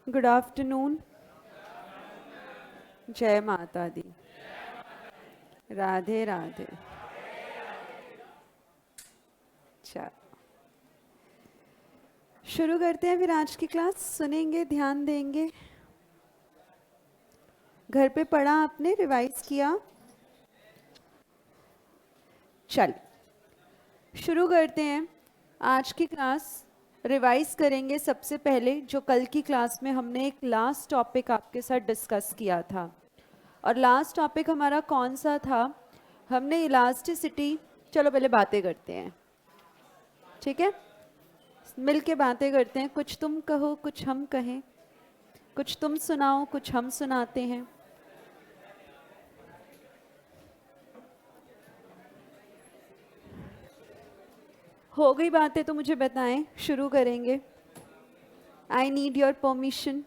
Good afternoon. जय माता दी। राधे राधे। चल शुरू करते हैं फिर आज की क्लास। सुनेंगे, ध्यान देंगे। घर पे पढ़ा आपने, रिवाइज किया? चल शुरू करते हैं आज की क्लास। रिवाइज करेंगे सबसे पहले जो कल की क्लास में हमने एक लास्ट टॉपिक आपके साथ डिस्कस किया था। और लास्ट टॉपिक हमारा कौन सा था? हमने इलास्टिसिटी। चलो पहले बातें करते हैं, ठीक है? मिल के बातें करते हैं। कुछ तुम कहो, कुछ हम कहें, कुछ तुम सुनाओ, कुछ हम सुनाते हैं। हो गई बातें तो मुझे बताएं, शुरू करेंगे। I need your permission.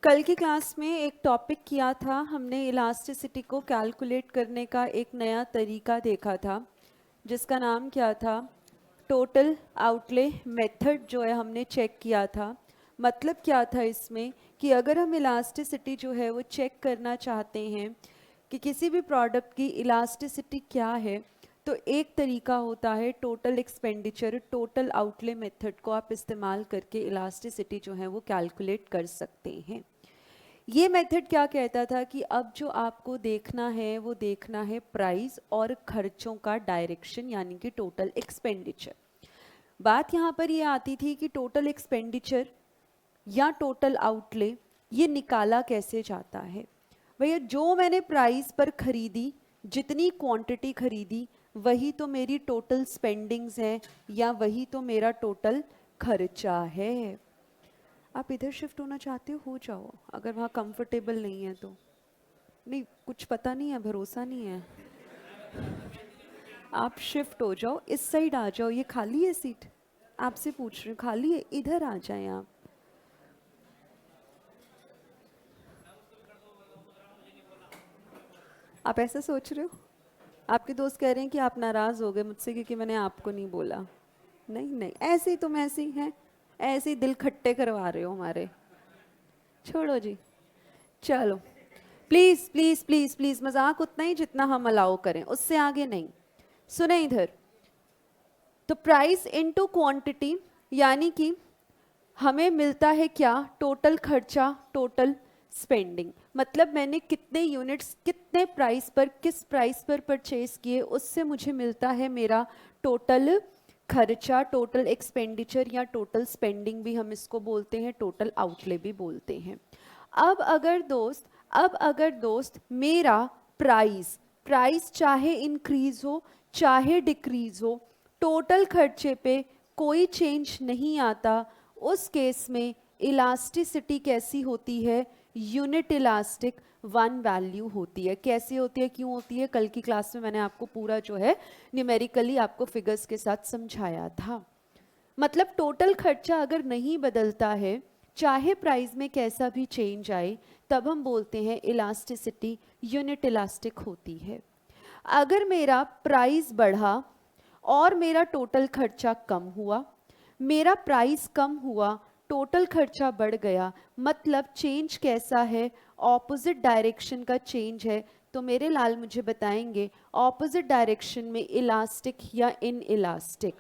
कल की क्लास में एक टॉपिक किया था हमने, इलास्टिसिटी को कैलकुलेट करने का एक नया तरीका देखा था, जिसका नाम क्या था? टोटल आउटले मेथड जो है हमने चेक किया था। मतलब क्या था इसमें कि अगर हम इलास्टिसिटी जो है वो चेक करना चाहते हैं कि किसी भी प्रोडक्ट की इलास्टिसिटी क्या है, तो एक तरीका होता है total expenditure, total outlay method को आप इस्तेमाल करके इलास्टिसिटी जो है वो कैलकुलेट कर सकते हैं। ये मेथड क्या कहता था कि अब जो आपको देखना है वो देखना है प्राइस और खर्चों का डायरेक्शन, यानी कि टोटल एक्सपेंडिचर। बात यहाँ पर ये आती थी कि टोटल एक्सपेंडिचर या टोटल आउटले ये निकाला कैसे जाता है। भैया जो मैंने प्राइस पर खरीदी, जितनी क्वांटिटी खरीदी, वही तो मेरी टोटल स्पेंडिंग्स हैं या वही तो मेरा टोटल खर्चा है। आप इधर शिफ्ट होना चाहते हो जाओ, अगर वहाँ कंफर्टेबल नहीं है तो। नहीं, कुछ पता नहीं है, भरोसा नहीं है। आप शिफ्ट हो जाओ, इस साइड आ जाओ। ये खाली है सीट, आपसे पूछ रही हूँ, खाली है? इधर आ जाएं आप। आप ऐसा सोच रहे हो? आपके दोस्त कह रहे हैं कि आप नाराज हो गए मुझसे क्योंकि मैंने आपको नहीं बोला। नहीं नहीं, ऐसे ही तुम ऐसे ही हैं, ऐसे ही दिल खट्टे करवा रहे हो हमारे। छोड़ो जी, चलो। प्लीज प्लीज प्लीज प्लीज, मजाक उतना ही जितना हम अलाउ करें, उससे आगे नहीं। सुने इधर। तो प्राइस इनटू क्वांटिटी, यानी कि हमें मिलता है क्या? टोटल खर्चा, टोटल स्पेंडिंग। मतलब मैंने कितने यूनिट्स कितने प्राइस पर, किस प्राइस पर परचेज किए, उससे मुझे मिलता है मेरा टोटल खर्चा, टोटल एक्सपेंडिचर या टोटल स्पेंडिंग भी हम इसको बोलते हैं, टोटल आउटले भी बोलते हैं। अब अगर दोस्त मेरा प्राइस प्राइस चाहे इंक्रीज हो चाहे डिक्रीज हो, टोटल खर्चे पे कोई चेंज नहीं आता, उस केस में इलास्टिसिटी कैसी होती है? यूनिट इलास्टिक, वन वैल्यू होती है। कैसी होती है, क्यों होती है? कल की क्लास में मैंने आपको पूरा जो है न्यूमेरिकली आपको फिगर्स के साथ समझाया था। मतलब टोटल खर्चा अगर नहीं बदलता है, चाहे प्राइस में कैसा भी चेंज आए, तब हम बोलते हैं इलास्टिसिटी यूनिट इलास्टिक होती है। अगर मेरा प्राइस बढ़ा और मेरा टोटल खर्चा कम हुआ, मेरा प्राइस कम हुआ, टोटल खर्चा बढ़ गया, मतलब चेंज कैसा है? ऑपोजिट डायरेक्शन का चेंज है। तो मेरे लाल मुझे बताएंगे ऑपोजिट डायरेक्शन में इलास्टिक या इन इलास्टिक?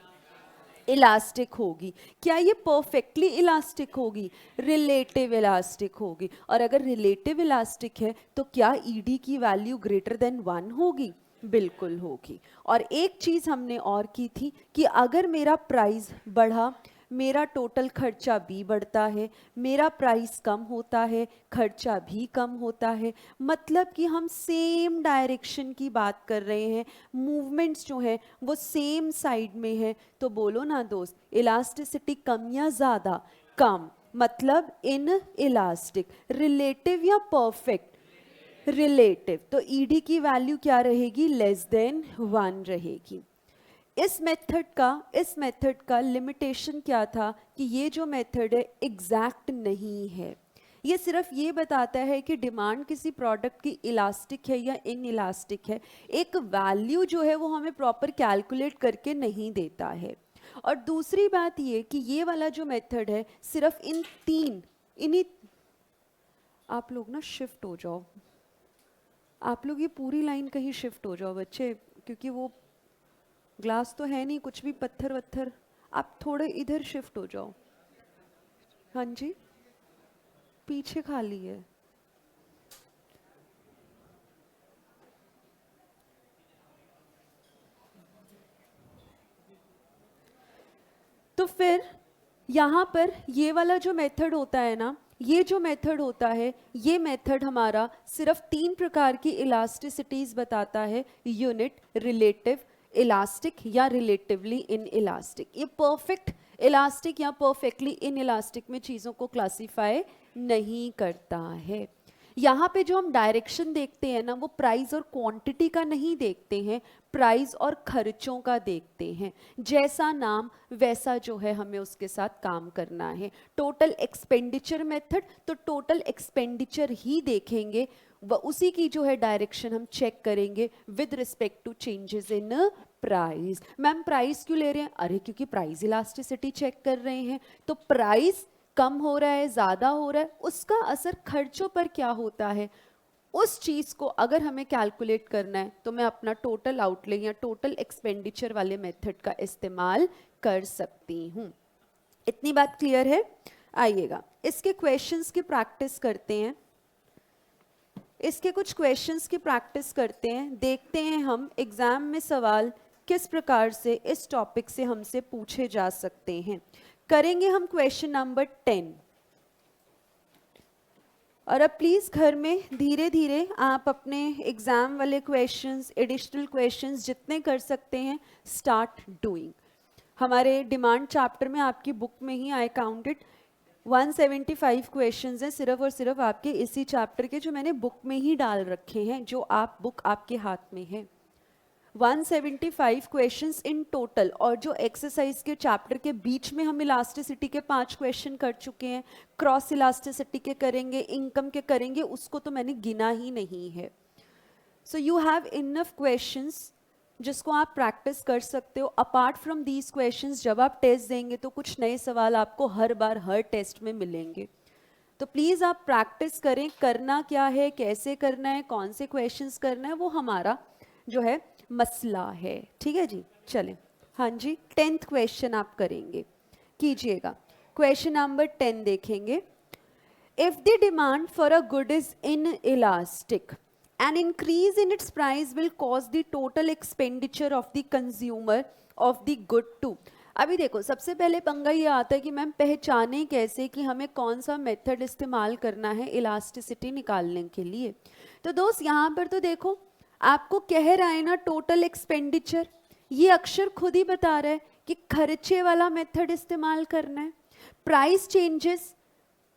इलास्टिक होगी। क्या ये परफेक्टली इलास्टिक होगी? रिलेटिव इलास्टिक होगी। और अगर रिलेटिव इलास्टिक है तो क्या ईडी की वैल्यू ग्रेटर देन 1 होगी? बिल्कुल होगी। और एक चीज हमने और की थी कि अगर मेरा प्राइस बढ़ा, मेरा टोटल खर्चा भी बढ़ता है, मेरा प्राइस कम होता है, खर्चा भी कम होता है। मतलब कि हम सेम डायरेक्शन की बात कर रहे हैं, मूवमेंट्स जो है वो सेम साइड में है। तो बोलो ना दोस्त, इलास्टिसिटी कम या ज्यादा? कम। मतलब इन इलास्टिक। रिलेटिव या परफेक्ट? रिलेटिव। तो ईडी की वैल्यू क्या रहेगी? लेस देन 1 रहेगी। इस मेथड का लिमिटेशन क्या था कि ये जो मेथड है एग्जैक्ट नहीं है। ये सिर्फ ये बताता है कि डिमांड किसी प्रोडक्ट की इलास्टिक है या इन इलास्टिक है। एक वैल्यू जो है वो हमें प्रॉपर कैलकुलेट करके नहीं देता है। और दूसरी बात ये कि ये वाला जो मेथड है सिर्फ इन्हीं आप लोग ना शिफ्ट हो जाओ, आप लोग ये पूरी लाइन कहीं शिफ्ट हो जाओ बच्चे, क्योंकि वो ग्लास तो है नहीं, कुछ भी पत्थर वत्थर, आप थोड़े इधर शिफ्ट हो जाओ। हाँ जी, पीछे खाली है। तो फिर यहाँ पर ये वाला जो मेथड होता है ना, ये जो मेथड होता है, ये मेथड हमारा सिर्फ 3 प्रकार की इलास्टिसिटीज बताता है, यूनिट, रिलेटिव इलास्टिक या रिलेटिवली इन इलास्टिक। ये परफेक्ट इलास्टिक या परफेक्टली इन इलास्टिक में चीज़ों को क्लासिफाई नहीं करता है। यहाँ पे जो हम डायरेक्शन देखते हैं ना, वो प्राइस और क्वांटिटी का नहीं देखते हैं, प्राइस और खर्चों का देखते हैं। जैसा नाम वैसा जो है हमें उसके साथ काम करना है। टोटल एक्सपेंडिचर मेथड, तो टोटल एक्सपेंडिचर ही देखेंगे, व उसी की जो है डायरेक्शन हम चेक करेंगे with respect to changes in price. Ma'am price क्यों ले रहे हैं? अरे क्योंकि प्राइस इलास्टिसिटी चेक कर रहे हैं। तो प्राइस कम हो रहा है, ज़्यादा हो रहा है, उसका असर खर्चों पर क्या होता है, उस चीज़ को अगर हमें कैलकुलेट करना है तो मैं अपना टोटल आउटले या टोटल एक्सपेंडिचर वाले मेथड का इस्तेमाल कर सकती हूँ। इतनी बात क्लियर है? आइएगा इसके क्वेश्चंस की प्रैक्टिस करते हैं। इसके कुछ क्वेश्चंस की प्रैक्टिस करते हैं, देखते हैं हम एग्जाम में सवाल किस प्रकार से इस टॉपिक से हमसे पूछे जा सकते हैं। करेंगे हम क्वेश्चन नंबर 10। और अब प्लीज घर में धीरे धीरे आप अपने एग्जाम वाले क्वेश्चंस, एडिशनल क्वेश्चंस जितने कर सकते हैं स्टार्ट डूइंग। हमारे डिमांड चैप्टर में आपकी बुक में ही आई काउंटेड 175 क्वेश्चंस हैं, सिर्फ और सिर्फ आपके इसी चैप्टर के, जो मैंने बुक में ही डाल रखे हैं, जो आप बुक आपके हाथ में है। 175 क्वेश्चंस इन टोटल। और जो एक्सरसाइज के चैप्टर के बीच में हम इलास्टिसिटी के 5 क्वेश्चन कर चुके हैं, क्रॉस इलास्टिसिटी के करेंगे, इनकम के करेंगे, उसको तो मैंने गिना ही नहीं है। So you have enough questions जिसको आप प्रैक्टिस कर सकते हो। अपार्ट फ्रॉम दीज क्वेश्चंस जब आप टेस्ट देंगे तो कुछ नए सवाल आपको हर बार हर टेस्ट में मिलेंगे। तो प्लीज़ आप प्रैक्टिस करें। करना क्या है, कैसे करना है, कौन से क्वेश्चंस करना है, वो हमारा जो है मसला है। ठीक है जी, चलें। हाँ जी, 10th क्वेश्चन आप करेंगे, कीजिएगा। क्वेश्चन नंबर 10 देखेंगे। If the demand for a good is in elastic, an increase in its price will cause the total expenditure of the consumer of the good to। अभी देखो, सबसे पहले पंगा ये आता है कि मैम पहचाने कैसे कि हमें कौन सा मेथड इस्तेमाल करना है इलास्टिसिटी निकालने के लिए। तो दोस्त यहाँ पर तो देखो, आपको कह रहा है ना टोटल एक्सपेंडिचर, ये अक्षर खुद ही बता रहा है कि खर्चे वाला मेथड इस्तेमाल करना है। प्राइस चेंजेस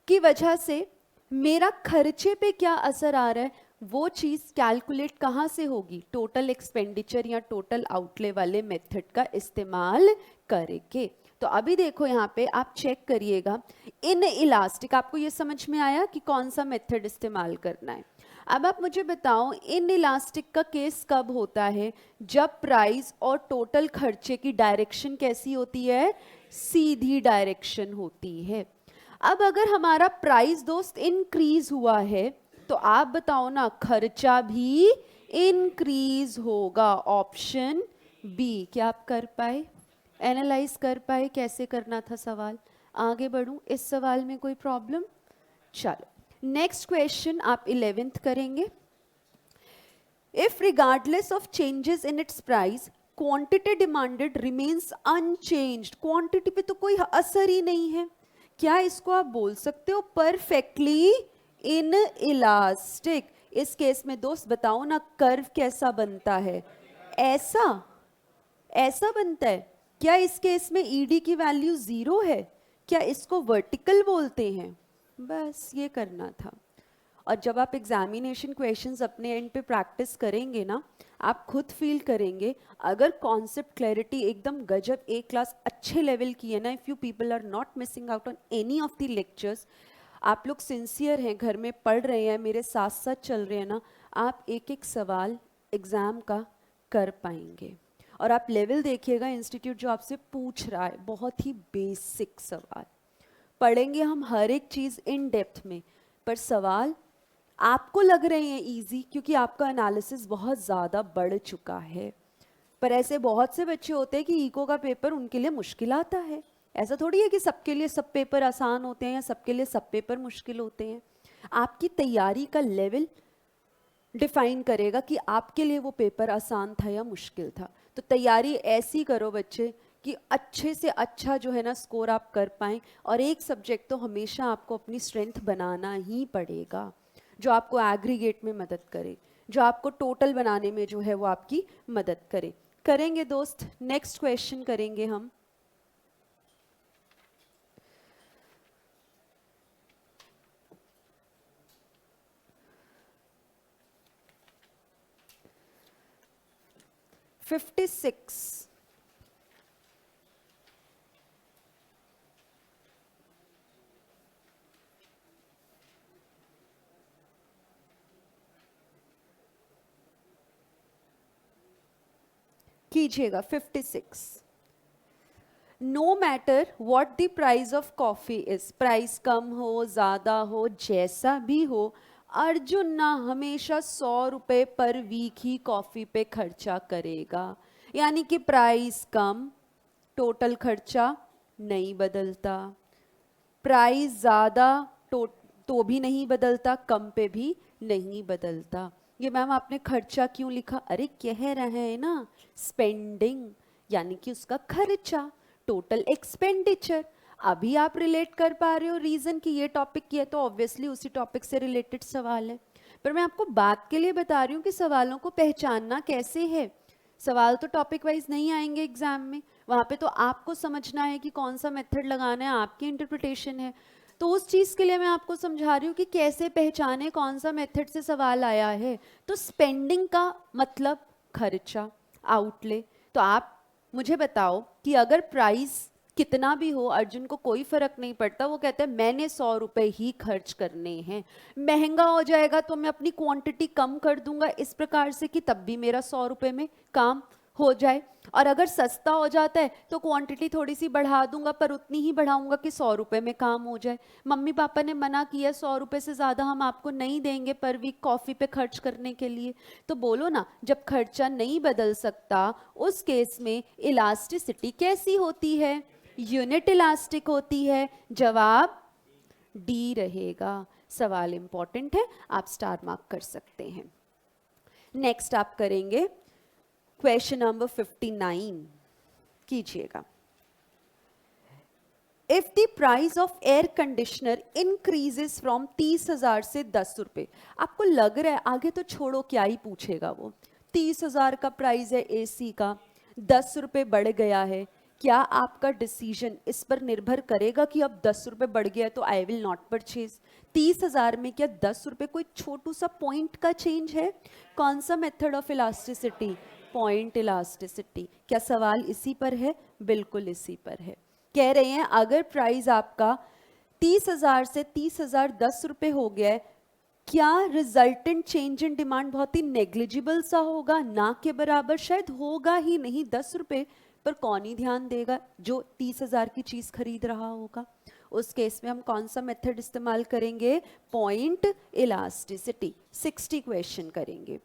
की वजह से मेरा खर्चे पे क्या असर आ रहा है, वो चीज़ कैलकुलेट कहाँ से होगी, टोटल एक्सपेंडिचर या टोटल आउटले वाले मेथड का इस्तेमाल करके। तो अभी देखो यहाँ पे आप चेक करिएगा, इन इलास्टिक, आपको ये समझ में आया कि कौन सा मेथड इस्तेमाल करना है। अब आप मुझे बताओ इन इलास्टिक का केस कब होता है, जब प्राइस और टोटल खर्चे की डायरेक्शन कैसी होती है, सीधी डायरेक्शन होती है। अब अगर हमारा प्राइस दोस्त इंक्रीज हुआ है तो आप बताओ ना खर्चा भी इंक्रीज होगा। Option B. क्या आप कर पाए, एनालाइज कर पाए कैसे करना था सवाल? आगे बढ़ूं, इस सवाल में कोई प्रॉब्लम? चलो नेक्स्ट क्वेश्चन आप 11th करेंगे। If regardless of changes in its price quantity demanded remains unchanged, quantity पे तो कोई असर ही नहीं है, क्या इसको आप बोल सकते हो परफेक्टली इन इलास्टिक? इस केस में दोस्त बताओ ना कर्व कैसा बनता है, ऐसा ऐसा बनता है। क्या इस केस में ईडी की वैल्यू 0 है? क्या इसको वर्टिकल बोलते हैं? बस ये करना था। और जब आप एग्जामिनेशन क्वेश्चंस अपने एंड पे प्रैक्टिस करेंगे ना, आप खुद फील करेंगे, अगर कॉन्सेप्ट क्लैरिटी एकदम गजब एक क्लास अच्छे लेवल की है ना, if you people are not missing out on any of the lectures, आप लोग सिंसियर हैं, घर में पढ़ रहे हैं, मेरे साथ साथ चल रहे हैं ना, आप एक एक सवाल एग्ज़ाम का कर पाएंगे। और आप लेवल देखिएगा, इंस्टीट्यूट जो आपसे पूछ रहा है बहुत ही बेसिक सवाल पढ़ेंगे हम, हर एक चीज़ इन डेप्थ में, पर सवाल आपको लग रहे हैं इजी क्योंकि आपका एनालिसिस बहुत ज़्यादा बढ़ चुका है। पर ऐसे बहुत से बच्चे होते हैं कि इको का पेपर उनके लिए मुश्किल आता है। ऐसा थोड़ी है कि सबके लिए सब पेपर आसान होते हैं या सबके लिए सब पेपर मुश्किल होते हैं। आपकी तैयारी का लेवल डिफाइन करेगा कि आपके लिए वो पेपर आसान था या मुश्किल था। तो तैयारी ऐसी करो बच्चे कि अच्छे से अच्छा जो है ना स्कोर आप कर पाएँ। और एक सब्जेक्ट तो हमेशा आपको अपनी स्ट्रेंथ बनाना ही पड़ेगा, जो आपको एग्रीगेट में मदद करे, जो आपको टोटल बनाने में जो है वो आपकी मदद करे। करेंगे दोस्त, नेक्स्ट क्वेश्चन करेंगे हम। Fifty six. कीजिएगा 56। No matter what the price of coffee is, price कम हो ज़्यादा हो जैसा भी हो, अर्जुन ना हमेशा 100 रुपये पर वीक ही कॉफ़ी पे खर्चा करेगा। यानी कि प्राइस कम, टोटल खर्चा नहीं बदलता, प्राइस ज़्यादा तो भी नहीं बदलता, कम पे भी नहीं बदलता। ये मैम आपने खर्चा क्यों लिखा? अरे कह रहे हैं ना स्पेंडिंग, यानी कि उसका खर्चा, टोटल एक्सपेंडिचर। अभी आप रिलेट कर पा रहे हो रीज़न कि ये टॉपिक किया, तो ऑब्वियसली उसी टॉपिक से रिलेटेड सवाल है। पर मैं आपको बात के लिए बता रही हूँ कि सवालों को पहचानना कैसे है। सवाल तो टॉपिक वाइज नहीं आएंगे एग्जाम में, वहाँ पे तो आपको समझना है कि कौन सा मेथड लगाना है, आपकी इंटरप्रिटेशन है। तो उस चीज़ के लिए मैं आपको समझा रही हूँ कि कैसे पहचाने कौन सा मेथड से सवाल आया है। तो स्पेंडिंग का मतलब खर्चा, आउटले। तो आप मुझे बताओ कि अगर प्राइस कितना भी हो, अर्जुन को कोई फर्क नहीं पड़ता, वो कहता है मैंने 100 रुपये ही खर्च करने हैं। महंगा हो जाएगा तो मैं अपनी क्वांटिटी कम कर दूंगा इस प्रकार से कि तब भी मेरा 100 रुपये में काम हो जाए, और अगर सस्ता हो जाता है तो क्वांटिटी थोड़ी सी बढ़ा दूंगा, पर उतनी ही बढ़ाऊंगा कि 100 रुपये में काम हो जाए। मम्मी पापा ने मना किया 100 रुपये से ज़्यादा हम आपको नहीं देंगे पर वीक कॉफ़ी पे खर्च करने के लिए। तो बोलो ना, जब खर्चा नहीं बदल सकता उस केस में इलास्टिसिटी कैसी होती है? यूनिट इलास्टिक होती है। जवाब डी रहेगा। सवाल इंपॉर्टेंट है, आप स्टार मार्क कर सकते हैं। नेक्स्ट आप करेंगे क्वेश्चन नंबर 59। कीजिएगा। If the price of air conditioner increases from 30,000 से 10 रुपये। आपको लग रहा है आगे तो छोड़ो क्या ही पूछेगा वो, 30,000 का प्राइस है एसी का, 10 रुपये बढ़ गया है, क्या आपका डिसीजन इस पर निर्भर करेगा कि अब 10 रुपये बढ़ गया है तो आई विल नॉट परचेज? 30,000 में क्या 10 रुपये कोई छोटू सा पॉइंट का चेंज है? कौन सा method of elasticity? Point elasticity. क्या सवाल इसी पर है? बिल्कुल इसी पर है। कह रहे हैं अगर प्राइस आपका 30,000 से 30,000 10 रुपये हो गया है, क्या रिजल्टेंट चेंज इन डिमांड बहुत ही नेग्लिजिबल सा होगा, ना के बराबर, शायद होगा ही नहीं। 10 रुपये पर कौन ही ध्यान देगा जो 30,000 की चीज खरीद रहा होगा। उस केस में हम कौन सा मेथड इस्तेमाल करेंगे? Point elasticity. 60 क्वेश्चन करेंगे।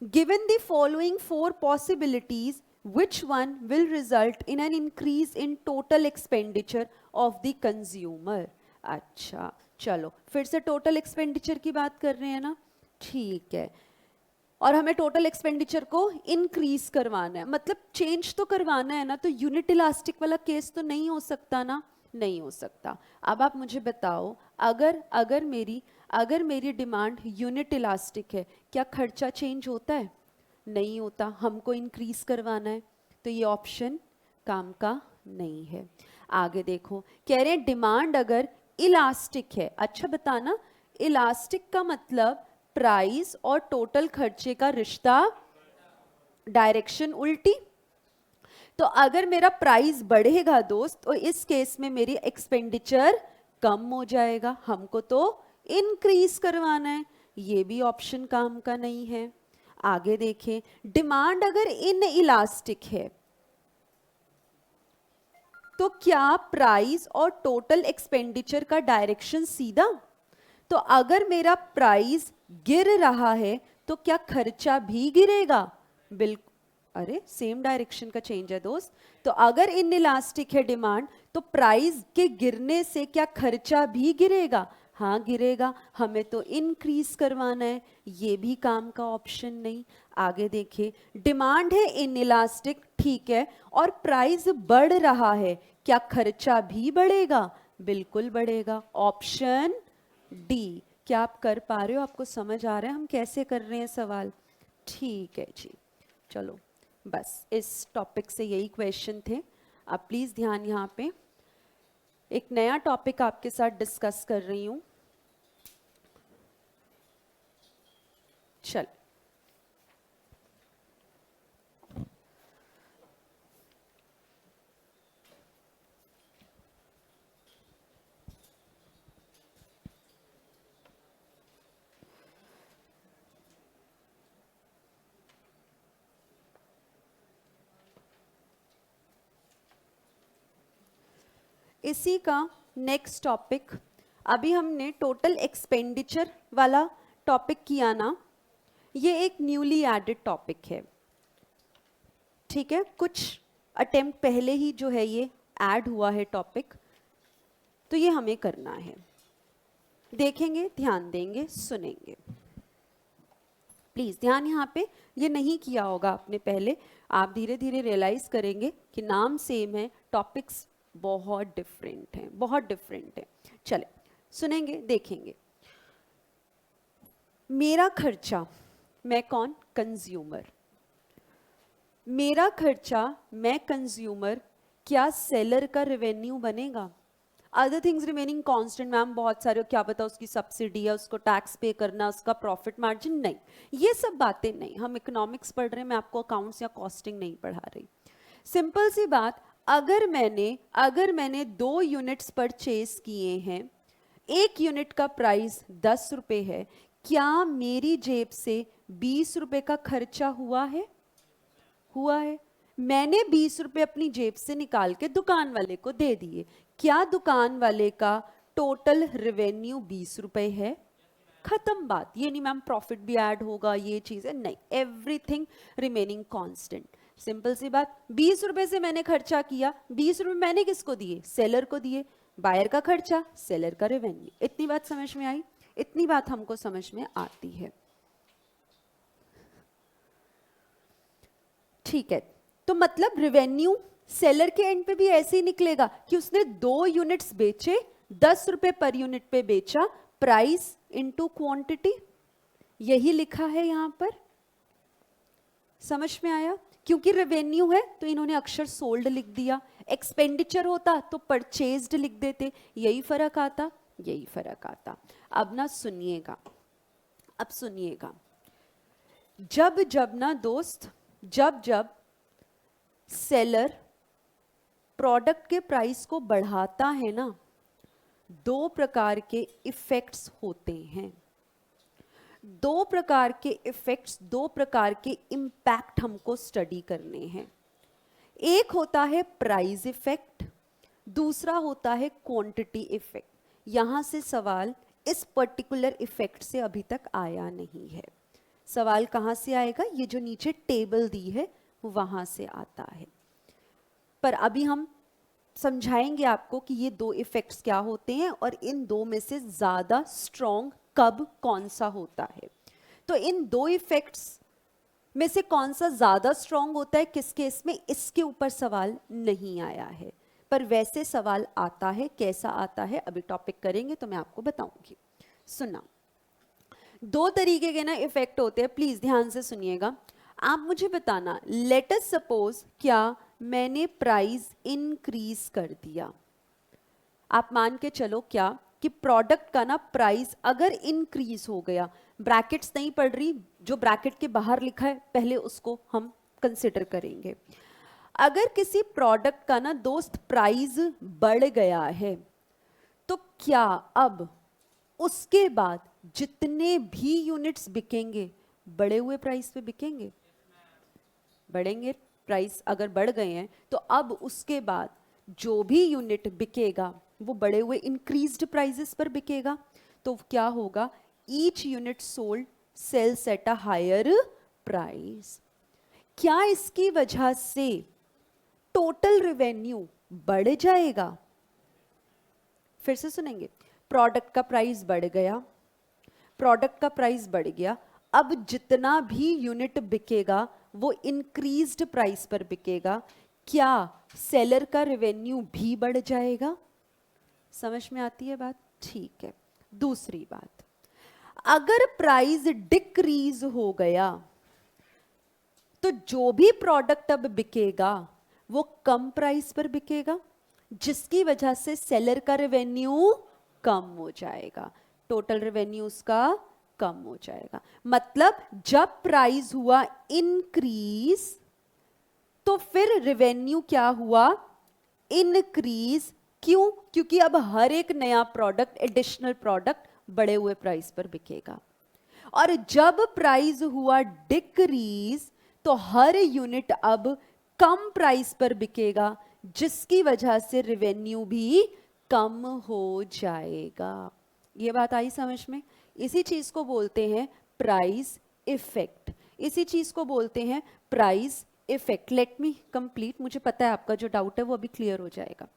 Given the following 4 possibilities, which one will result in an increase in total expenditure of the consumer? अच्छा चलो फिर से टोटल एक्सपेंडिचर की बात कर रहे हैं ना, ठीक है। और हमें टोटल एक्सपेंडिचर को इंक्रीज करवाना है, मतलब चेंज तो करवाना है ना, तो यूनिट इलास्टिक वाला केस तो नहीं हो सकता ना, नहीं हो सकता। अब आप मुझे बताओ, अगर अगर मेरी डिमांड यूनिट इलास्टिक है, क्या खर्चा चेंज होता है? नहीं होता, हमको इंक्रीज करवाना है, तो ये ऑप्शन काम का नहीं है। आगे देखो, कह रहे हैं डिमांड अगर इलास्टिक है। अच्छा बताना, इलास्टिक का मतलब प्राइस और टोटल खर्चे का रिश्ता डायरेक्शन उल्टी। तो अगर मेरा प्राइस बढ़ेगा दोस्त, तो इस केस में मेरी एक्सपेंडिचर कम हो जाएगा, हमको तो इंक्रीज करवाना है, ये भी ऑप्शन काम का नहीं है। आगे देखें, डिमांड अगर इन इलास्टिक है तो क्या प्राइस और टोटल एक्सपेंडिचर का डायरेक्शन सीधा? तो अगर मेरा प्राइस गिर रहा है तो क्या खर्चा भी गिरेगा? बिल्कुल, अरे सेम डायरेक्शन का चेंज है दोस्त। तो अगर इन इलास्टिक है डिमांड तो प्राइस के गिरने से क्या खर्चा भी गिरेगा? हाँ गिरेगा, हमें तो इंक्रीज करवाना है, ये भी काम का ऑप्शन नहीं। आगे देखिए, डिमांड है इन इलास्टिक, ठीक है, और प्राइस बढ़ रहा है, क्या खर्चा भी बढ़ेगा? बिल्कुल बढ़ेगा, ऑप्शन डी। क्या आप कर पा रहे हो? आपको समझ आ रहा है हम कैसे कर रहे हैं सवाल? ठीक है जी, चलो बस इस टॉपिक से यही क्वेश्चन थे। आप प्लीज ध्यान, यहाँ पे एक नया टॉपिक आपके साथ डिस्कस कर रही हूं। चल, इसी का नेक्स्ट टॉपिक, अभी हमने टोटल एक्सपेंडिचर वाला टॉपिक किया ना, ये एक न्यूली एडेड टॉपिक है, ठीक है, कुछ अटेम्प्ट पहले ही जो है ये ऐड हुआ है टॉपिक, तो ये हमें करना है। देखेंगे, ध्यान देंगे, सुनेंगे, प्लीज ध्यान। यहाँ पे ये नहीं किया होगा आपने पहले, आप धीरे धीरे रियलाइज करेंगे कि नाम सेम है, टॉपिक्स बहुत डिफरेंट हैं, बहुत डिफरेंट है। चले सुनेंगे, देखेंगे। मेरा खर्चा, मैं कौन? कंज्यूमर। मेरा खर्चा, मैं कंज्यूमर, क्या सेलर का रेवेन्यू बनेगा? Other things remaining constant, ma'am बहुत सारे, क्या पता उसकी सब्सिडी है, उसको टैक्स पे करना, उसका प्रॉफिट मार्जिन, नहीं, ये सब बातें नहीं। हम इकोनॉमिक्स पढ़ रहे हैं, मैं आपको अकाउंट्स या कॉस्टिंग नहीं पढ़ा रही। सिंपल सी बात, अगर मैंने 2 यूनिट्स परचेज किए हैं, 1 यूनिट का प्राइस 10 रुपए है, क्या मेरी जेब से 20 रुपए का खर्चा हुआ है? हुआ है। मैंने 20 रुपए अपनी जेब से निकाल के दुकान वाले को दे दिए, क्या दुकान वाले का टोटल रेवेन्यू 20 रुपए है? खत्म बात। ये नहीं मैम प्रॉफिट भी ऐड होगा, ये चीजें नहीं, एवरीथिंग रिमेनिंग कांस्टेंट। सिंपल सी बात, 20 रुपए से मैंने खर्चा किया, 20 रुपए मैंने किसको दिए? सेलर को दिए। बायर का खर्चा, सेलर का रेवेन्यू। इतनी बात समझ में आई? इतनी बात हमको समझ में आती है, ठीक है। तो मतलब रेवेन्यू सेलर के एंड पे भी ऐसे ही निकलेगा कि उसने 2 यूनिट्स बेचे, 10 रुपए पर यूनिट पे बेचा, प्राइस इनटू क्वांटिटी, यही लिखा है यहां पर। समझ में आया? क्योंकि रेवेन्यू है तो इन्होंने अक्षर सोल्ड लिख दिया, एक्सपेंडिचर होता तो परचेज्ड लिख देते, यही फर्क आता, यही फर्क आता। अब ना सुनिएगा, अब सुनिएगा, जब जब ना दोस्त, जब जब सेलर प्रोडक्ट के प्राइस को बढ़ाता है ना, 2 प्रकार के इफेक्ट्स होते हैं, 2 प्रकार के इफेक्ट्स, 2 प्रकार के इंपैक्ट हमको स्टडी करने हैं। एक होता है प्राइस इफेक्ट, दूसरा होता है क्वांटिटी इफेक्ट। यहां से सवाल इस पर्टिकुलर इफेक्ट से अभी तक आया नहीं है। सवाल कहां से आएगा? ये जो नीचे टेबल दी है वहां से आता है। पर अभी हम समझाएंगे आपको कि ये 2 इफेक्ट्स क्या होते हैं और इन 2 में से ज्यादा स्ट्रॉन्ग कब कौन सा होता है। तो इन 2 इफेक्ट्स में से कौन सा ज्यादा स्ट्रॉन्ग होता है किस केस में, इसके ऊपर सवाल नहीं आया है, पर वैसे सवाल आता है। कैसा आता है अभी टॉपिक करेंगे तो मैं आपको बताऊंगी। सुना, 2 तरीके के ना इफेक्ट होते हैं, प्लीज ध्यान से सुनिएगा। आप मुझे बताना, लेट अस सपोज क्या मैंने प्राइस इंक्रीज कर दिया, आप मान के चलो क्या कि प्रोडक्ट का ना प्राइस अगर इंक्रीज हो गया, ब्रैकेट्स नहीं पढ़ रही, जो ब्रैकेट के बाहर लिखा है पहले उसको हम कंसिडर करेंगे। अगर किसी प्रोडक्ट का ना दोस्त प्राइस बढ़ गया है तो क्या अब उसके बाद जितने भी यूनिट्स बिकेंगे बढ़े हुए प्राइस पे बिकेंगे? बढ़ेंगे। प्राइस अगर बढ़ गए हैं तो अब उसके बाद जो भी यूनिट बिकेगा वो बढ़े हुए इंक्रीज्ड प्राइसेस पर बिकेगा। तो क्या होगा? Each unit sold sells at a higher price. क्या इसकी वजह से टोटल रेवेन्यू बढ़ जाएगा? फिर से सुनेंगे। प्रोडक्ट का प्राइस बढ़ गया, प्रोडक्ट का प्राइस बढ़ गया, अब जितना भी यूनिट बिकेगा वो इंक्रीज्ड प्राइस पर बिकेगा। क्या सेलर का रेवेन्यू भी बढ़ जाएगा? समझ में आती है बात? ठीक है। दूसरी बात, अगर प्राइस डिक्रीज हो गया तो जो भी प्रोडक्ट अब बिकेगा वो कम प्राइस पर बिकेगा, जिसकी वजह से सेलर का रेवेन्यू कम हो जाएगा, टोटल रेवेन्यू उसका कम हो जाएगा। मतलब जब प्राइस हुआ इंक्रीज तो फिर रेवेन्यू क्या हुआ? इंक्रीज। क्यों? क्योंकि अब हर एक नया प्रोडक्ट, एडिशनल प्रोडक्ट बढ़े हुए प्राइस पर बिकेगा। और जब प्राइस हुआ डिक्रीज तो हर यूनिट अब कम प्राइस पर बिकेगा, जिसकी वजह से रेवेन्यू भी कम हो जाएगा। ये बात आई समझ में? इसी चीज को बोलते हैं प्राइस इफेक्ट, इसी चीज को बोलते हैं price effect. Let me complete, मुझे पता है आपका जो डाउट है वो अभी क्लियर हो जाएगा।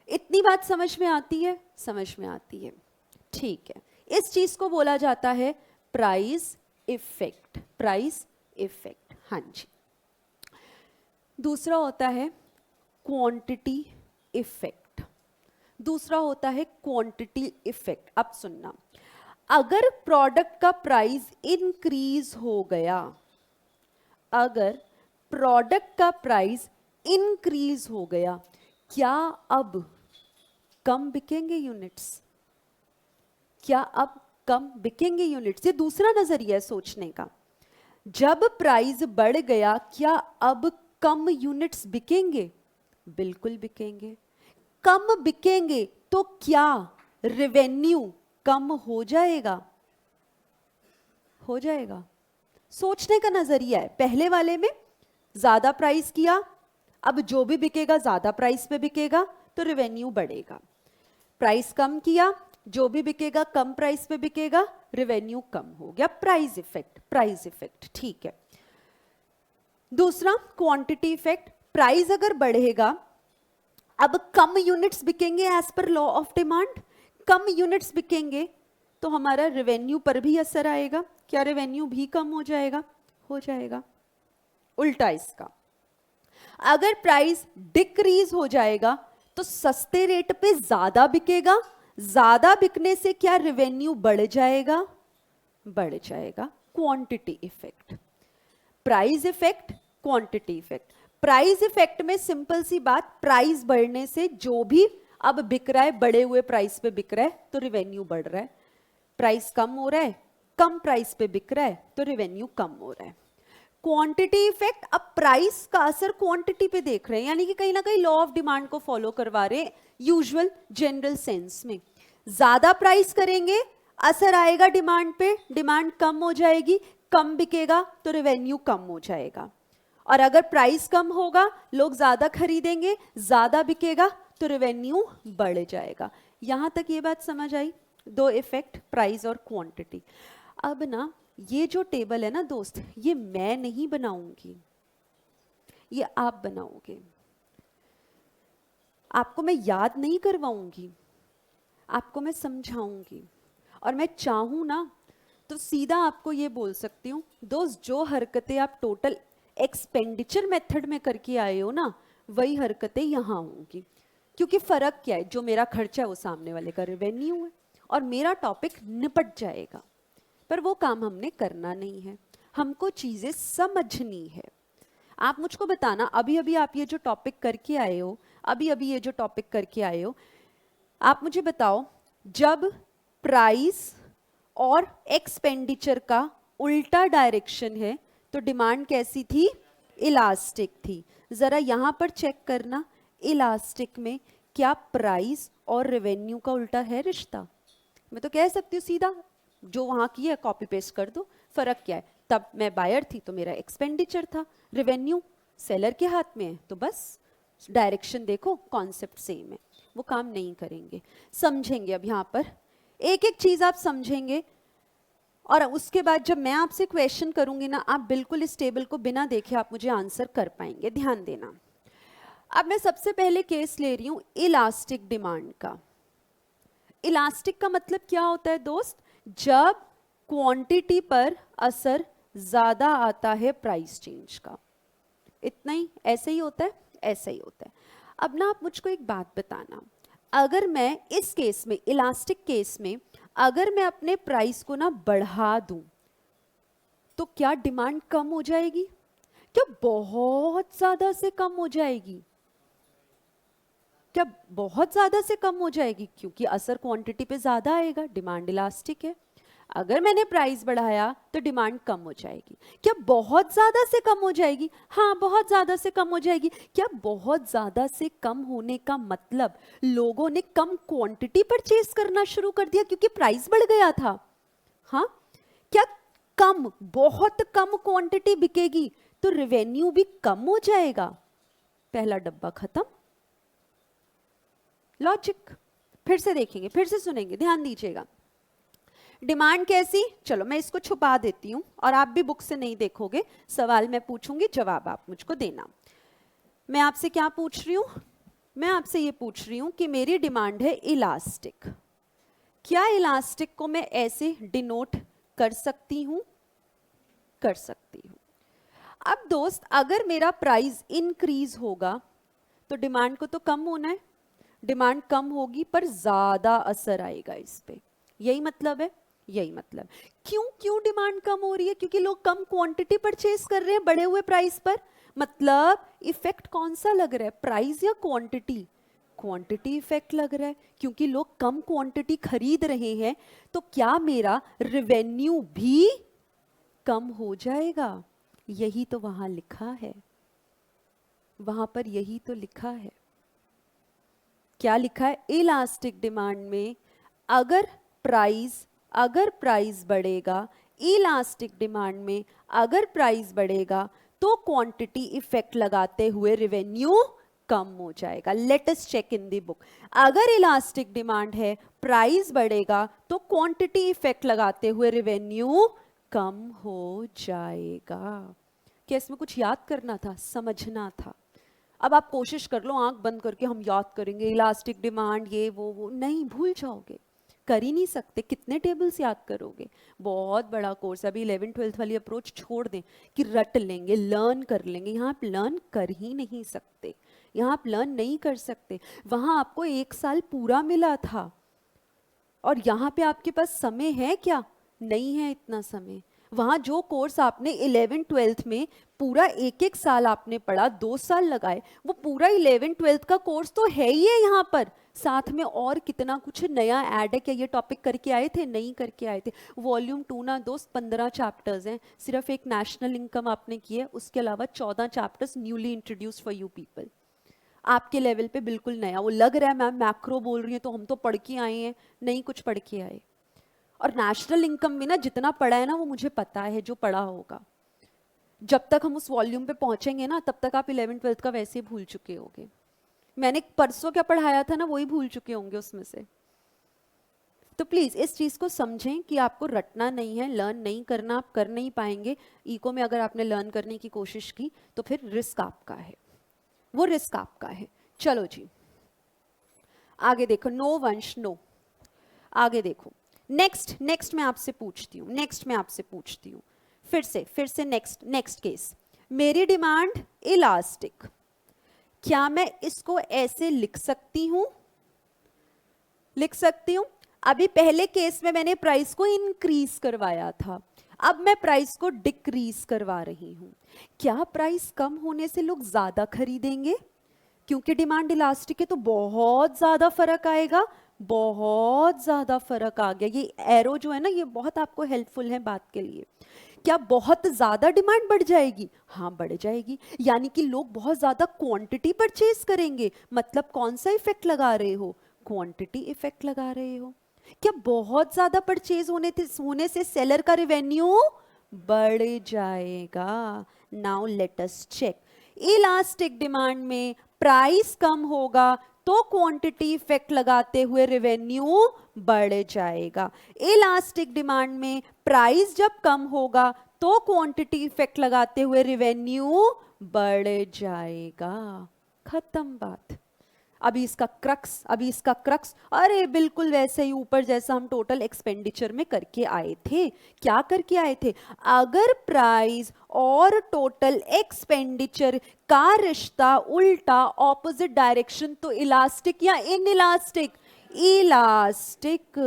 इतनी बात समझ में आती है? समझ में आती है, ठीक है। इस चीज को बोला जाता है प्राइस इफेक्ट, प्राइस इफेक्ट। हाँ जी। दूसरा होता है क्वांटिटी इफेक्ट, दूसरा होता है क्वांटिटी इफेक्ट। अब सुनना, अगर प्रोडक्ट का प्राइस इंक्रीज हो गया, अगर प्रोडक्ट का प्राइस इंक्रीज हो गया, क्या अब कम बिकेंगे यूनिट्स? क्या अब कम बिकेंगे यूनिट्स? ये दूसरा नजरिया है सोचने का। जब प्राइस बढ़ गया, क्या अब कम यूनिट्स बिकेंगे? बिल्कुल बिकेंगे। कम बिकेंगे तो क्या रेवेन्यू कम हो जाएगा? हो जाएगा। सोचने का नजरिया है। पहले वाले में ज्यादा प्राइस किया, अब जो भी बिकेगा ज्यादा प्राइस पे बिकेगा तो रेवेन्यू बढ़ेगा। प्राइस कम किया, जो भी बिकेगा कम प्राइस पे बिकेगा, रेवेन्यू कम हो गया। प्राइस इफेक्ट, प्राइस इफेक्ट, ठीक है। दूसरा क्वांटिटी इफेक्ट, प्राइस अगर बढ़ेगा, अब कम यूनिट्स बिकेंगे as per law of demand, कम यूनिट्स बिकेंगे तो हमारा रेवेन्यू पर भी असर आएगा। क्या रेवेन्यू भी कम हो जाएगा? हो जाएगा। उल्टा इसका, अगर प्राइस डिक्रीज हो जाएगा तो सस्ते रेट पे ज्यादा बिकेगा, ज्यादा बिकने से क्या रेवेन्यू बढ़ जाएगा? बढ़ जाएगा। Quantity effect, price effect, quantity effect. Price effect में सिंपल सी बात, प्राइस बढ़ने से जो भी अब बिक रहा है बढ़े हुए प्राइस पे बिक रहा है तो रेवेन्यू बढ़ रहा है। प्राइस कम हो रहा है, कम प्राइस पे बिक रहा है तो रेवेन्यू कम हो रहा है। क्वांटिटी इफेक्ट, अब प्राइस का असर क्वांटिटी पे देख रहे हैं, यानी कि कहीं ना कहीं लॉ ऑफ डिमांड को फॉलो करवा रहे हैं यूजुअल जनरल सेंस में। ज्यादा प्राइस करेंगे, असर आएगा डिमांड पे, डिमांड कम हो जाएगी, कम बिकेगा तो रेवेन्यू कम हो जाएगा। और अगर प्राइस कम होगा, लोग ज्यादा खरीदेंगे, ज्यादा बिकेगा तो रेवेन्यू बढ़ जाएगा। यहां तक ये बात समझ आई? दो इफेक्ट, प्राइस और क्वांटिटी। अब ना ये जो टेबल है ना दोस्त, ये मैं नहीं बनाऊंगी, ये आप बनाओगे। आपको मैं याद नहीं करवाऊंगी, आपको मैं समझाऊंगी। और मैं चाहूं ना तो सीधा आपको ये बोल सकती हूँ, दोस्त जो हरकतें आप टोटल एक्सपेंडिचर मेथड में करके आए हो ना, वही हरकतें यहाँ होंगी। क्योंकि फर्क क्या है, जो मेरा खर्चा है वो सामने वाले का रेवेन्यू है और मेरा टॉपिक निपट जाएगा। पर वो काम हमने करना नहीं है, हमको चीजें समझनी है। आप मुझको बताना, अभी अभी आप ये जो टॉपिक करके आए हो, अभी अभी ये जो टॉपिक करके आए हो, आप मुझे बताओ, जब प्राइस और एक्सपेंडिचर का उल्टा डायरेक्शन है तो डिमांड कैसी थी? इलास्टिक थी। जरा यहां पर चेक करना, इलास्टिक में क्या प्राइस और रेवेन्यू का उल्टा है रिश्ता? मैं तो कह सकती हूँ सीधा, जो वहां की है कॉपी पेस्ट कर दो, फर्क क्या है? तब मैं बायर थी तो मेरा एक्सपेंडिचर था, रेवेन्यू सेलर के हाथ में है, तो बस डायरेक्शन देखो, कॉन्सेप्ट सेम है। वो काम नहीं करेंगे, समझेंगे। अब यहाँ पर एक एक चीज आप समझेंगे, और उसके बाद जब मैं आपसे क्वेश्चन करूंगी ना, आप बिल्कुल इस टेबल को बिना देखे आप मुझे आंसर कर पाएंगे, ध्यान देना। अब मैं सबसे पहले केस ले रही हूं इलास्टिक डिमांड का। इलास्टिक का मतलब क्या होता है दोस्त? जब क्वांटिटी पर असर ज्यादा आता है प्राइस चेंज का। इतना ही, ऐसे ही होता है, ऐसा ही होता है। अब ना आप मुझको एक बात बताना, अगर मैं इस केस में, इलास्टिक केस में, अगर मैं अपने प्राइस को ना बढ़ा दूं तो क्या डिमांड कम हो जाएगी? क्या बहुत ज्यादा से कम हो जाएगी? क्या बहुत ज्यादा से कम हो जाएगी? क्योंकि असर क्वांटिटी पे ज्यादा आएगा, डिमांड इलास्टिक है। अगर मैंने प्राइस बढ़ाया तो डिमांड कम हो जाएगी। क्या बहुत ज्यादा से कम हो जाएगी? हाँ, बहुत ज्यादा से कम हो जाएगी। क्या बहुत ज्यादा से कम होने का मतलब लोगों ने कम क्वांटिटी परचेज करना शुरू कर दिया क्योंकि प्राइस बढ़ गया था? हाँ, क्या कम, बहुत कम क्वांटिटी बिकेगी तो रेवेन्यू भी कम हो जाएगा? पहला डब्बा खत्म। लॉजिक फिर से देखेंगे, फिर से सुनेंगे, ध्यान दीजिएगा। डिमांड कैसी? चलो मैं इसको छुपा देती हूं और आप भी बुक से नहीं देखोगे, सवाल मैं पूछूंगी, जवाब आप मुझको देना। मैं आपसे क्या पूछ रही हूं? मैं आपसे ये पूछ रही हूं कि मेरी डिमांड है इलास्टिक। क्या इलास्टिक को मैं ऐसे डिनोट कर सकती हूं? कर सकती हूं। अब दोस्त, अगर मेरा प्राइस इंक्रीज होगा तो डिमांड को तो कम होना है, डिमांड कम होगी पर ज्यादा असर आएगा इस पे, यही मतलब है, यही मतलब। क्यों क्यों डिमांड कम हो रही है? क्योंकि लोग कम क्वांटिटी परचेज कर रहे हैं बढ़े हुए प्राइस पर। मतलब इफेक्ट कौन सा लग रहा है, प्राइस या क्वांटिटी? क्वांटिटी इफेक्ट लग रहा है, क्योंकि लोग कम क्वांटिटी खरीद रहे हैं। तो क्या मेरा रेवेन्यू भी कम हो जाएगा? यही तो वहां लिखा है, वहां पर यही तो लिखा है। क्या लिखा है? इलास्टिक डिमांड में अगर प्राइस बढ़ेगा, इलास्टिक डिमांड में अगर प्राइस बढ़ेगा तो क्वांटिटी इफेक्ट लगाते हुए रेवेन्यू कम हो जाएगा। Let us check in the book. अगर इलास्टिक डिमांड है, प्राइस बढ़ेगा तो क्वांटिटी इफेक्ट लगाते हुए रेवेन्यू कम हो जाएगा। क्या इसमें कुछ याद करना था, समझना था? अब आप कोशिश कर लो, आंख बंद करके हम याद करेंगे इलास्टिक डिमांड, ये वो नहीं, भूल जाओगे, कर ही नहीं सकते। कितने टेबल्स याद करोगे? बहुत बड़ा कोर्स। अभी 11th-12th वाली अप्रोच छोड़ दें कि रट लेंगे, लर्न कर लेंगे। यहाँ आप लर्न कर ही नहीं सकते, यहाँ आप लर्न नहीं कर सकते। वहाँ आपको 1 साल पूरा मिला था और यहाँ पे आपके पास समय है क्या? नहीं है इतना समय। वहाँ जो कोर्स आपने 11th-12th में पूरा 1-1 साल आपने पढ़ा, 2 साल लगाए, वो पूरा 11th-12th का कोर्स तो है ही है यहाँ पर। साथ में और कितना कुछ नया ऐड है। क्या ये टॉपिक करके आए थे? नहीं करके आए थे। वॉल्यूम 2 ना दोस्त 15 चैप्टर्स हैं, सिर्फ एक नेशनल इनकम आपने की है, उसके अलावा 14 chapters newly introduced for you people. आपके लेवल पे बिल्कुल नया। वो लग रहा है मैम मैक्रो बोल रही है तो हम तो पढ़ के आए हैं, नहीं कुछ पढ़ के आए। और नेशनल इनकम में ना जितना पढ़ा है ना वो मुझे पता है, जो पढ़ा होगा। जब तक हम उस वॉल्यूम पे पहुंचेंगे ना तब तक आप 11th-12th का वैसे ही भूल चुके होंगे। मैंने परसों क्या पढ़ाया था ना वही भूल चुके होंगे उसमें से। तो प्लीज इस चीज को समझें कि आपको रटना नहीं है, लर्न नहीं करना, आप कर नहीं पाएंगे। इको में अगर आपने लर्न करने की कोशिश की तो फिर रिस्क आपका है, वो रिस्क आपका है। चलो जी आगे देखो। नो वंश नो, आगे देखो। नेक्स्ट मैं आपसे पूछती हूँ, फिर से नेक्स्ट केस। मेरी डिमांड इलास्टिक, क्या मैं इसको ऐसे लिख सकती हूं? लिख सकती हूं। अभी पहले केस में मैंने प्राइस को इंक्रीज करवाया था, अब मैं प्राइस को डिक्रीज करवा रही हूं। क्या प्राइस कम होने से लोग ज्यादा खरीदेंगे? क्योंकि डिमांड इलास्टिक है तो बहुत ज्यादा फर्क आएगा, बहुत ज्यादा फर्क आ गया। ये एरो जो है ना ये बहुत आपको हेल्पफुल है बात के लिए। क्या बहुत ज्यादा डिमांड बढ़ जाएगी? हाँ बढ़ जाएगी, यानी कि लोग बहुत ज्यादा क्वांटिटी परचेज करेंगे। मतलब कौन सा इफेक्ट लगा रहे हो? क्वांटिटी इफेक्ट लगा रहे हो। क्या बहुत ज्यादा परचेज होने से सेलर का रेवेन्यू बढ़ जाएगा? Now let us check. Elastic demand में प्राइस कम होगा तो क्वांटिटी इफेक्ट लगाते हुए रेवेन्यू बढ़ जाएगा। इलास्टिक डिमांड में प्राइस जब कम होगा तो क्वांटिटी इफेक्ट लगाते हुए रेवेन्यू बढ़ जाएगा। खत्म बात। अभी इसका क्रक्स, अरे बिल्कुल वैसे ही ऊपर जैसा हम टोटल एक्सपेंडिचर में करके आए थे। क्या करके आए थे? अगर प्राइस और टोटल एक्सपेंडिचर का रिश्ता उल्टा, ऑपोजिट डायरेक्शन, तो इलास्टिक या इनइलास्टिक? इलास्टिक।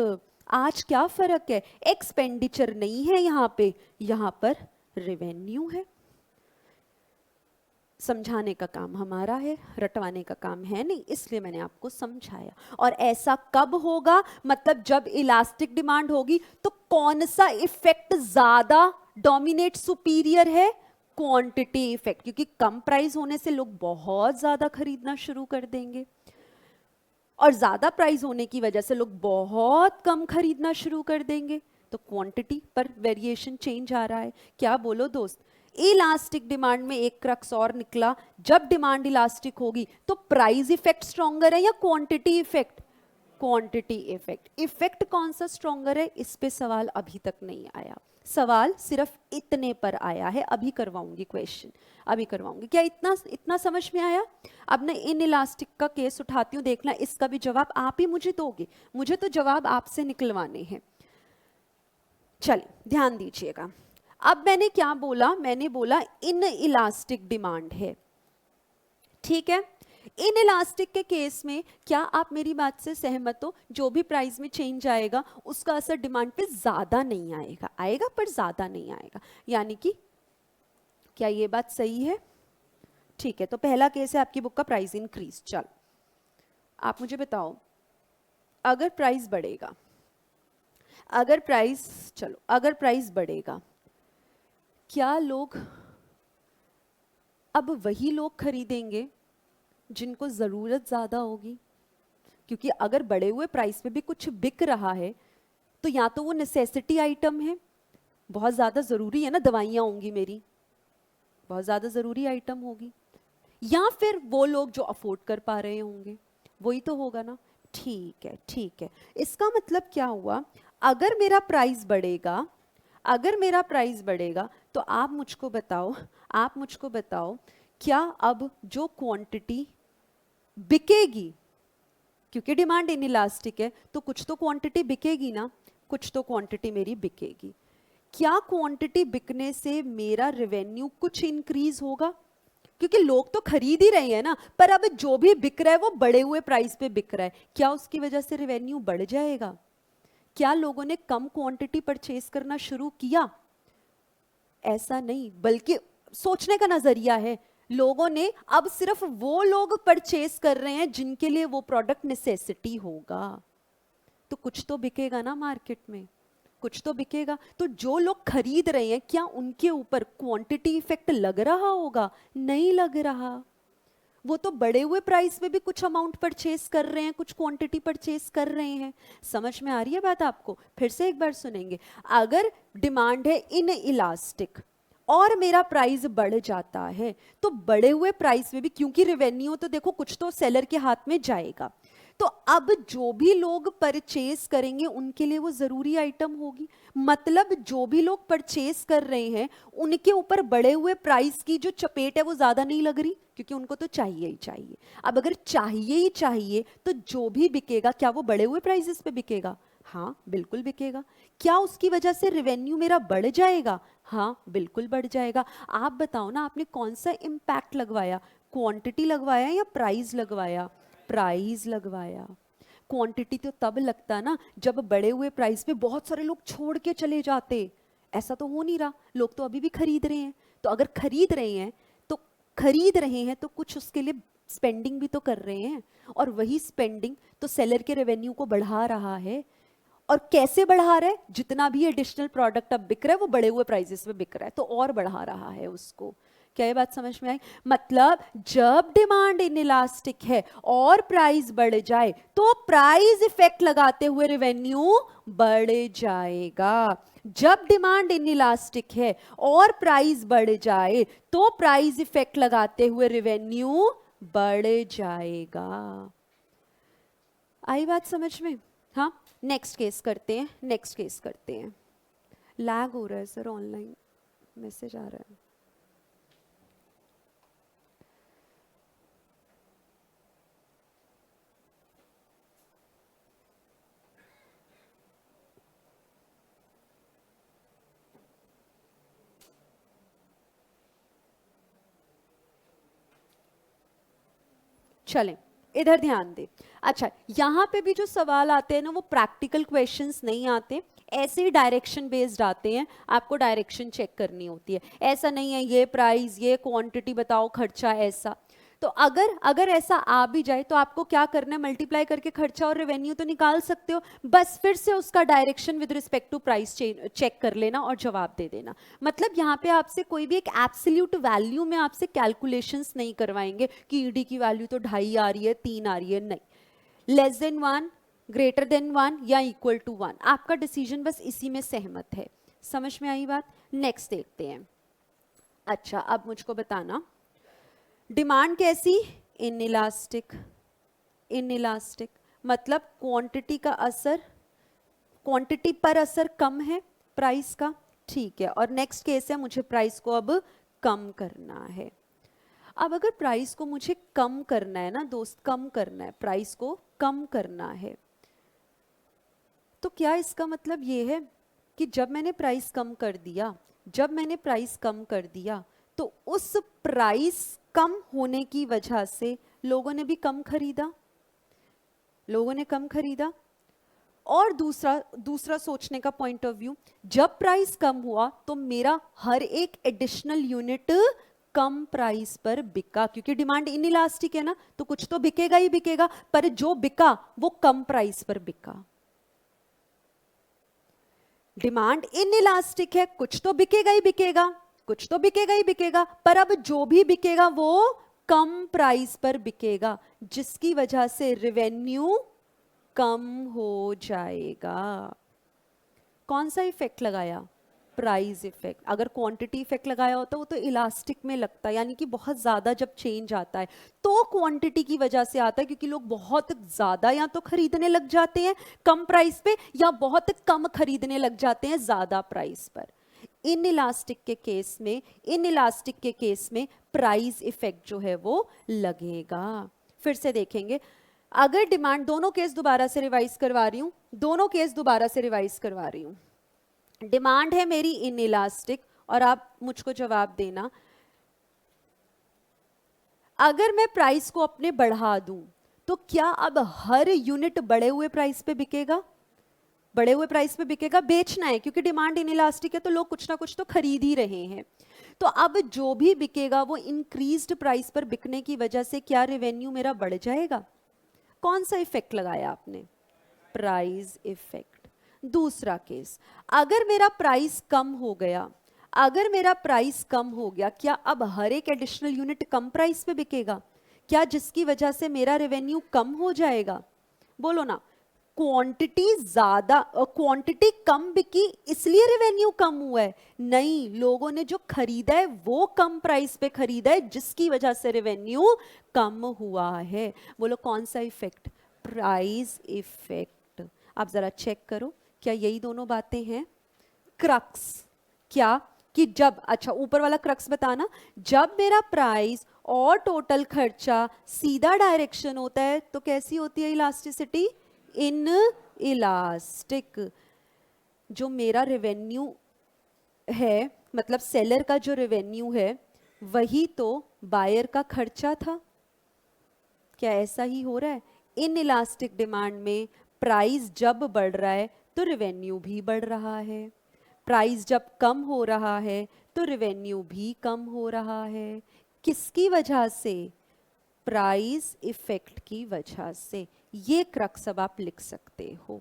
आज क्या फर्क है? एक्सपेंडिचर नहीं है यहाँ पे, यहाँ पर रेवेन्यू है। समझाने का काम हमारा है, रटवाने का काम है नहीं, इसलिए मैंने आपको समझाया। और ऐसा कब होगा? मतलब जब इलास्टिक डिमांड होगी तो कौन सा इफेक्ट ज्यादा डोमिनेट, सुपीरियर है? क्वांटिटी इफेक्ट, क्योंकि कम प्राइस होने से लोग बहुत ज्यादा खरीदना शुरू कर देंगे और ज्यादा प्राइस होने की वजह से लोग बहुत कम खरीदना शुरू कर देंगे। तो क्वांटिटी पर वेरिएशन चेंज आ रहा है। क्या बोलो दोस्त? इलास्टिक डिमांड में एक क्रक्स और निकला, जब डिमांड इलास्टिक होगी तो प्राइस इफेक्ट स्ट्रॉन्गर है या quantity effect? Quantity effect. Effect कौन सा स्ट्रॉन्गर है, इस पे सवाल अभी तक नहीं आया। सवाल सिर्फ इतने पर आया है। अभी करवाऊंगी क्वेश्चन, अभी करवाऊंगी। क्या इतना समझ में आया? अब मैं इन इलास्टिक का केस उठाती हूँ, देखना इसका भी जवाब आप ही मुझे दोगे, मुझे तो जवाब आपसे निकलवाने हैं। चलिए ध्यान दीजिएगा। अब मैंने क्या बोला? मैंने बोला इन इलास्टिक डिमांड है, ठीक है। इन इलास्टिक के केस में क्या आप मेरी बात से सहमत हो? जो भी प्राइस में चेंज आएगा उसका असर डिमांड पे ज्यादा नहीं आएगा, आएगा पर ज्यादा नहीं आएगा। यानी कि क्या ये बात सही है? ठीक है, तो पहला केस है आपकी बुक का प्राइस इंक्रीज। चलो आप मुझे बताओ, अगर प्राइस बढ़ेगा, अगर प्राइस बढ़ेगा, क्या लोग, अब वही लोग खरीदेंगे जिनको जरूरत ज्यादा होगी? क्योंकि अगर बढ़े हुए प्राइस पे भी कुछ बिक रहा है तो या तो वो नेसेसिटी आइटम है, बहुत ज्यादा जरूरी है ना, दवाइयां होंगी मेरी, बहुत ज्यादा जरूरी आइटम होगी, या फिर वो लोग जो अफोर्ड कर पा रहे होंगे, वही तो होगा ना। ठीक है, ठीक है। इसका मतलब क्या हुआ? अगर मेरा प्राइस बढ़ेगा, अगर मेरा प्राइस बढ़ेगा तो आप मुझको बताओ, क्या अब जो क्वांटिटी बिकेगी, क्योंकि डिमांड इनइलास्टिक है तो कुछ तो क्वांटिटी बिकेगी ना, कुछ तो क्वांटिटी मेरी बिकेगी, क्या क्वांटिटी बिकने से मेरा रेवेन्यू कुछ इंक्रीज होगा? क्योंकि लोग तो खरीद ही रहे हैं ना, पर अब जो भी बिक रहा है वो बढ़े हुए प्राइस पे बिक रहा है, क्या उसकी वजह से रेवेन्यू बढ़ जाएगा? क्या लोगों ने कम क्वांटिटी परचेज करना शुरू किया? ऐसा नहीं, बल्कि सोचने का नजरिया है, लोगों ने अब सिर्फ वो लोग परचेज कर रहे हैं जिनके लिए वो प्रोडक्ट नेसेसिटी होगा। तो कुछ तो बिकेगा ना मार्केट में, कुछ तो बिकेगा। तो जो लोग खरीद रहे हैं क्या उनके ऊपर क्वांटिटी इफेक्ट लग रहा होगा? नहीं लग रहा। वो तो बढ़े हुए प्राइस में भी कुछ अमाउंट परचेज कर रहे हैं, कुछ क्वांटिटी परचेज कर रहे हैं। समझ में आ रही है बात आपको? फिर से एक बार सुनेंगे। अगर डिमांड है इन इलास्टिक और मेरा प्राइस बढ़ जाता है तो बढ़े हुए प्राइस में भी, क्योंकि रेवेन्यू तो देखो कुछ तो सेलर के हाथ में जाएगा, तो अब जो भी लोग परचेज करेंगे उनके लिए वो जरूरी आइटम होगी। मतलब जो भी लोग परचेज कर रहे हैं उनके ऊपर बढ़े हुए प्राइस की जो चपेट है वो ज्यादा नहीं लग रही, क्योंकि उनको तो चाहिए ही चाहिए। अब अगर चाहिए ही चाहिए तो जो भी बिकेगा क्या वो बढ़े हुए प्राइसेस पे बिकेगा? हाँ बिल्कुल बिकेगा। क्या उसकी वजह से रेवेन्यू मेरा बढ़ जाएगा? हाँ बिल्कुल बढ़ जाएगा। आप बताओ ना, आपने कौन सा इम्पैक्ट लगवाया? क्वांटिटी लगवाया या प्राइस लगवाया? प्राइस लगवाया। क्वांटिटी तो तब लगता ना जब बढ़े हुए प्राइस पे बहुत सारे लोग छोड़ के चले जाते। ऐसा तो हो नहीं रहा, लोग तो अभी भी खरीद रहे हैं। तो अगर खरीद रहे हैं तो कुछ उसके लिए स्पेंडिंग भी तो कर रहे हैं, और वही स्पेंडिंग तो सेलर के रेवेन्यू को बढ़ा रहा है। और कैसे बढ़ा रहा है, जितना भी एडिशनल प्रोडक्ट अब बिक रहा है वो बढ़े हुए प्राइसेस पे बिक रहा है, तो और बढ़ा रहा है उसको। क्या ये बात समझ में आई? मतलब जब डिमांड इनइलास्टिक है और प्राइस बढ़ जाए तो प्राइस इफेक्ट लगाते हुए रेवेन्यू बढ़ जाएगा। जब डिमांड इनइलास्टिक है और प्राइस बढ़ जाए तो प्राइस इफेक्ट लगाते हुए रेवेन्यू बढ़ जाएगा। आई बात समझ में? हाँ, नेक्स्ट केस करते हैं, नेक्स्ट केस करते हैं। लैग हो रहा है सर, ऑनलाइन मैसेज आ रहा है। चलें, इधर ध्यान दे। अच्छा, यहाँ पे भी जो सवाल आते हैं ना वो प्रैक्टिकल क्वेश्चंस नहीं आते, ऐसे ही डायरेक्शन बेस्ड आते हैं, आपको डायरेक्शन चेक करनी होती है। ऐसा नहीं है ये प्राइस, ये क्वांटिटी बताओ, खर्चा ऐसा। तो अगर ऐसा आ भी जाए तो आपको क्या करना है, मल्टीप्लाई करके खर्चा और रेवेन्यू तो निकाल सकते हो, बस फिर से उसका direction with respect to price check कर लेना और जवाब दे देना। मतलब यहाँ पे आपसे कोई भी एक एब्सोल्यूट वैल्यू में आपसे कैलकुलेशंस नहीं करवाएंगे कि ईडी की वैल्यू तो 2.5 आ रही है, 3 आ रही है, नहीं। लेस देन 1, ग्रेटर देन 1 या इक्वल टू 1, आपका डिसीजन बस इसी में सहमत है। समझ में आई बात? नेक्स्ट देखते हैं। अच्छा, अब मुझको बताना, डिमांड कैसी? इनइलास्टिक। इनइलास्टिक मतलब क्वांटिटी का असर, क्वांटिटी पर असर कम है प्राइस का, ठीक है। और नेक्स्ट केस है मुझे प्राइस को अब कम करना है। अब अगर प्राइस को मुझे कम करना है ना दोस्त, कम करना है, प्राइस को कम करना है, तो क्या इसका मतलब ये है कि जब मैंने प्राइस कम कर दिया, जब मैंने प्राइस कम कर दिया तो उस प्राइस कम होने की वजह से लोगों ने भी कम खरीदा, लोगों ने कम खरीदा। और दूसरा सोचने का पॉइंट ऑफ व्यू, जब प्राइस कम हुआ तो मेरा हर एक एडिशनल यूनिट कम प्राइस पर बिका, क्योंकि डिमांड इनइलास्टिक है ना, तो कुछ तो बिकेगा ही बिकेगा, पर जो बिका वो कम प्राइस पर बिका। डिमांड इनइलास्टिक है, कुछ तो बिकेगा ही बिकेगा, कुछ तो बिकेगा ही बिकेगा, पर अब जो भी बिकेगा वो कम प्राइस पर बिकेगा, जिसकी वजह से रेवेन्यू कम हो जाएगा। कौन सा इफेक्ट लगाया? Price effect. अगर क्वांटिटी इफेक्ट लगाया होता वो तो इलास्टिक में लगता है, यानी कि बहुत ज्यादा जब चेंज आता है तो क्वांटिटी की वजह से आता है, क्योंकि लोग बहुत ज्यादा या तो खरीदने लग जाते हैं कम प्राइस पे या बहुत कम खरीदने लग जाते हैं ज्यादा प्राइस पर। इनइलास्टिक के केस में, इनइलास्टिक के केस में प्राइस इफेक्ट जो है वो लगेगा। फिर से देखेंगे, अगर डिमांड, दोनों केस दोबारा से रिवाइज करवा रही हूं, दोनों केस दोबारा से रिवाइज करवा रही हूं। डिमांड है मेरी इनइलास्टिक और आप मुझको जवाब देना, अगर मैं प्राइस को अपने बढ़ा दूं तो क्या अब हर यूनिट बढ़े हुए प्राइस पे बिकेगा? बढ़े हुए प्राइस पे बिकेगा, बेचना है क्योंकि डिमांड इनइलास्टिक है तो लोग कुछ ना कुछ तो खरीद ही रहे हैं। तो अब जो भी बिकेगा वो इंक्रीज्ड प्राइस पर बिकने की वजह से क्या रेवेन्यू मेरा बढ़ जाएगा? कौन सा इफेक्ट लगाया आपने? Price effect. दूसरा केस, अगर मेरा प्राइस कम हो गया, अगर मेरा प्राइस कम हो गया, क्या अब हर एक एडिशनल यूनिट कम प्राइस पे बिकेगा? क्या जिसकी वजह से मेरा रेवेन्यू कम हो जाएगा? बोलो ना। क्वांटिटी ज्यादा, क्वांटिटी कम बिकी इसलिए रेवेन्यू कम हुआ है? नहीं, लोगों ने जो खरीदा है वो कम प्राइस पे खरीदा है, जिसकी वजह से रेवेन्यू कम हुआ है। बोलो कौन सा इफेक्ट? Price effect. आप जरा चेक करो, क्या यही दोनों बातें हैं? क्रक्स क्या कि जब, अच्छा ऊपर वाला क्रक्स बताना, जब मेरा प्राइस और टोटल खर्चा सीधा डायरेक्शन होता है तो कैसी होती है इलास्टिसिटी? In elastic. जो मेरा रेवेन्यू है, मतलब सेलर का जो रेवेन्यू है वही तो बायर का खर्चा था। क्या ऐसा ही हो रहा है? इन इलास्टिक डिमांड में प्राइस जब बढ़ रहा है तो रेवेन्यू भी बढ़ रहा है, प्राइस जब कम हो रहा है तो रेवेन्यू भी कम हो रहा है। किसकी वजह से? प्राइस इफेक्ट की वजह से। ये क्रक्स अब आप लिख सकते हो।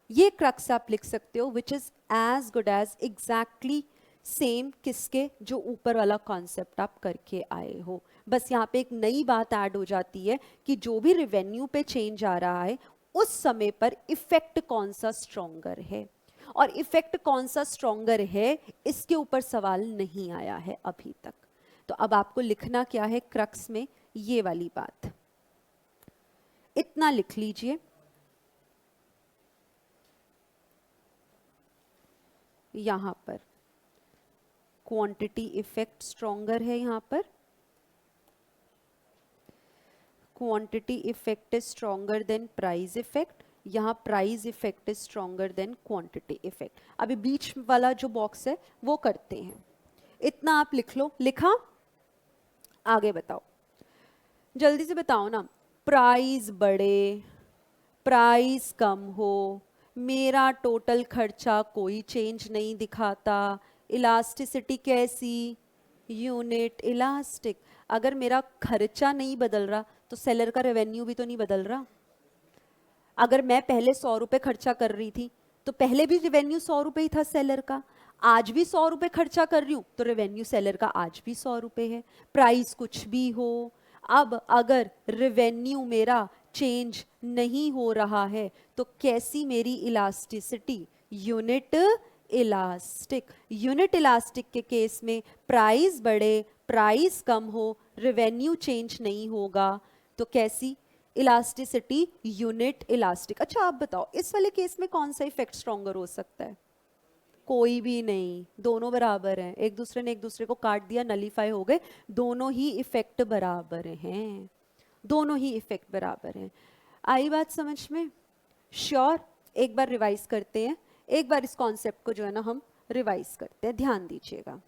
ये क्रक्स आप लिख सकते हो, which is as good as exactly same किसके, जो ऊपर वाला कॉन्सेप्ट आप करके आए हो। बस यहाँ पे एक नई बात ऐड हो जाती है कि जो भी रेवेन्यू पे चेंज आ रहा है उस समय पर इफेक्ट कौन सा स्ट्रोंगर है, और इफेक्ट कौन सा स्ट्रोंगर है इसके ऊपर सवाल नहीं आया है अभी तक। तो अब आपको लिखना क्या है क्रक्स में, ये वाली बात, इतना लिख लीजिए। यहां पर क्वांटिटी इफेक्ट स्ट्रोंगर है, यहां पर quantity effect is stronger than price effect, यहाँ price effect is stronger than quantity effect. अभी बीच वाला जो बॉक्स है वो करते हैं, इतना आप लिख लो। लिखा? आगे बताओ, जल्दी से बताओ ना। प्राइस बढ़े, प्राइस कम हो, मेरा टोटल खर्चा कोई चेंज नहीं दिखाता, इलास्टिसिटी कैसी, यूनिट इलास्टिक। अगर मेरा खर्चा नहीं बदल रहा तो सेलर का रेवेन्यू भी तो नहीं बदल रहा। अगर मैं पहले 100 रुपए खर्चा कर रही थी तो पहले भी रेवेन्यू 100 रुपए ही था सेलर का, आज भी 100 रुपए खर्चा कर रही हूं तो रेवेन्यू सेलर का आज भी 100 रुपए है, प्राइस कुछ भी हो। अब अगर रेवेन्यू मेरा चेंज नहीं हो रहा है तो कैसी मेरी elasticity, unit elastic. Unit elastic के केस में प्राइस बढ़े, प्राइस कम हो, रेवेन्यू चेंज नहीं होगा, तो कैसी इलास्टिसिटी, यूनिट इलास्टिक। अच्छा आप बताओ इस वाले केस में कौन सा इफेक्ट स्ट्रॉन्गर हो सकता है? कोई भी नहीं, दोनों बराबर हैं। एक दूसरे ने एक दूसरे को काट दिया, नलीफाई हो गए, दोनों ही इफेक्ट बराबर हैं, दोनों ही इफेक्ट बराबर हैं। आई बात समझ में? श्योर? एक बार रिवाइज करते हैं, एक बार इस कॉन्सेप्ट को जो है ना हम रिवाइज करते हैं, ध्यान दीजिएगा।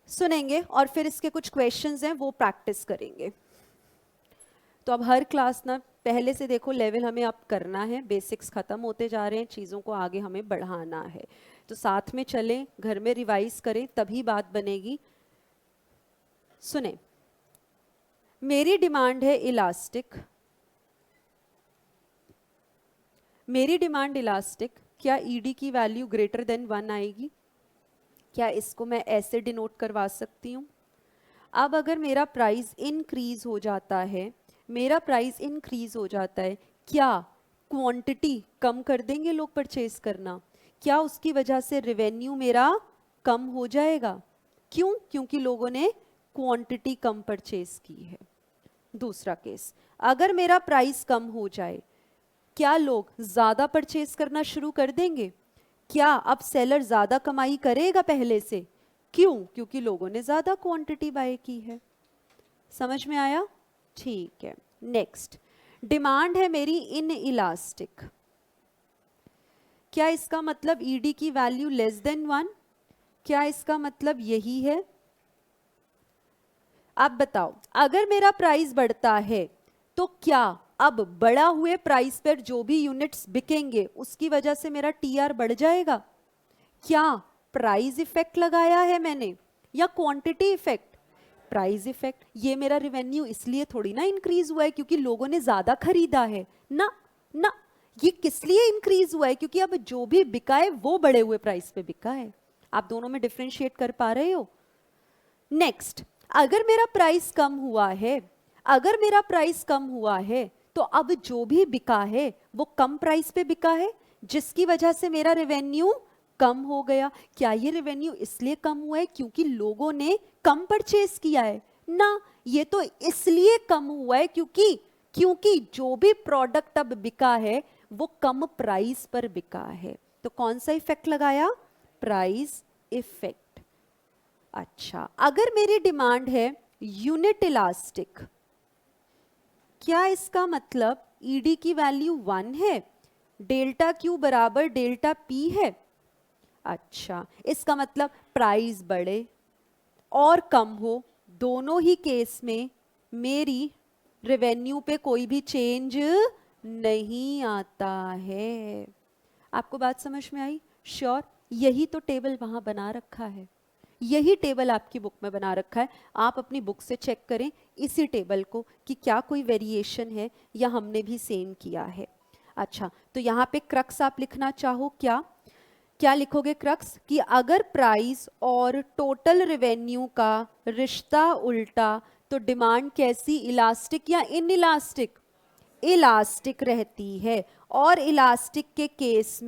सुनेंगे और फिर इसके कुछ क्वेश्चंस हैं वो प्रैक्टिस करेंगे। तो अब हर क्लास ना पहले से देखो लेवल हमें अब करना है, बेसिक्स खत्म होते जा रहे हैं, चीज़ों को आगे हमें बढ़ाना है, तो साथ में चलें, घर में रिवाइज करें तभी बात बनेगी। सुने, मेरी डिमांड है इलास्टिक, मेरी डिमांड इलास्टिक, क्या ईडी की वैल्यू ग्रेटर देन 1 आएगी? क्या इसको मैं ऐसे डिनोट करवा सकती हूँ? अब अगर मेरा प्राइस इंक्रीज हो जाता है, मेरा प्राइस इंक्रीज हो जाता है, क्या क्वांटिटी कम कर देंगे लोग परचेज करना? क्या उसकी वजह से रेवेन्यू मेरा कम हो जाएगा? क्यों? क्योंकि लोगों ने क्वांटिटी कम परचेज की है। दूसरा केस, अगर मेरा प्राइस कम हो जाए, क्या लोग ज्यादा परचेज करना शुरू कर देंगे? क्या अब सेलर ज्यादा कमाई करेगा पहले से? क्यों? क्योंकि लोगों ने ज्यादा क्वांटिटी बाय की है। समझ में आया? ठीक है। नेक्स्ट, डिमांड है मेरी इन इलास्टिक, क्या इसका मतलब ईडी की वैल्यू लेस देन 1? क्या इसका मतलब यही है? आप बताओ, अगर मेरा प्राइस बढ़ता है तो क्या अब बढ़ा हुए प्राइस पर जो भी यूनिट्स बिकेंगे उसकी वजह से मेरा टीआर बढ़ जाएगा? क्या प्राइस इफेक्ट लगाया है मैंने या क्वांटिटी इफेक्ट? Price effect. ये मेरा रेवेन्यू इसलिए थोड़ी ना इंक्रीज हुआ है क्योंकि लोगों ने ज्यादा खरीदा है ना, ना, ये किस लिए इंक्रीज हुआ है? क्योंकि अब जो भी बिका है वो बढ़े हुए प्राइस पे बिका है। आप दोनों में डिफरेंशिएट कर पा रहे हो? नेक्स्ट, अगर मेरा प्राइस कम हुआ है, अगर मेरा प्राइस कम हुआ है तो अब जो भी बिका है वो कम प्राइस पे बिका है, जिसकी वजह से मेरा रेवेन्यू कम हो गया। क्या ये रेवेन्यू इसलिए कम हुआ है क्योंकि लोगों ने कम परचेज किया है? ना, ये तो इसलिए कम हुआ है क्योंकि जो भी प्रोडक्ट अब बिका है वो कम प्राइस पर बिका है। तो कौन सा इफेक्ट लगाया? Price effect. अच्छा, अगर मेरी डिमांड है यूनिट इलास्टिक, क्या इसका मतलब ईडी की वैल्यू 1 है, डेल्टा क्यू बराबर डेल्टा पी है? अच्छा, इसका मतलब प्राइस बढ़े और कम हो, दोनों ही केस में मेरी रेवेन्यू पे कोई भी चेंज नहीं आता है। आपको बात समझ में आई? श्योर? यही तो टेबल वहां बना रखा है, यही टेबल आपकी बुक में बना रखा है, आप अपनी बुक से चेक करें, इसी टेबल को कि क्या कोई वेरिएशन है या हमने भी सेम किया है। अच्छा, तो यहाँ पे क्रक्स आप लिखना चाहो, क्या क्या लिखोगे क्रक्स? कि अगर प्राइस और टोटल रेवेन्यू का रिश्ता उल्टा तो डिमांड कैसी, इलास्टिक या इनइलास्टिक? इलास्टिक रहती है। और इलास्टिक के केस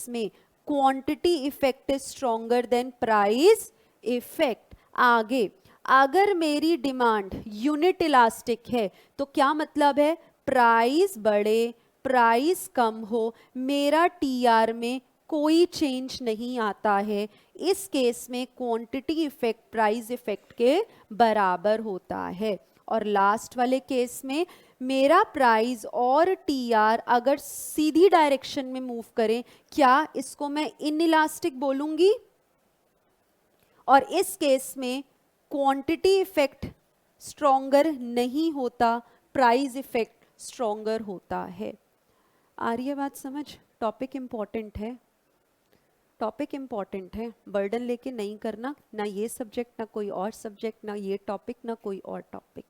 में quantity effect is stronger than price effect. आगे, अगर मेरी डिमांड यूनिट इलास्टिक है तो क्या मतलब है? प्राइस बढ़े प्राइस कम हो, मेरा टीआर में कोई चेंज नहीं आता है। इस केस में क्वांटिटी इफेक्ट प्राइस इफेक्ट के बराबर होता है। और लास्ट वाले केस में मेरा प्राइस और टीआर अगर सीधी डायरेक्शन में मूव करें, क्या इसको मैं इनइलास्टिक बोलूंगी? और इस केस में क्वांटिटी इफेक्ट स्ट्रॉन्गर नहीं होता, प्राइस इफेक्ट स्ट्रॉन्गर होता है। आ रही है बात समझ? टॉपिक इंपॉर्टेंट है, टॉपिक इंपॉर्टेंट है, बर्डन लेके नहीं करना, ना ये सब्जेक्ट ना कोई और सब्जेक्ट, ना ये टॉपिक ना कोई और टॉपिक।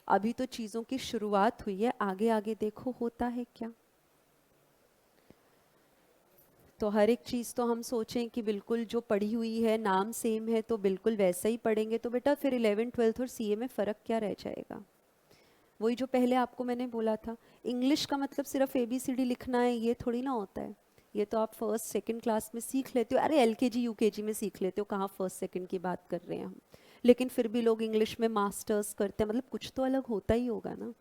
अभी तो चीज़ों की शुरुआत हुई है, आगे आगे देखो होता है क्या। तो हर एक चीज़ तो हम सोचें कि बिल्कुल जो पढ़ी हुई है, नाम सेम है तो बिल्कुल वैसा ही पढ़ेंगे, तो बेटा फिर 11th 12th और सीए में फ़र्क क्या रह जाएगा? वही जो पहले आपको मैंने बोला था, इंग्लिश का मतलब सिर्फ ABCD लिखना है ये थोड़ी ना होता है। ये तो आप फर्स्ट सेकंड क्लास में सीख लेते हो, अरे LKG UKG में सीख लेते हो, कहाँ फर्स्ट सेकंड की बात कर रहे हैं हम। लेकिन फिर भी लोग इंग्लिश में मास्टर्स करते हैं, मतलब कुछ तो अलग होता ही होगा ना।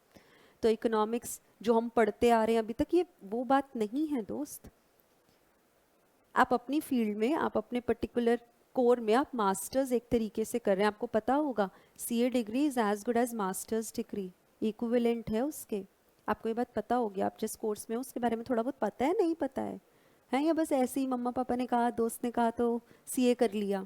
तो इकोनॉमिक्स जो हम पढ़ते आ रहे हैं अभी तक, ये वो बात नहीं है दोस्त। आप अपनी फील्ड में, आप अपने पर्टिकुलर कोर में आप मास्टर्स एक तरीके से कर रहे हैं, आपको पता होगा CA degree is as good as master's degree, equivalent है उसके। आपको ये बात पता होगी, आप जिस कोर्स में हो उसके बारे में थोड़ा बहुत पता है, नहीं पता है या बस ऐसे ही मम्मा पापा ने कहा, दोस्त ने कहा तो CA कर लिया?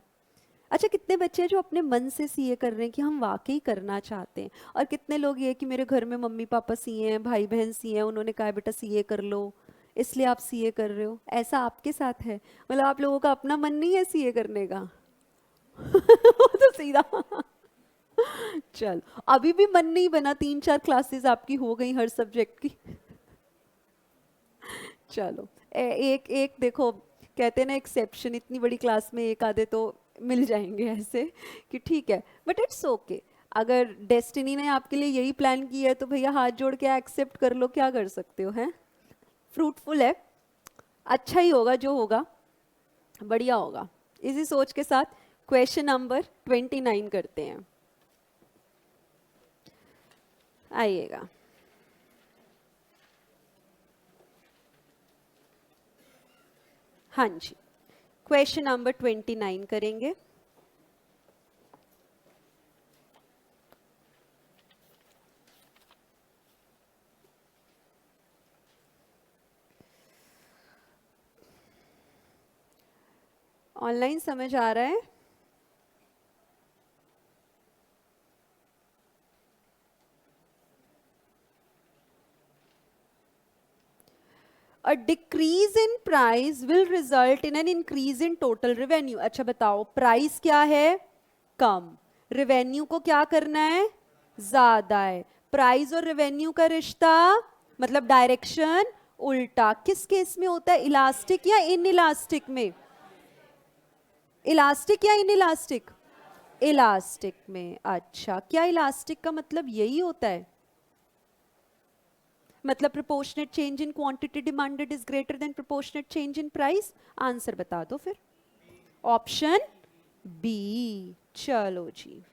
अच्छा, कितने बच्चे हैं जो अपने मन से CA कर रहे हैं कि हम वाकई करना चाहते हैं, और कितने लोग ये कि मेरे घर में मम्मी पापा CA हैं, भाई बहन CA हैं, उन्होंने कहा बेटा CA कर लो इसलिए आप CA कर रहे हो। ऐसा आपके साथ है? मतलब आप लोगों का अपना मन नहीं है CA करने का? वो तो सीधा चल, अभी भी मन नहीं बना, 3-4 क्लासेस आपकी हो गई हर सब्जेक्ट की। चलो एक एक देखो, कहते हैं ना एक्सेप्शन, इतनी बड़ी क्लास में एक आधे तो मिल जाएंगे ऐसे कि ठीक है, बट इट्स ओके। अगर डेस्टिनी ने आपके लिए यही प्लान किया है तो भैया हाथ जोड़ के एक्सेप्ट कर लो, क्या कर सकते हो, हैं? फ्रूटफुल है, अच्छा ही होगा, जो होगा बढ़िया होगा। इसी सोच के साथ क्वेश्चन नंबर 29 करते हैं, आइएगा। हाँ जी, क्वेश्चन नंबर 29 करेंगे। ऑनलाइन समझ आ रहा है? A decrease in price will result in an increase in total revenue। अच्छा बताओ, प्राइस क्या है? कम। रेवेन्यू को क्या करना है? ज्यादा है। प्राइस और रेवेन्यू का रिश्ता मतलब डायरेक्शन उल्टा। किस केस में होता है? इलास्टिक या इनइलास्टिक में? इलास्टिक या इनइलास्टिक? इलास्टिक में। अच्छा, क्या इलास्टिक का मतलब यही होता है? मतलब proportionate change in quantity demanded is greater than proportionate change in price. Answer बता दो फिर। Option B. चलो जी,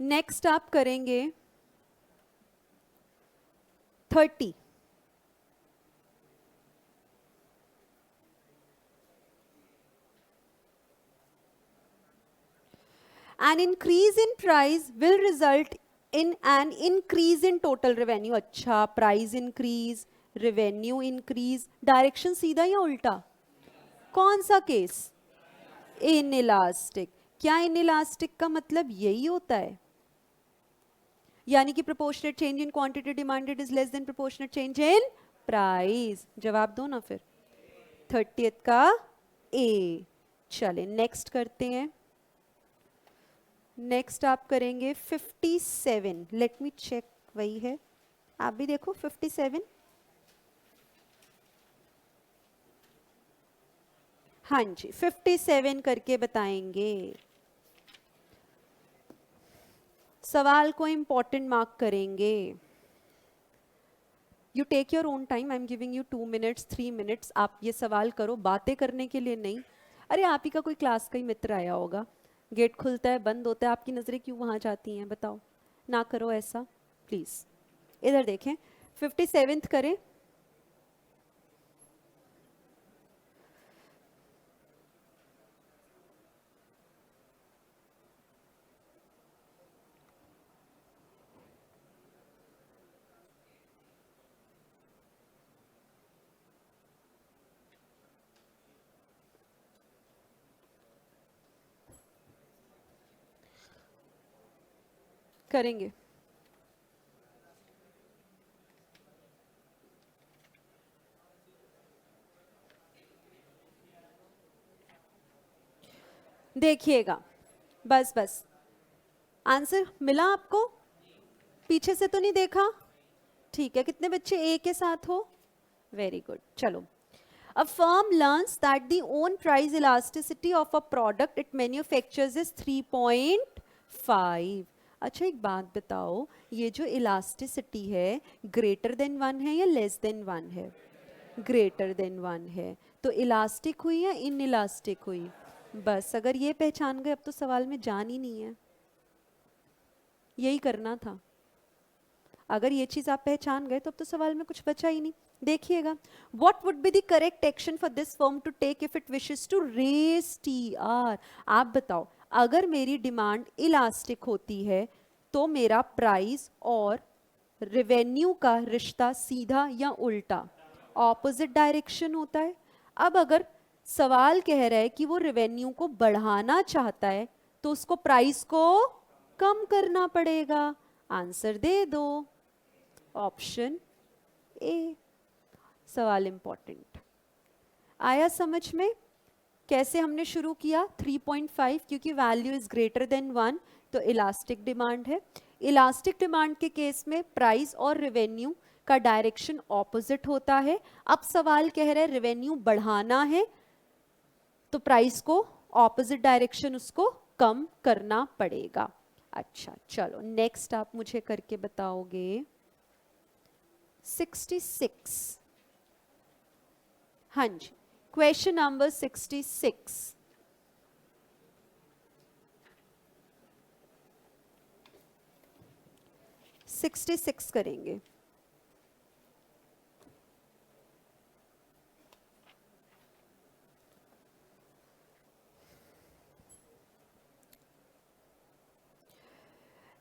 नेक्स्ट आप करेंगे 30। An increase in price will result in an increase in total revenue। अच्छा, price increase, revenue increase, direction सीधा या उल्टा? कौन सा केस? इनइलास्टिक। क्या इनइलास्टिक का मतलब यही होता है? यानी कि proportionate change in quantity demanded is less than proportionate change in price, जवाब दो ना फिर। 30th का ए। चले नेक्स्ट करते हैं। नेक्स्ट आप करेंगे 57। लेट मी चेक, वही है, आप भी देखो 57। हाँ जी 57 करके बताएंगे। सवाल को इंपॉर्टेंट मार्क करेंगे। You take your own time, I am giving you 2 minutes 3 minutes. आप ये सवाल करो, बातें करने के लिए नहीं। अरे आप ही का कोई क्लास का ही मित्र आया होगा, गेट खुलता है बंद होता है, आपकी नज़रें क्यों वहाँ जाती हैं बताओ। ना करो ऐसा प्लीज़। इधर देखें, 57th करें। करेंगे। देखिएगा, बस बस आंसर मिला आपको, पीछे से तो नहीं देखा? ठीक है, कितने बच्चे ए के साथ हो? Very good. चलो, a firm learns that the own price elasticity of a product it manufactures is 3.5। अच्छा एक बात बताओ, ये जो इलास्टिसिटी है ग्रेटर देन 1 है या लेस देन 1 है? ग्रेटर देन 1 है, तो इलास्टिक हुई या इन इलास्टिक हुई? बस अगर ये पहचान गए अब तो सवाल में जान ही नहीं है, यही करना था। अगर ये चीज आप पहचान गए तो अब तो सवाल में कुछ बचा ही नहीं। देखिएगा, what would be the correct action for this firm to take if it wishes to raise TR. आप बताओ, अगर मेरी डिमांड इलास्टिक होती है तो मेरा प्राइस और रेवेन्यू का रिश्ता सीधा या उल्टा? ऑपोजिट डायरेक्शन होता है। अब अगर सवाल कह रहा है कि वो रेवेन्यू को बढ़ाना चाहता है तो उसको प्राइस को कम करना पड़ेगा। आंसर दे दो, ऑप्शन ए। सवाल इंपॉर्टेंट आया समझ में? कैसे हमने शुरू किया? 3.5, क्योंकि वैल्यू इज ग्रेटर देन 1 तो इलास्टिक डिमांड है। इलास्टिक डिमांड के केस में प्राइस और रेवेन्यू का डायरेक्शन ऑपोजिट होता है। अब सवाल कह रहा है रेवेन्यू बढ़ाना है तो प्राइस को ऑपोजिट डायरेक्शन उसको कम करना पड़ेगा। अच्छा चलो नेक्स्ट आप मुझे करके बताओगे 66। हाँ जी, क्वेश्चन नंबर 66। करेंगे।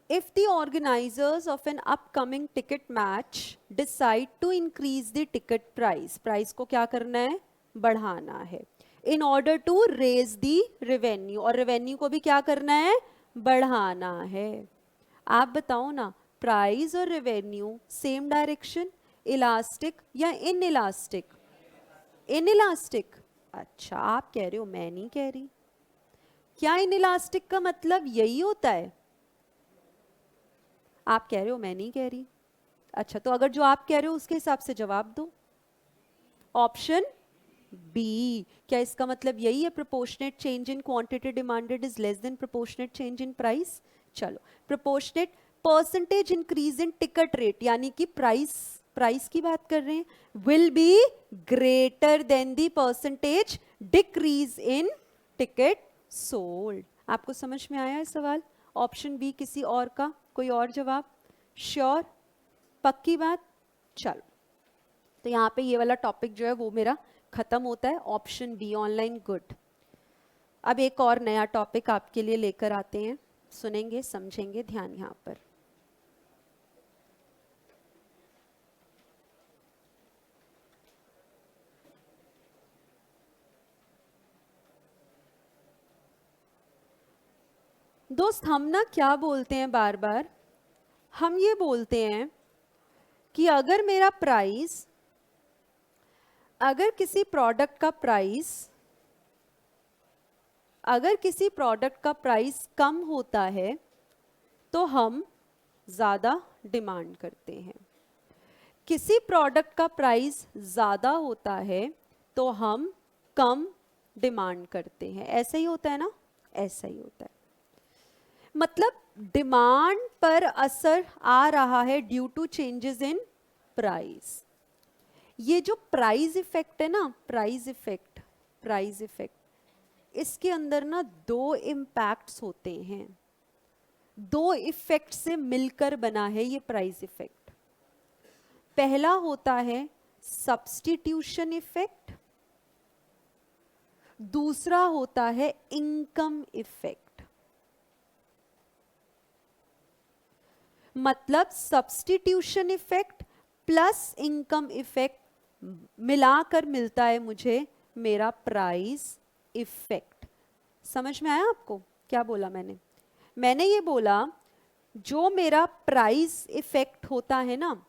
If the organizers of an upcoming ticket match decide to increase the ticket price, price को क्या करना है? बढ़ाना है। In order to raise the revenue, और रेवेन्यू को भी क्या करना है? बढ़ाना है। आप बताओ ना, प्राइस और रेवेन्यू सेम डायरेक्शन, इलास्टिक या इन इलास्टिक? In elastic. अच्छा आप कह रहे हो, मैं नहीं कह रही। क्या इन इलास्टिक का मतलब यही होता है? आप कह रहे हो, मैं नहीं कह रही। अच्छा तो अगर जो आप कह रहे हो उसके हिसाब से जवाब दो, ऑप्शन बी। क्या इसका मतलब यही है proportionate change in quantity demanded is less than proportionate change in price? चलो, proportionate percentage increase in ticket rate, यानी कि प्राइस की बात कर रहे हैं, will be greater than the percentage decrease in ticket sold. आपको समझ में आया है सवाल? Option B. किसी और का कोई और जवाब? श्योर, पक्की बात? चलो तो यहाँ पे ये वाला टॉपिक जो है वो मेरा खत्म होता है। Option B online, good. अब एक और नया टॉपिक आपके लिए लेकर आते हैं, सुनेंगे समझेंगे, ध्यान यहाँ पर। दोस्त हम ना क्या बोलते हैं बार बार, हम ये बोलते हैं कि अगर मेरा प्राइस अगर किसी प्रोडक्ट का प्राइस कम होता है तो हम ज़्यादा डिमांड करते हैं, किसी प्रोडक्ट का प्राइस ज़्यादा होता है तो हम कम डिमांड करते हैं। ऐसा ही होता है ना, ऐसा ही होता है। मतलब डिमांड पर असर आ रहा है due to changes in price. ये जो प्राइस इफेक्ट है ना, प्राइस इफेक्ट, इसके अंदर ना दो इम्पैक्ट्स होते हैं, दो इफेक्ट से मिलकर बना है ये प्राइस इफेक्ट। पहला होता है सब्स्टिट्यूशन इफेक्ट, दूसरा होता है इनकम इफेक्ट। मतलब substitution effect plus income effect मिलाकर मिलता है मुझे मेरा प्राइस इफेक्ट। समझ में आया आपको क्या बोला मैंने ये बोला जो मेरा प्राइस इफेक्ट होता है ना,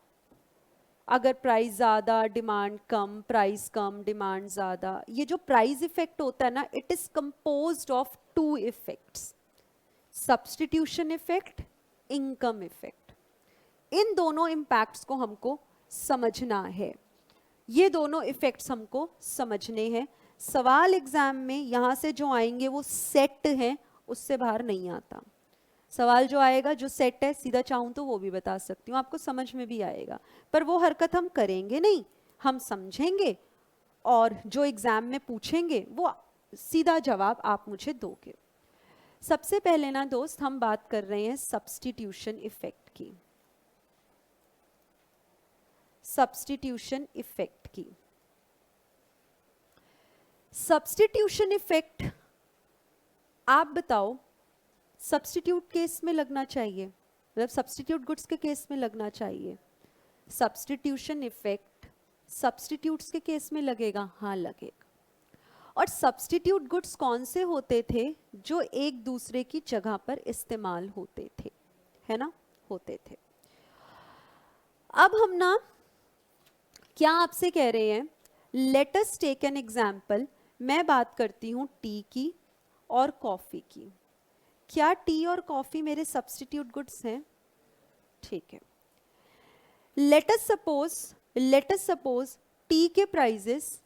अगर प्राइस ज़्यादा डिमांड कम, प्राइस कम डिमांड ज़्यादा, ये जो प्राइस इफेक्ट होता है ना, it is composed of two effects, substitution effect, income effect. इन दोनों इम्पैक्ट्स को हमको समझना है, ये दोनों इफेक्ट्स हमको समझने हैं। सवाल एग्जाम में यहां से जो आएंगे वो सेट है, उससे बाहर नहीं आता। सवाल जो आएगा जो सेट है, सीधा चाहूं तो वो भी बता सकती हूँ, आपको समझ में भी आएगा, पर वो हरकत हम करेंगे नहीं, हम समझेंगे और जो एग्जाम में पूछेंगे वो सीधा जवाब आप मुझे दोगे। सबसे पहले ना दोस्त हम बात कर रहे हैं सब्स्टिट्यूशन इफेक्ट की, सब्स्टिट्यूशन इफेक्ट की। सब्स्टिट्यूशन इफेक्ट आप बताओ सब्स्टिट्यूट केस में लगना चाहिए, मतलब सब्स्टिट्यूट गुड्स के केस में लगना चाहिए। सब्स्टिट्यूशन इफेक्ट सब्स्टिट्यूट्स के केस में लगेगा, हाँ लगेगा। और सब्स्टिट्यूट गुड्स कौन से होते थे? जो एक दूसरे की जगह पर इस्तेमाल होते थे, है ना, होते थे। अब हम ना क्या आपसे कह रहे हैं, let us take an example. मैं बात करती हूं टी की और कॉफी की। क्या टी और कॉफी मेरे सब्स्टिट्यूट गुड्स हैं? ठीक है। लेट अस सपोज टी के प्राइजेस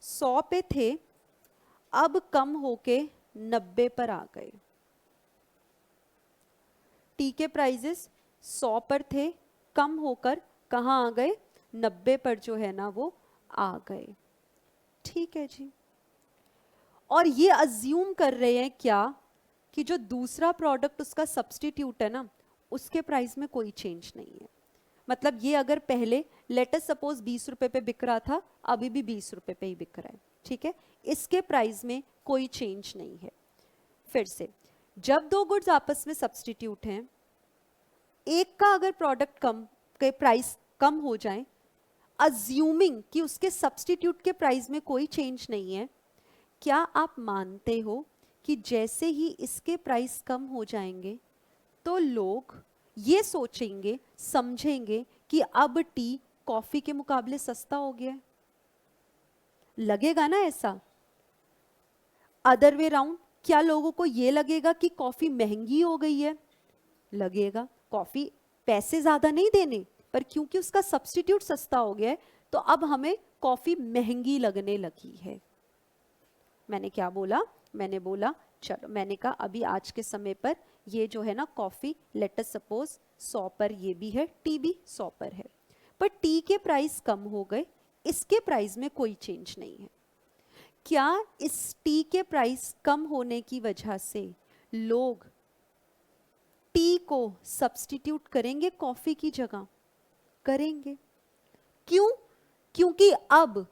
100 पे थे, अब कम होके 90 पर आ गए। टी के प्राइजेस 100 पर थे, कम होकर कहाँ आ गए? 90 पर जो है ना वो आ गए। ठीक है जी। और ये अज्यूम कर रहे हैं क्या कि जो दूसरा प्रोडक्ट उसका सब्स्टिट्यूट है ना, उसके प्राइस में कोई चेंज नहीं है। मतलब ये अगर पहले लेट अस सपोज 20 रुपए पे बिक रहा था, अभी भी 20 रुपए पे ही बिक रहा है, ठीक है, इसके प्राइस में कोई चेंज नहीं है। फिर से, जब दो गुड्स आपस में सब्स्टिट्यूट हैं, एक का अगर प्रोडक्ट कम के प्राइस कम हो जाए, अज्यूमिंग कि उसके सब्स्टिट्यूट के प्राइस में कोई चेंज नहीं है, क्या आप मानते हो कि जैसे ही इसके प्राइस कम हो जाएंगे तो लोग ये सोचेंगे, समझेंगे कि अब टी कॉफी के मुकाबले सस्ता हो गया है? लगेगा ना ऐसा। अदर वे राउंड, क्या लोगों को ये लगेगा कि कॉफी महंगी हो गई है? लगेगा। कॉफी पैसे ज्यादा नहीं देने, पर क्योंकि उसका सब्स्टिट्यूट सस्ता हो गया है तो अब हमें कॉफी महंगी लगने लगी है। मैंने क्या बोला? मैंने बोला चलो, मैंने कहा अभी आज के समय पर ये जो है ना कॉफी, लेट अस सपोज 100 पर ये भी है, टी भी 100 पर है, पर टी के प्राइस कम हो गए, इसके प्राइस में कोई चेंज नहीं है। क्या इस टी के प्राइस कम होने की वजह से लोग टी को सब्स्टिट्यूट करेंगे कॉफी की जगह? करेंगे। क्यों? क्योंकि अब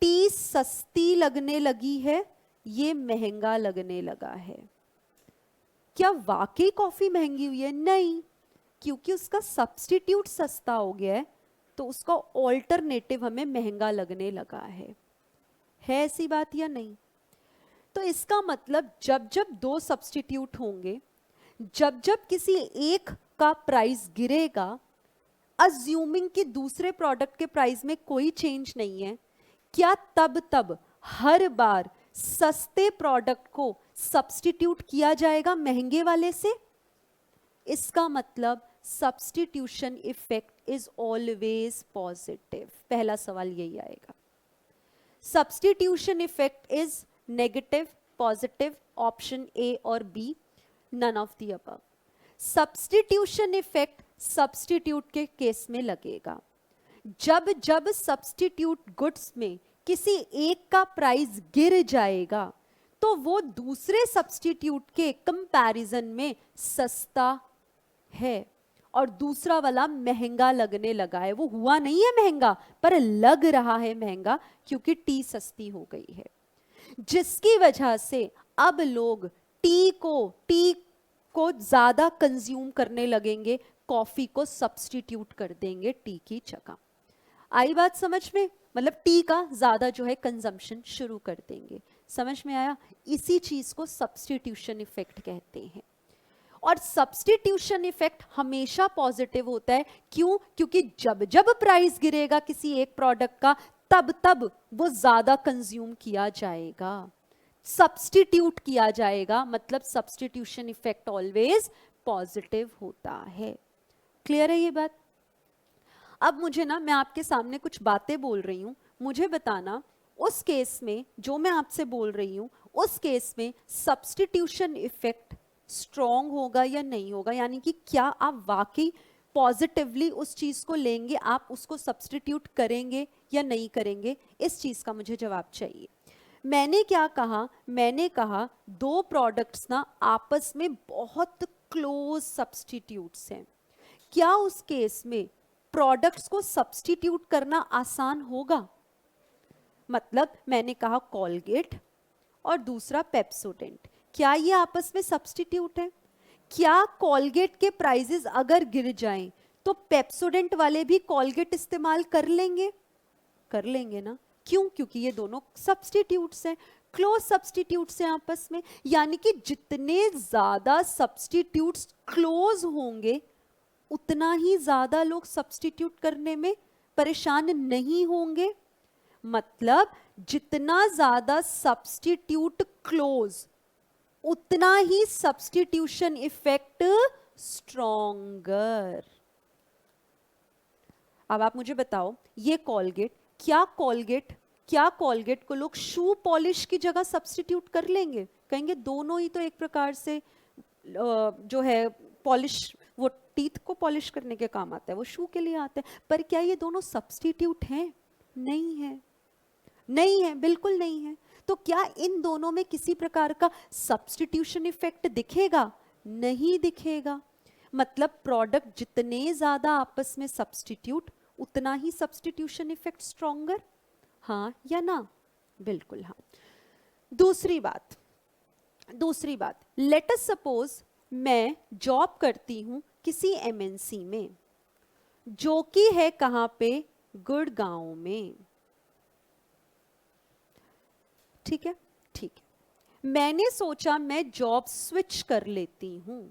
टी सस्ती लगने लगी है, ये महंगा लगने लगा है। क्या वाकई कॉफी महंगी हुई है? नहीं, क्योंकि उसका सब्स्टिट्यूट सस्ता हो गया है तो उसका ऑल्टरनेटिव हमें महंगा लगने लगा है ऐसी बात या नहीं? तो इसका मतलब जब जब दो सब्स्टिट्यूट होंगे, जब जब किसी एक का प्राइस गिरेगा, अज्यूमिंग कि दूसरे प्रोडक्ट के प्राइस में कोई चेंज नहीं है, क्या तब तब हर बार सस्ते प्रोडक्ट को सब्स्टिट्यूट किया जाएगा महंगे वाले से? इसका मतलब substitution effect is always positive. पहला सवाल यही आएगा। Substitution effect is negative, positive, option A और B, none of the above. Substitution effect substitute के केस में लगेगा जब जब सब्स्टिट्यूट गुड्स में किसी एक का प्राइस गिर जाएगा तो वो दूसरे सब्स्टिट्यूट के कंपैरिजन में सस्ता है और दूसरा वाला महंगा लगने लगा है। वो हुआ नहीं है महंगा, पर लग रहा है महंगा क्योंकि टी सस्ती हो गई है, जिसकी वजह से अब लोग टी को ज्यादा कंज्यूम करने लगेंगे, कॉफी को सब्स्टिट्यूट कर देंगे टी की जगह। आई बात समझ में? मतलब टी का ज्यादा जो है कंजम्पशन शुरू कर देंगे। समझ में आया? इसी चीज को सब्स्टिट्यूशन इफेक्ट कहते हैं। और सब्स्टिट्यूशन इफेक्ट हमेशा पॉजिटिव होता है। क्यों? क्योंकि जब जब प्राइस गिरेगा किसी एक प्रोडक्ट का तब तब वो ज्यादा कंज्यूम किया जाएगा, सब्स्टिट्यूट किया जाएगा, मतलब सब्स्टिट्यूशन इफेक्ट ऑलवेज पॉजिटिव होता है। क्लियर है ये बात? अब मुझे ना, मैं आपके सामने कुछ बातें बोल रही हूं, मुझे बताना उस केस में जो मैं आपसे बोल रही हूं उस केस में सब्स्टिट्यूशन इफेक्ट स्ट्रॉन्ग होगा या नहीं होगा। यानी कि क्या आप वाकई पॉजिटिवली उस चीज को लेंगे, आप उसको सब्स्टिट्यूट करेंगे या नहीं करेंगे, इस चीज का मुझे जवाब चाहिए। मैंने क्या कहा? मैंने कहा दो प्रोडक्ट्स ना आपस में बहुत क्लोज सब्स्टिट्यूट्स हैं। क्या उस केस में प्रोडक्ट्स को सब्स्टिट्यूट करना आसान होगा? मतलब मैंने कहा कॉलगेट और दूसरा पेप्सोडेंट, क्या ये आपस में सब्स्टिट्यूट है? क्या कॉलगेट के प्राइसेस अगर गिर जाएं तो पेप्सोडेंट वाले भी कॉलगेट इस्तेमाल कर लेंगे? कर लेंगे ना। क्यों? क्योंकि ये दोनों सब्स्टिट्यूट्स हैं, क्लोज सब्स्टिट्यूट्स हैं आपस में। यानी कि जितने ज्यादा सब्स्टिट्यूट्स क्लोज होंगे उतना ही ज्यादा लोग सब्स्टिट्यूट करने में परेशान नहीं होंगे। मतलब जितना ज्यादा सब्स्टिट्यूट क्लोज उतना ही सब्स्टिट्यूशन इफेक्ट स्ट्रॉन्गर। अब आप मुझे बताओ, ये कॉलगेट, क्या कॉलगेट को लोग शू पॉलिश की जगह सब्स्टिट्यूट कर लेंगे? कहेंगे दोनों ही तो एक प्रकार से जो है पॉलिश, वो टीथ को पॉलिश करने के काम आता है, वो शू के लिए आता है। पर क्या ये दोनों सब्स्टिट्यूट हैं? नहीं है, नहीं है, बिल्कुल नहीं है। तो क्या इन दोनों में किसी प्रकार का सब्स्टिट्यूशन इफेक्ट दिखेगा? नहीं दिखेगा। मतलब प्रोडक्ट जितने ज्यादा आपस में सब्स्टिट्यूट उतना ही सब्स्टिट्यूशन इफेक्ट स्ट्रॉन्गर। हाँ या ना? बिल्कुल हाँ। दूसरी बात, लेट अस सपोज मैं जॉब करती हूं किसी एमएनसी में, जो कि है कहां पे? गुड़गांव में। ठीक है, ठीक है। मैंने सोचा मैं जॉब स्विच कर लेती हूं।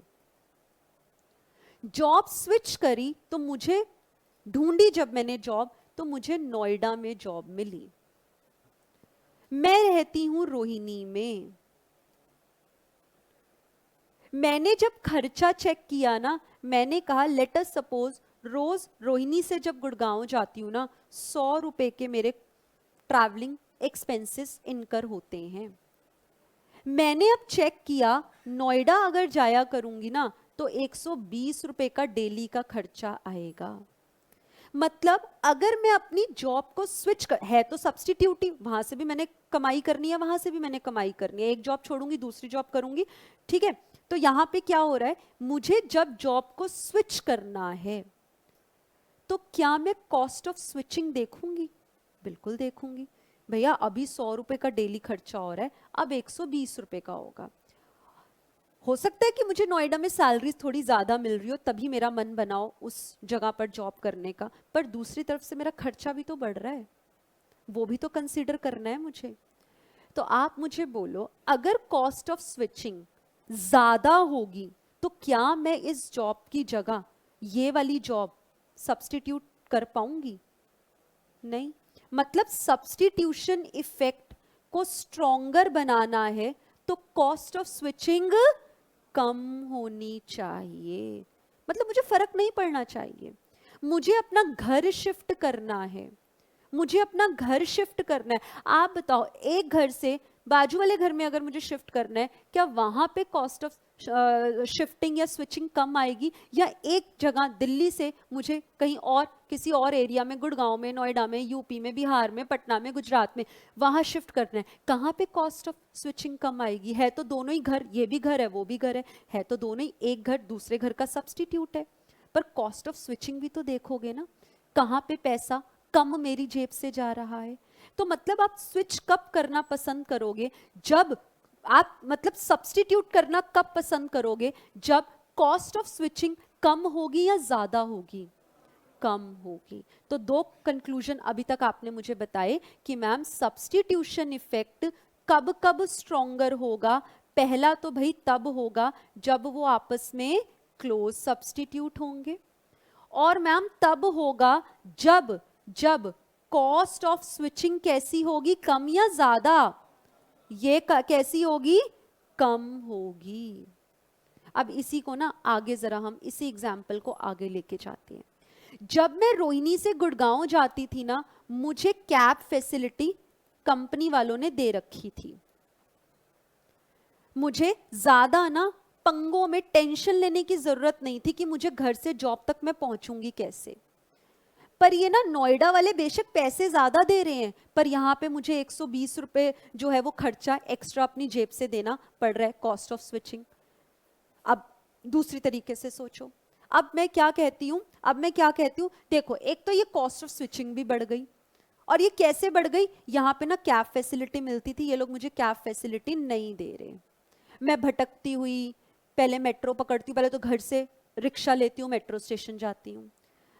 जॉब स्विच करी तो मुझे ढूंढी जब मैंने जॉब, तो मुझे नोएडा में जॉब मिली। मैं रहती हूं रोहिणी में। मैंने जब खर्चा चेक किया ना, मैंने कहा लेट अस सपोज रोज रोहिणी से जब गुड़गांव जाती हूं ना 100 रुपए के मेरे ट्रैवलिंग एक्सपेंसेस इनकर होते हैं। मैंने अब चेक किया नोएडा अगर जाया करूंगी ना तो 120 रुपए का डेली का खर्चा आएगा। मतलब अगर मैं अपनी जॉब को स्विच कर, है तो सब्स्टिट्यूट ही, वहां से भी मैंने कमाई करनी है, वहां से भी मैंने कमाई करनी है, एक जॉब छोड़ूंगी दूसरी जॉब करूंगी। ठीक है, तो यहां पे क्या हो रहा है, मुझे जब जॉब को स्विच करना है तो क्या मैं कॉस्ट ऑफ स्विचिंग देखूंगी? बिल्कुल देखूंगी। भैया अभी 100 रुपए का डेली खर्चा हो रहा है, अब 120 रुपए का होगा। हो सकता है कि मुझे नोएडा में सैलरी थोड़ी ज्यादा मिल रही हो तभी मेरा मन बनाओ उस जगह पर जॉब करने का, पर दूसरी तरफ से मेरा खर्चा भी तो बढ़ रहा है, वो भी तो कंसीडर करना है मुझे। तो आप मुझे बोलो, अगर कॉस्ट ऑफ स्विचिंग ज्यादा होगी तो क्या मैं इस जॉब की जगह ये वाली जॉब सब्स्टिट्यूट कर पाऊंगी? नहीं। मतलब सब्स्टिट्यूशन इफेक्ट को स्ट्रॉन्गर बनाना है तो कॉस्ट ऑफ स्विचिंग कम होनी चाहिए। मतलब मुझे फर्क नहीं पड़ना चाहिए, मुझे अपना घर शिफ्ट करना है, मुझे अपना घर शिफ्ट करना है। आप बताओ, एक घर से बाजू वाले घर में अगर मुझे शिफ्ट करना है, क्या वहां पे कॉस्ट ऑफ शिफ्टिंग या स्विचिंग कम आएगी, या एक जगह दिल्ली से मुझे कहीं और किसी और एरिया में, गुड़गांव में, नोएडा में, यूपी में, बिहार में, पटना में, गुजरात में, वहां शिफ्ट करना है, कहाँ पे कॉस्ट ऑफ स्विचिंग कम आएगी? है तो दोनों ही घर, ये भी घर है वो भी घर है तो दोनों ही एक घर दूसरे घर का सब्स्टिट्यूट है, पर कॉस्ट ऑफ स्विचिंग भी तो देखोगे ना, कहाँ पे पैसा कम मेरी जेब से जा रहा है। तो मतलब आप स्विच कब करना पसंद करोगे? जब आप, मतलब सब्स्टिट्यूट करना कब पसंद करोगे? जब कॉस्ट ऑफ स्विचिंग कम होगी या ज्यादा होगी? कम होगी। तो दो कंक्लूजन अभी तक आपने मुझे बताए कि मैम सब्स्टिट्यूशन इफेक्ट कब कब स्ट्रॉन्गर होगा। पहला तो भाई तब होगा जब वो आपस में क्लोज सब्स्टिट्यूट होंगे, और मैम तब होगा जब जब कॉस्ट ऑफ स्विचिंग कैसी होगी? कम या ज्यादा? ये कैसी होगी? कम होगी। अब इसी को ना आगे जरा हम इसी एग्जाम्पल को आगे लेके जाते हैं। जब मैं रोहिणी से गुड़गांव जाती थी ना, मुझे कैब फैसिलिटी कंपनी वालों ने दे रखी थी। मुझे ज्यादा ना पंगों में टेंशन लेने की जरूरत नहीं थी कि मुझे घर से जॉब तक मैं पहुंचूंगी कैसे। पर ये ना नोएडा वाले बेशक पैसे ज्यादा दे रहे हैं, पर यहाँ पे मुझे 120 रुपए जो है वो खर्चा एक्स्ट्रा अपनी जेब से देना पड़ रहा है, कॉस्ट ऑफ स्विचिंग। अब दूसरी तरीके से सोचो, अब मैं क्या कहती हूँ, देखो एक तो ये कॉस्ट ऑफ स्विचिंग भी बढ़ गई, और ये कैसे बढ़ गई? यहाँ पे ना कैब फैसिलिटी मिलती थी, ये लोग मुझे कैब फैसिलिटी नहीं दे रहे। मैं भटकती हुई पहले मेट्रो पकड़ती हूँ, पहले तो घर से रिक्शा लेती हूँ, मेट्रो स्टेशन जाती हूँ,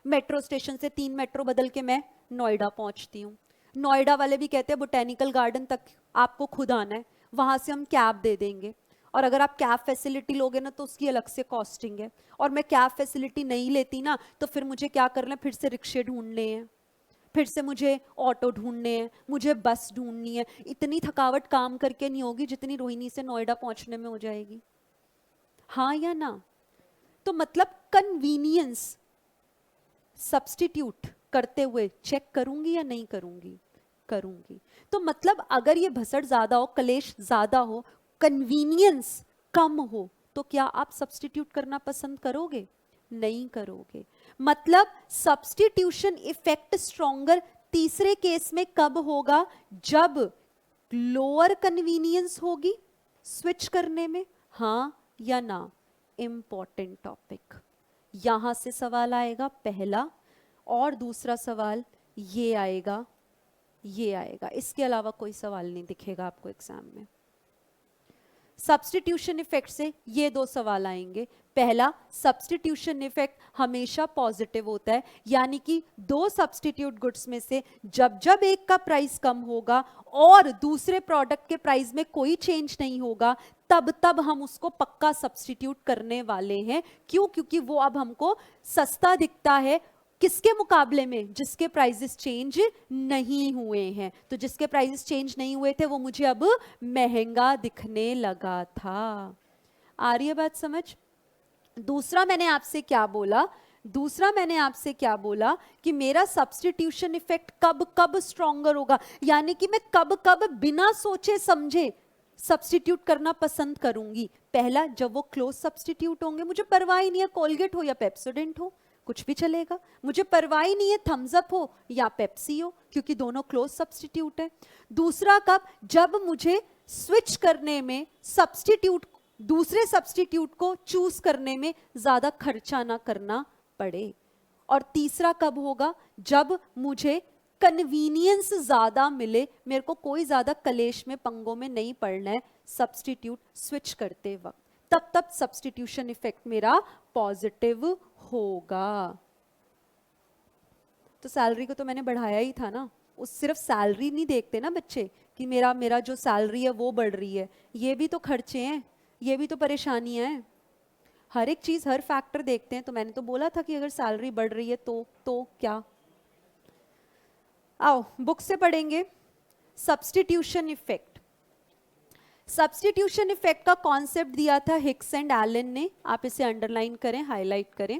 मेट्रो स्टेशन से 3 मेट्रो बदल के मैं नोएडा पहुंचती हूँ। नोएडा वाले भी कहते हैं बोटेनिकल गार्डन तक आपको खुद आना है, वहां से हम कैब दे देंगे, और अगर आप कैब फैसिलिटी लोगे ना तो उसकी अलग से कॉस्टिंग है, और मैं कैब फैसिलिटी नहीं लेती ना तो फिर मुझे क्या करना है, फिर से रिक्शे ढूंढने हैं, फिर से मुझे ऑटो ढूंढने हैं, मुझे बस ढूंढनी है। इतनी थकावट काम करके नहीं होगी जितनी रोहिणी से नोएडा पहुंचने में हो जाएगी। हाँ या ना? तो मतलब कन्वीनियंस सब्स्टिट्यूट करते हुए चेक करूंगी या नहीं करूंगी? करूंगी। तो मतलब अगर ये भसड़ ज्यादा हो, कलेश ज्यादा हो, कन्वीनियंस कम हो, तो क्या आप सब्स्टिट्यूट करना पसंद करोगे? नहीं करोगे। मतलब सब्स्टिट्यूशन इफेक्ट स्ट्रॉन्गर तीसरे केस में कब होगा? जब लोअर कन्वीनियंस होगी स्विच करने में। हाँ या ना? Important topic. यहां से सवाल आएगा पहला, और दूसरा सवाल ये आएगा, ये आएगा, इसके अलावा कोई सवाल नहीं दिखेगा आपको एग्जाम में। सब्स्टिट्यूशन इफेक्ट से ये दो सवाल आएंगे। पहला, सब्स्टिट्यूशन इफेक्ट हमेशा पॉजिटिव होता है, यानी कि दो सब्स्टिट्यूट गुड्स में से जब जब एक का प्राइस कम होगा और दूसरे प्रोडक्ट के प्राइस में कोई चेंज नहीं होगा, तब तब हम उसको पक्का सब्स्टिट्यूट करने वाले हैं। क्यों? क्योंकि वो अब हमको सस्ता दिखता है, किसके मुकाबले में? जिसके प्राइसेस चेंज नहीं हुए हैं। तो जिसके प्राइसेस चेंज नहीं हुए थे वो मुझे अब महंगा दिखने लगा था। आ रही है बात समझ? दूसरा मैंने आपसे क्या बोला? दूसरा मैंने आपसे क्या बोला कि मेरा सब्स्टिट्यूशन इफेक्ट कब कब स्ट्रॉन्गर होगा, यानी कि मैं कब कब बिना सोचे समझे सब्स्टिट्यूट करना पसंद करूंगी। पहला, जब वो क्लोज सब्स्टिट्यूट होंगे, मुझे परवाह ही नहीं है कोलगेट हो या पेप्सोडेंट हो, कुछ भी चलेगा, मुझे परवाह ही नहीं है थम्स अप हो या पेप्सी हो, क्योंकि दोनों क्लोज सब्स्टिट्यूट है। दूसरा कब? जब मुझे स्विच करने में सब्स्टिट्यूट, दूसरे सब्स्टिट्यूट को चूज करने में ज्यादा खर्चा ना करना पड़े। और तीसरा कब होगा? जब मुझे कन्वीनियंस ज्यादा मिले, मेरे को कोई ज्यादा कलेश में, पंगों में नहीं पड़ना है सब्स्टिट्यूट स्विच करते वक्त, तब सब्स्टिट्यूशन इफेक्ट मेरा पॉजिटिव होगा। तो सैलरी को तो मैंने बढ़ाया ही था ना, उस सिर्फ सैलरी नहीं देखते ना बच्चे कि मेरा जो सैलरी है वो बढ़ रही है, ये भी तो खर्चे हैं, ये भी तो परेशानियां हैं, हर एक चीज, हर फैक्टर देखते हैं। तो मैंने तो बोला था कि अगर सैलरी बढ़ रही है तो क्या। आओ बुक से पढ़ेंगे सब्स्टिट्यूशन इफेक्ट। सब्स्टिट्यूशन इफेक्ट का कॉन्सेप्ट दिया था हिक्स एंड एलन ने, आप इसे अंडरलाइन करें, हाईलाइट करें।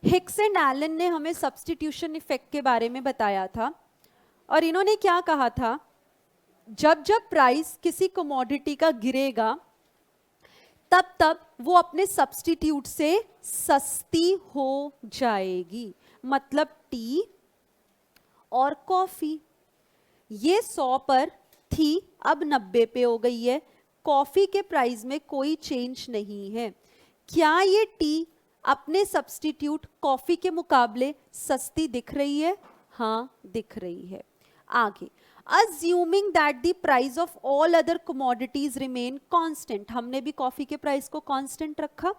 हिक्स एंड एलन ने हमें सब्स्टिट्यूशन इफेक्ट के बारे में बताया था और इन्होंने क्या कहा था, जब जब प्राइस किसी कमोडिटी का गिरेगा तब तब वो अपने सब्स्टिट्यूट से सस्ती हो जाएगी। मतलब टी और कॉफी, ये 100 पर थी, अब 90 पे हो गई है। कॉफी के प्राइस में कोई चेंज नहीं है। क्या ये टी अपने सब्स्टिट्यूट कॉफी के मुकाबले सस्ती दिख रही है? हाँ दिख रही है। आगे, assuming that the price of all other commodities remain constant, हमने भी कॉफी के प्राइस को कांस्टेंट रखा।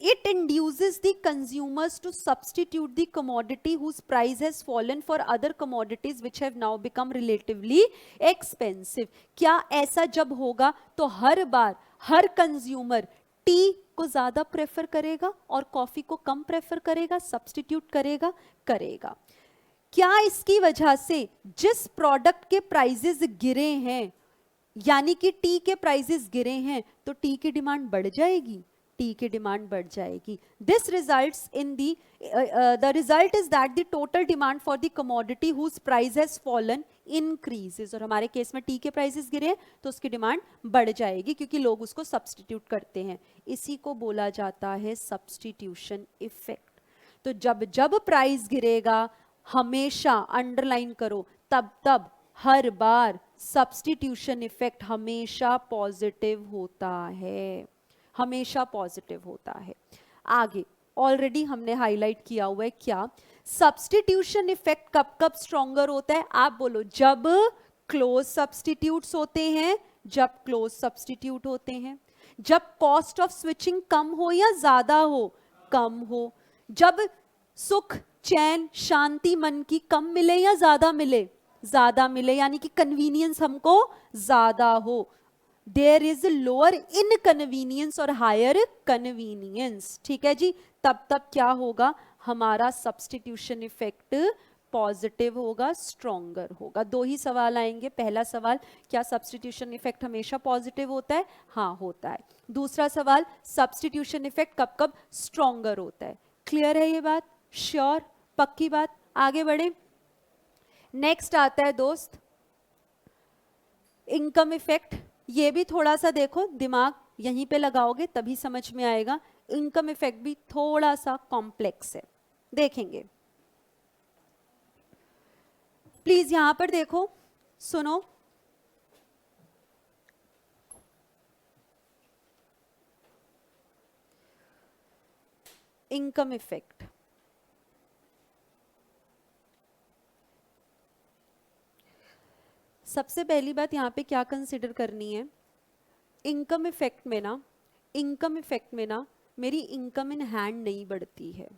It induces the consumers to substitute the commodity whose price has fallen for other commodities which have now become relatively expensive। क्या ऐसा जब होगा तो हर बार हर कंज्यूमर टी को ज्यादा प्रेफर करेगा और कॉफी को कम प्रेफर करेगा, सब्स्टिट्यूट करेगा? करेगा। क्या इसकी वजह से जिस प्रोडक्ट के प्राइसेस गिरे हैं, यानी कि टी के प्राइसेस गिरे हैं, तो टी की डिमांड बढ़ जाएगी? टी की डिमांड बढ़ जाएगी। This results in the result is that the total demand for the commodity whose price has fallen increases. और हमारे केस में टी के प्राइसेस गिरे हैं तो उसकी डिमांड बढ़ जाएगी क्योंकि लोग उसको सब्स्टिट्यूट करते हैं। इसी को बोला जाता है सब्स्टिट्यूशन इफेक्ट। तो जब जब प्राइस गिरेगा, हमेशा अंडरलाइन करो, तब तब हर बार सब्स्टिट्यूशन इफेक्ट हमेशा पॉजिटिव होता है, हमेशा पॉजिटिव होता है। आगे ऑलरेडी हमने हाईलाइट किया हुआ है, क्या सब्स्टिट्यूशन इफेक्ट कब कब स्ट्रॉन्गर होता है? आप बोलो, जब क्लोज सब्स्टिट्यूट्स होते हैं, जब क्लोज सब्स्टिट्यूट होते हैं, जब कॉस्ट ऑफ स्विचिंग कम हो या ज्यादा हो? कम हो। जब सुख चैन शांति मन की कम मिले या ज्यादा मिले? ज्यादा मिले, यानी कि कन्वीनियंस हमको ज्यादा हो। देयर इज लोअर इनकन्वीनियंस और हायर कन्वीनियंस। ठीक है जी, तब तब क्या होगा? हमारा सब्स्टिट्यूशन इफेक्ट पॉजिटिव होगा, स्ट्रॉन्गर होगा। दो ही सवाल आएंगे। पहला सवाल, क्या सब्स्टिट्यूशन इफेक्ट हमेशा पॉजिटिव होता है? हाँ होता है। दूसरा सवाल, सब्स्टिट्यूशन इफेक्ट कब कब स्ट्रॉन्गर होता है? क्लियर है ये बात? श्योर, पक्की बात। आगे बढ़े। नेक्स्ट आता है दोस्त इनकम इफेक्ट। ये भी थोड़ा सा देखो, दिमाग यहीं पे लगाओगे तभी समझ में आएगा। इनकम इफेक्ट भी थोड़ा सा कॉम्प्लेक्स है, देखेंगे। प्लीज यहां पर देखो, सुनो। इनकम इफेक्ट, सबसे पहली बात यहां पे क्या कंसिडर करनी है, इनकम इफेक्ट में ना, इनकम इफेक्ट में ना मेरी इनकम इन हैंड नहीं बढ़ती है।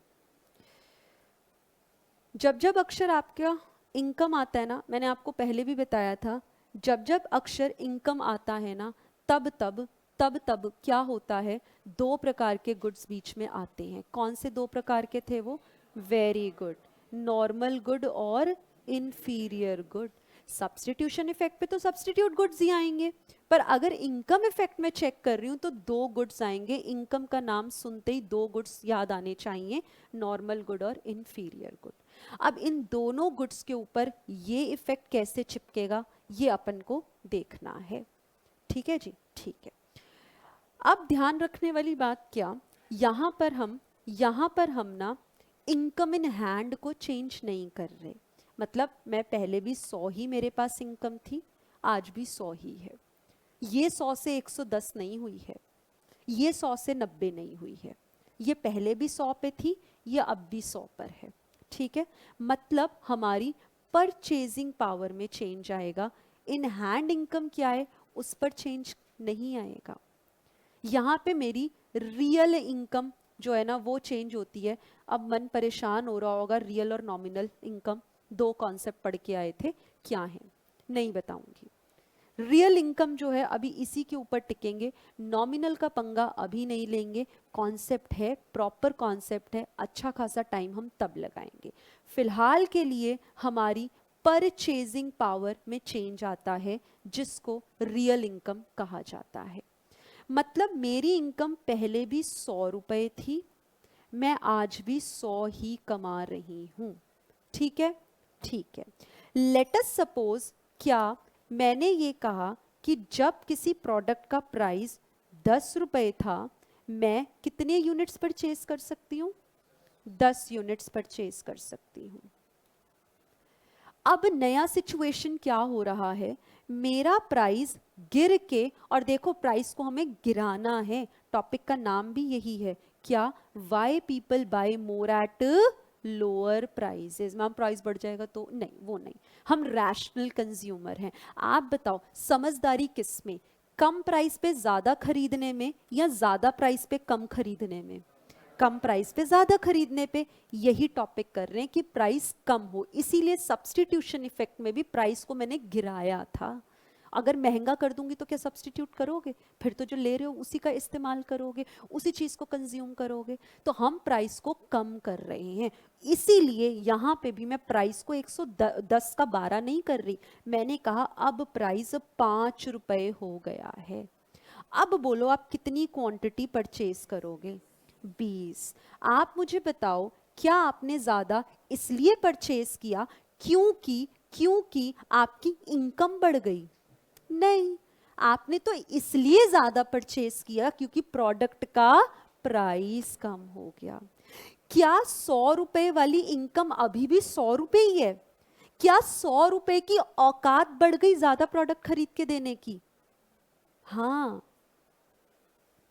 जब जब अक्षर आपका इनकम आता है ना, मैंने आपको पहले भी बताया था, जब जब अक्षर इनकम आता है ना, तब तब क्या होता है, दो प्रकार के गुड्स बीच में आते हैं। कौन से दो प्रकार के थे वो? वेरी गुड, नॉर्मल गुड और इंफीरियर गुड। सब्स्टिट्यूशन इफेक्ट पे तो सब्स्टिट्यूट गुड्स ही आएंगे, पर अगर इनकम इफेक्ट में चेक कर रही हूं तो दो गुड्स आएंगे। इनकम का नाम सुनते ही दो गुड्स याद आने चाहिए, नॉर्मल गुड और इंफीरियर गुड। अब इन दोनों गुड्स के ऊपर ये इफेक्ट कैसे चिपकेगा, ये अपन को देखना है। ठीक है जी, ठीक है। अब ध्यान रखने वाली बात क्या, यहां पर हम ना इनकम इन हैंड को चेंज नहीं कर रहे। मतलब मैं पहले भी 100 ही मेरे पास इनकम थी, आज भी 100 ही है। ये 100 से 110 नहीं हुई है, ये 100 से 90 नहीं हुई है, ये पहले भी 100 पे थी, ये अब भी 100 पर है। ठीक है, मतलब हमारी परचेजिंग पावर में चेंज आएगा। इन हैंड इनकम क्या है, उस पर चेंज नहीं आएगा। यहाँ पे मेरी रियल इनकम जो है ना वो चेंज होती है। अब मन परेशान हो रहा होगा, रियल और नॉमिनल इनकम दो कॉन्सेप्ट पढ़ के आए थे, क्या है नहीं बताऊंगी। रियल इनकम जो है अभी इसी के ऊपर टिकेंगे, नॉमिनल का पंगा अभी नहीं लेंगे। कॉन्सेप्ट है, प्रॉपर कॉन्सेप्ट है, अच्छा खासा टाइम हम तब लगाएंगे। फिलहाल के लिए हमारी परचेजिंग पावर में चेंज आता है, जिसको रियल इनकम कहा जाता है। मतलब मेरी इनकम पहले भी 100 रुपए थी, मैं आज भी 100 ही कमा रही हूं। ठीक है, ठीक है। लेट अस सपोज, क्या मैंने ये कहा कि जब किसी प्रोडक्ट का प्राइस 10 रुपए था, मैं कितने यूनिट्स परचेज कर सकती हूँ? 10 यूनिट्स परचेज कर सकती हूँ। अब नया सिचुएशन क्या हो रहा है, मेरा प्राइस गिर के, और देखो प्राइस को हमें गिराना है, टॉपिक का नाम भी यही है, क्या? Why people buy more at lower prices. Ma'am price बढ़ जाएगा तो? नहीं, वो नहीं, हम रैशनल कंज्यूमर हैं। आप बताओ समझदारी किस में, कम प्राइस पे ज्यादा खरीदने में या ज्यादा प्राइस पे कम खरीदने में? कम प्राइस पे ज्यादा खरीदने पे। यही टॉपिक कर रहे हैं कि प्राइस कम हो, इसीलिए सब्स्टिट्यूशन इफेक्ट में भी प्राइस को मैंने गिराया था। अगर महंगा कर दूंगी तो क्या सब्स्टिट्यूट करोगे? फिर तो जो ले रहे हो उसी का इस्तेमाल करोगे, उसी चीज को कंज्यूम करोगे। तो हम प्राइस को कम कर रहे हैं, इसीलिए यहां पे भी मैं प्राइस को 110 का 12 नहीं कर रही, मैंने कहा अब प्राइस 5 रुपए हो गया है। अब बोलो आप कितनी क्वांटिटी परचेज करोगे? 20। आप मुझे बताओ, क्या आपने ज्यादा इसलिए परचेज किया क्योंकि आपकी इनकम बढ़ गई? नहीं, आपने तो इसलिए ज्यादा परचेज किया क्योंकि प्रोडक्ट का प्राइस कम हो गया। क्या 100 रुपए वाली इनकम अभी भी 100 रुपए ही है? क्या 100 रुपए की औकात बढ़ गई ज्यादा प्रोडक्ट खरीद के देने की? हाँ,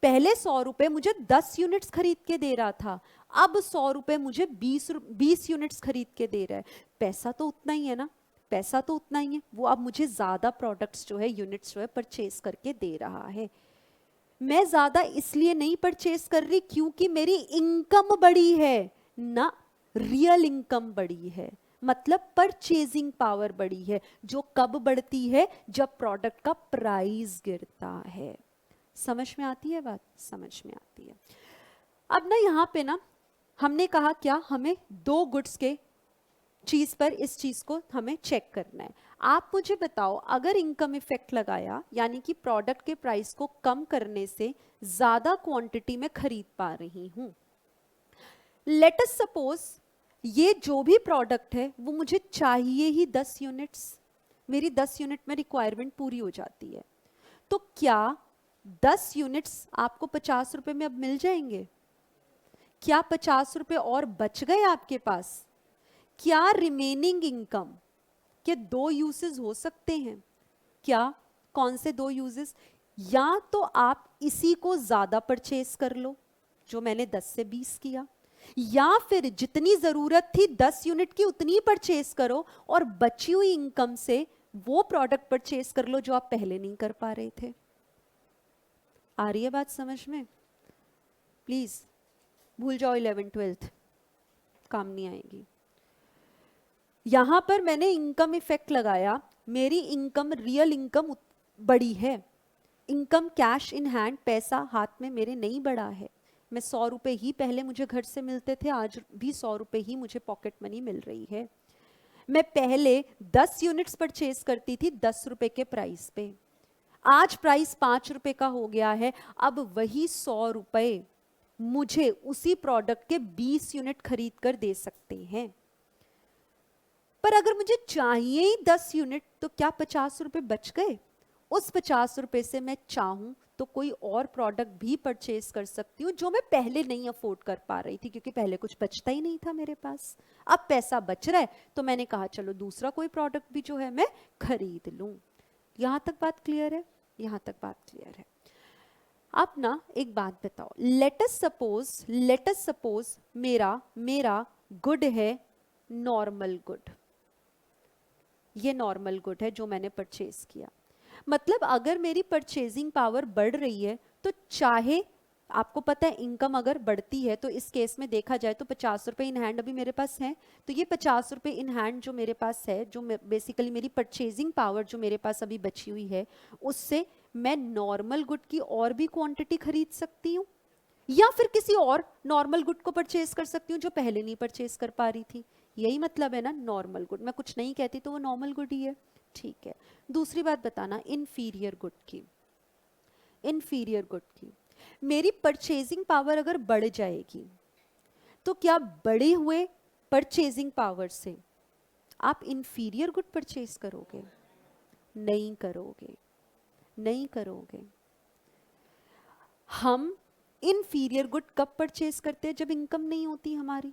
पहले 100 रुपए मुझे 10 यूनिट्स खरीद के दे रहा था, अब 100 रुपए मुझे 20 यूनिट्स खरीद के दे रहा है। पैसा तो उतना ही है ना, पैसा तो उतना ही है, वो अब मुझे ज्यादा प्रोडक्ट्स जो है, यूनिट्स जो है परचेज करके दे रहा है। मैं ज्यादा इसलिए नहीं परचेज कर रही क्योंकि मेरी इनकम बढ़ी है ना, रियल इनकम बढ़ी है, मतलब परचेजिंग पावर बढ़ी है, जो कब बढ़ती है? जब प्रोडक्ट का प्राइस गिरता है। समझ में आती है बात? समझ में आती है। अब ना यहाँ पे ना हमने कहा क्या, हमें दो गुड्स के चीज पर इस चीज को हमें चेक करना है। आप मुझे बताओ, अगर इनकम इफेक्ट लगाया, यानी कि प्रोडक्ट के प्राइस को कम करने से ज्यादा क्वांटिटी में खरीद पा रही हूं। लेट अस सपोज ये जो भी प्रोडक्ट है वो मुझे चाहिए ही 10 यूनिट्स, मेरी 10 यूनिट में रिक्वायरमेंट पूरी हो जाती है, तो क्या 10 यूनिट्स आपको 50 रुपए में अब मिल जाएंगे? क्या 50 रुपए और बच गए आपके पास? क्या रिमेनिंग इनकम के दो यूजेस हो सकते हैं? क्या? कौन से दो यूजेस? या तो आप इसी को ज्यादा परचेज कर लो, जो मैंने 10 से 20 किया, या फिर जितनी जरूरत थी 10 यूनिट की उतनी परचेज करो और बची हुई इनकम से वो प्रोडक्ट परचेज कर लो जो आप पहले नहीं कर पा रहे थे। आ रही है बात समझ में? प्लीज भूल जाओ 11th 12th, काम नहीं आएगी। यहां पर मैंने इनकम इफेक्ट लगाया, मेरी इनकम, रियल इनकम बड़ी है, इनकम कैश इन हैंड, पैसा हाथ में मेरे नहीं बढ़ा है। मैं 100 रुपए ही पहले मुझे घर से मिलते थे, आज भी 100 रुपए ही मुझे पॉकेट मनी मिल रही है। मैं पहले 10 यूनिट्स परचेज करती थी 10 रुपए के प्राइस पे, आज प्राइस 5 रुपए का हो गया है, अब वही 100 रुपए मुझे उसी प्रोडक्ट के 20 यूनिट खरीद कर दे सकते हैं। पर अगर मुझे चाहिए ही 10 यूनिट, तो क्या 50 रुपए बच गए? उस 50 रुपए से मैं चाहूं तो कोई और प्रोडक्ट भी परचेज कर सकती हूँ जो मैं पहले नहीं अफोर्ड कर पा रही थी, क्योंकि पहले कुछ बचता ही नहीं था मेरे पास। अब पैसा बच रहा है तो मैंने कहा चलो दूसरा कोई प्रोडक्ट भी जो है मैं खरीद लूं। यहां तक बात क्लियर है? यहां तक बात क्लियर है। अब ना एक बात बताओ, लेट अस सपोज मेरा गुड है नॉर्मल गुड, ये नॉर्मल गुड है जो मैंने परचेज किया। मतलब अगर मेरी परचेजिंग पावर बढ़ रही है तो चाहे, आपको पता है इनकम अगर बढ़ती है तो इस केस में देखा जाए तो 50 रुपए इन हैंड अभी मेरे पास है, तो ये 50 रुपए इन हैंड जो मेरे पास है, जो बेसिकली मेरी परचेजिंग पावर जो मेरे पास अभी बची हुई है, उससे मैं नॉर्मल गुड की और भी क्वांटिटी खरीद सकती हूँ, या फिर किसी और नॉर्मल गुड को परचेज कर सकती हूँ जो पहले नहीं परचेज कर पा रही थी। यही मतलब है ना नॉर्मल गुड, मैं कुछ नहीं कहती तो वो नॉर्मल गुड ही है, ठीक है। दूसरी बात बताना इन्फीरियर गुड की, इन्फीरियर गुड की, मेरी परचेजिंग पावर अगर बढ़ जाएगी तो क्या बढ़े हुए परचेजिंग पावर से आप इन्फीरियर गुड परचेज करोगे? नहीं करोगे, नहीं करोगे। हम इन्फीरियर गुड कब परचेज करते हैं? जब इनकम नहीं होती हमारी।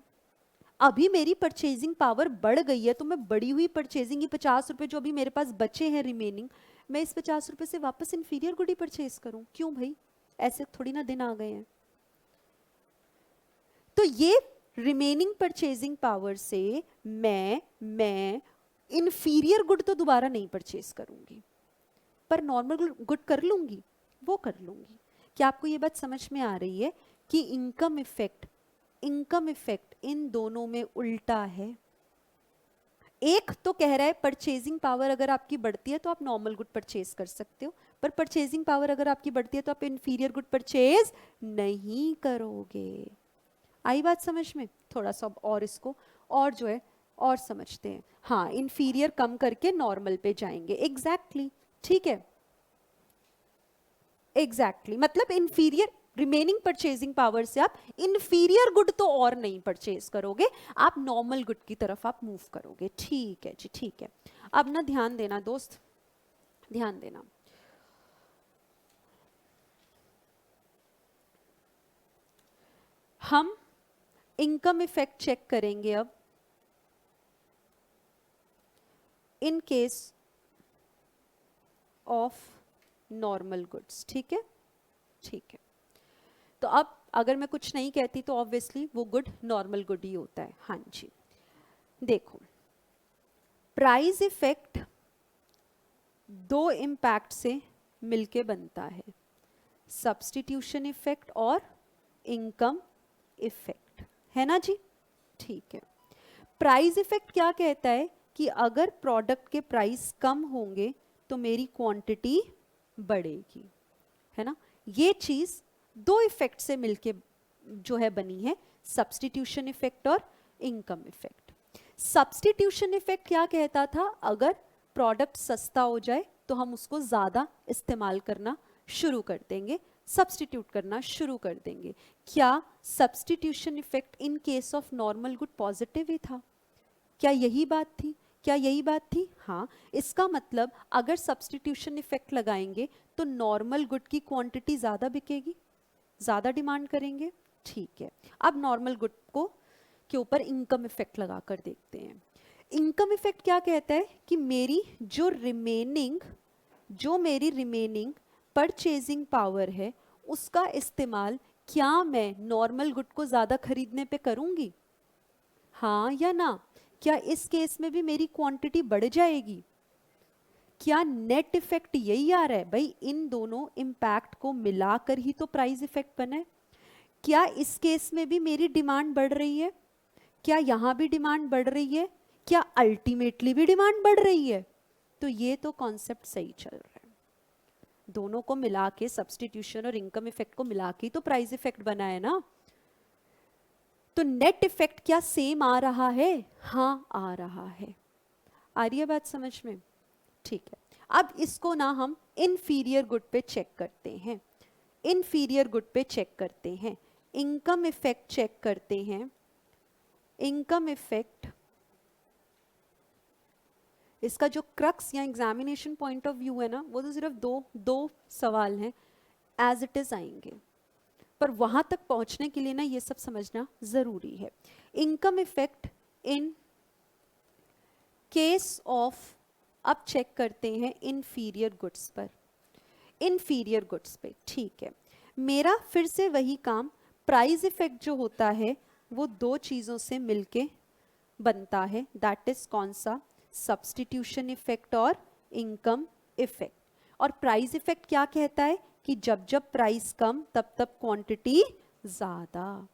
अभी मेरी परचेजिंग पावर बढ़ गई है तो मैं बढ़ी हुई परचेजिंग, ये 50 रुपए जो अभी मेरे पास बचे हैं रिमेनिंग, मैं इस 50 रुपए से वापस इन्फीरियर गुड ही परचेज करूं? क्यों भाई, ऐसे थोड़ी ना दिन आ गए हैं। तो ये रिमेनिंग परचेजिंग पावर से मैं इन्फीरियर गुड तो दोबारा नहीं परचेज करूंगी, पर नॉर्मल गुड कर लूंगी, वो कर लूंगी। क्या आपको ये बात समझ में आ रही है कि इनकम इफेक्ट इन दोनों में उल्टा है? एक तो कह रहा है परचेजिंग पावर अगर आपकी बढ़ती है तो आप नॉर्मल गुड परचेज कर सकते हो, पर परचेजिंग पावर अगर आपकी बढ़ती है तो आप इन्फीरियर गुड परचेज नहीं करोगे। आई बात समझ में? थोड़ा सा और इसको और जो है और समझते हैं। हाँ, इन्फीरियर कम करके नॉर्मल पे जाएंगे, एग्जैक्टली, ठीक है, एग्जैक्टली, मतलब इन्फीरियर रिमेनिंग परचेजिंग पावर से आप इन्फीरियर गुड तो और नहीं परचेज करोगे, आप नॉर्मल गुड की तरफ आप मूव करोगे। ठीक है जी, ठीक है। अब ना ध्यान देना दोस्त, ध्यान देना, हम इनकम इफेक्ट चेक करेंगे अब इन केस ऑफ नॉर्मल गुड्स, ठीक है, ठीक है। तो अब अगर मैं कुछ नहीं कहती तो ऑब्वियसली वो गुड नॉर्मल गुड ही होता है। हाँ जी, देखो, प्राइस इफेक्ट दो इम्पैक्ट से मिलके बनता है, सब्स्टिट्यूशन इफेक्ट और इनकम इफेक्ट, है ना जी, ठीक है। प्राइस इफेक्ट क्या कहता है कि अगर प्रोडक्ट के प्राइस कम होंगे तो मेरी क्वांटिटी बढ़ेगी, है ना। ये चीज दो इफेक्ट से मिलके जो है बनी है, सब्स्टिट्यूशन इफेक्ट और इनकम इफेक्ट। सब्स्टिट्यूशन इफेक्ट क्या कहता था? अगर प्रोडक्ट सस्ता हो जाए तो हम उसको ज्यादा इस्तेमाल करना शुरू कर देंगे, सब्स्टिट्यूट करना शुरू कर देंगे। क्या substitution effect in case of normal good positive ही था? क्या यही बात थी? क्या यही बात थी? हाँ, इसका मतलब अगर सब्स्टिट्यूशन इफेक्ट लगाएंगे तो नॉर्मल गुड की क्वांटिटी ज्यादा बिकेगी, ज्यादा डिमांड करेंगे, ठीक है। अब नॉर्मल गुड को के ऊपर इनकम इफेक्ट लगाकर देखते हैं। इनकम इफेक्ट क्या कहता है कि मेरी रिमेनिंग परचेजिंग पावर है उसका इस्तेमाल क्या मैं नॉर्मल गुड को ज्यादा खरीदने पे करूंगी? हाँ या ना? क्या इस केस में भी मेरी क्वांटिटी बढ़ जाएगी? क्या नेट इफेक्ट यही आ रहा है? भाई इन दोनों इम्पैक्ट को मिलाकर ही तो प्राइस इफेक्ट बना है। क्या इस केस में भी मेरी डिमांड बढ़ रही है? क्या यहां भी डिमांड बढ़ रही है? क्या अल्टीमेटली भी डिमांड बढ़ रही है? तो ये तो कॉन्सेप्ट सही चल रहा है। दोनों को मिला के, सब्स्टिट्यूशन और इनकम इफेक्ट को मिला के तो प्राइस इफेक्ट बना है ना। तो नेट इफेक्ट क्या सेम आ रहा है? हाँ, आ रहा है। आ रही है बात समझ में? ठीक है। अब इसको ना हम इन्फीरियर गुड पे चेक करते हैं, इन्फीरियर गुड पे चेक करते हैं, इनकम इफेक्ट चेक करते हैं। इनकम इफेक्ट, इसका जो क्रक्स या एग्जामिनेशन पॉइंट ऑफ व्यू है ना, वो तो सिर्फ दो सवाल हैं, एज इट इज आएंगे, पर वहां तक पहुंचने के लिए ना ये सब समझना जरूरी है। Income effect in case of, अब चेक करते हैं इन्फीरियर गुड्स पर, इन्फीरियर गुड्स पे, ठीक है। मेरा फिर से वही काम, प्राइस इफेक्ट जो होता है वो दो चीजों से मिलके बनता है, दैट इज कौन सा? सब्स्टिट्यूशन इफेक्ट और इनकम इफेक्ट। और प्राइस इफेक्ट क्या कहता है कि जब जब प्राइस कम तब तब क्वांटिटी ज्यादा,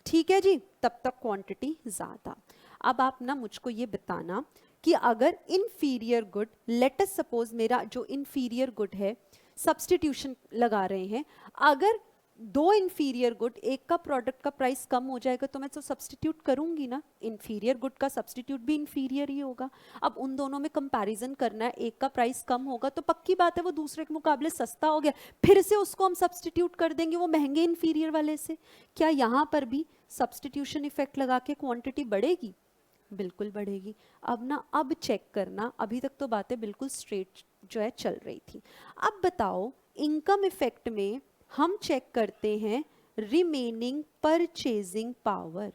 ठीक है जी, तब तक क्वांटिटी ज्यादा। अब आप ना मुझको ये बताना कि अगर inferior good, let us suppose मेरा जो इन्फीरियर गुड है, सब्स्टिट्यूशन लगा रहे हैं, अगर दो इंफीरियर गुड, एक का प्रोडक्ट का प्राइस कम हो जाएगा तो मैं तो सब्स्टिट्यूट करूंगी ना, इंफीरियर गुड का सब्स्टिट्यूट भी इंफीरियर ही होगा। अब उन दोनों में कंपैरिजन करना है, एक का प्राइस कम होगा तो पक्की बात है वो दूसरे के मुकाबले सस्ता हो गया, फिर से उसको हम सब्स्टिट्यूट कर देंगे वो महंगे इंफीरियर वाले से। क्या यहाँ पर भी सब्स्टिट्यूशन इफेक्ट लगा के क्वांटिटी बढ़ेगी? बिल्कुल बढ़ेगी। अब ना, अब चेक करना, अभी तक तो बातें बिल्कुल स्ट्रेट जो है चल रही थी। अब बताओ, इनकम इफेक्ट में हम चेक करते हैं रिमेनिंग परचेजिंग पावर।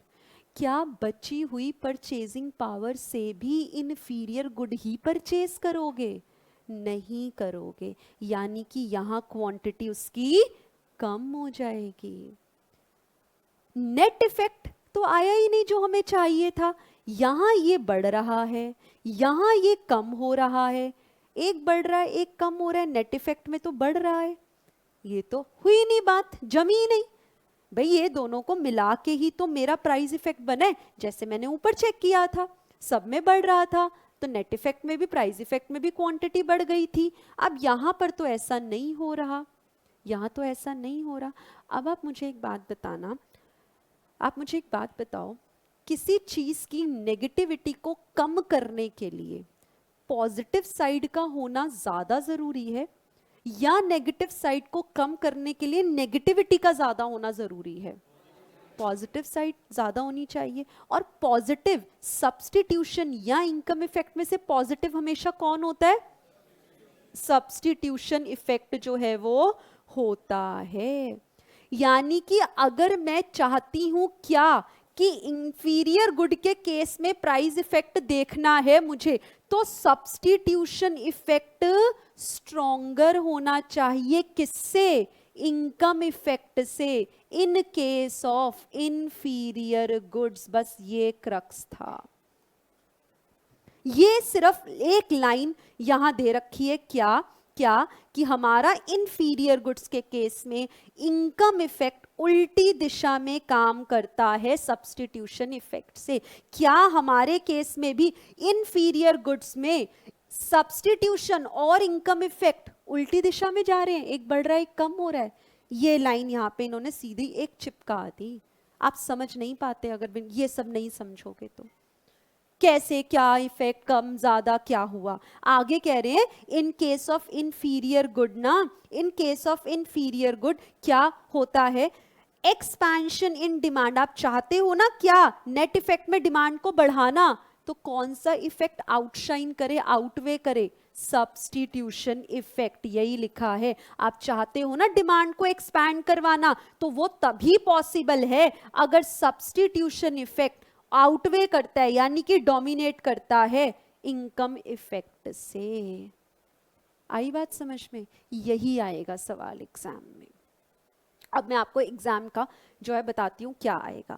क्या बची हुई परचेजिंग पावर से भी इनफीरियर गुड ही परचेज करोगे? नहीं करोगे, यानी कि यहाँ क्वांटिटी उसकी कम हो जाएगी। नेट इफेक्ट तो आया ही नहीं जो हमें चाहिए था। यहां ये बढ़ रहा है, यहां ये कम हो रहा है, एक बढ़ रहा है एक कम हो रहा है, नेट इफेक्ट में तो बढ़ रहा है। ये तो हुई नहीं बात, जमी नहीं भाई। ये दोनों को मिला के ही तो मेरा प्राइस इफेक्ट बना है। जैसे मैंने ऊपर चेक किया था, सब में बढ़ रहा था, तो नेट इफेक्ट में भी प्राइस इफेक्ट में भी क्वांटिटी बढ़ गई थी। अब यहां पर तो ऐसा नहीं हो रहा, यहां तो ऐसा नहीं हो रहा। अब आप मुझे एक बात बताना, आप मुझे एक बात बताओ, किसी चीज की नेगेटिविटी को कम करने के लिए पॉजिटिव साइड का होना ज्यादा जरूरी है, या नेगेटिव साइड को कम करने के लिए नेगेटिविटी का ज्यादा होना जरूरी है? पॉजिटिव साइड ज्यादा होनी चाहिए। और पॉजिटिव सब्स्टिट्यूशन या इनकम इफेक्ट में से पॉजिटिव हमेशा कौन होता है? सब्स्टिट्यूशन इफेक्ट जो है वो होता है। यानी कि अगर मैं चाहती हूं क्या कि इंफीरियर गुड के केस में प्राइस इफेक्ट देखना है मुझे, तो सब्स्टिट्यूशन इफेक्ट स्ट्रॉन्गर होना चाहिए। किससे? इनकम इफेक्ट से, इन केस ऑफ इंफीरियर गुड्स। बस ये क्रक्स था। ये सिर्फ एक लाइन यहां दे रखी है, क्या क्या कि हमारा इंफीरियर गुड्स के केस में इनकम इफेक्ट उल्टी दिशा में काम करता है सब्स्टिट्यूशन इफेक्ट से। क्या हमारे केस में भी इंफीरियर गुड्स में सब्स्टिट्यूशन और इनकम इफेक्ट उल्टी दिशा में जा रहे हैं? एक बढ़ रहा है एक कम हो रहा है। ये लाइन यहाँ पे इन्होंने सीधी एक चिपका दी। आप समझ नहीं पाते अगर ये सब नहीं समझोगे तो। कैसे, क्या इफेक्ट, कम ज्यादा क्या हुआ? आगे कह रहे हैं in case of inferior good ना, in case of inferior good क्या होता है? Expansion in demand. आप चाहते हो ना क्या नेट इफेक्ट में डिमांड को बढ़ाना, तो कौन सा इफेक्ट आउटशाइन करे, आउटवे करे? Substitution effect. यही लिखा है। आप चाहते हो ना डिमांड को एक्सपैंड करवाना, तो वो तभी पॉसिबल है अगर सब्स्टिट्यूशन इफेक्ट आउटवे करता है, यानी कि डोमिनेट करता है इनकम इफेक्ट से। आई बात समझ में? यही आएगा सवाल एग्जाम में। अब मैं आपको एग्जाम का जो है बताती हूं क्या आएगा।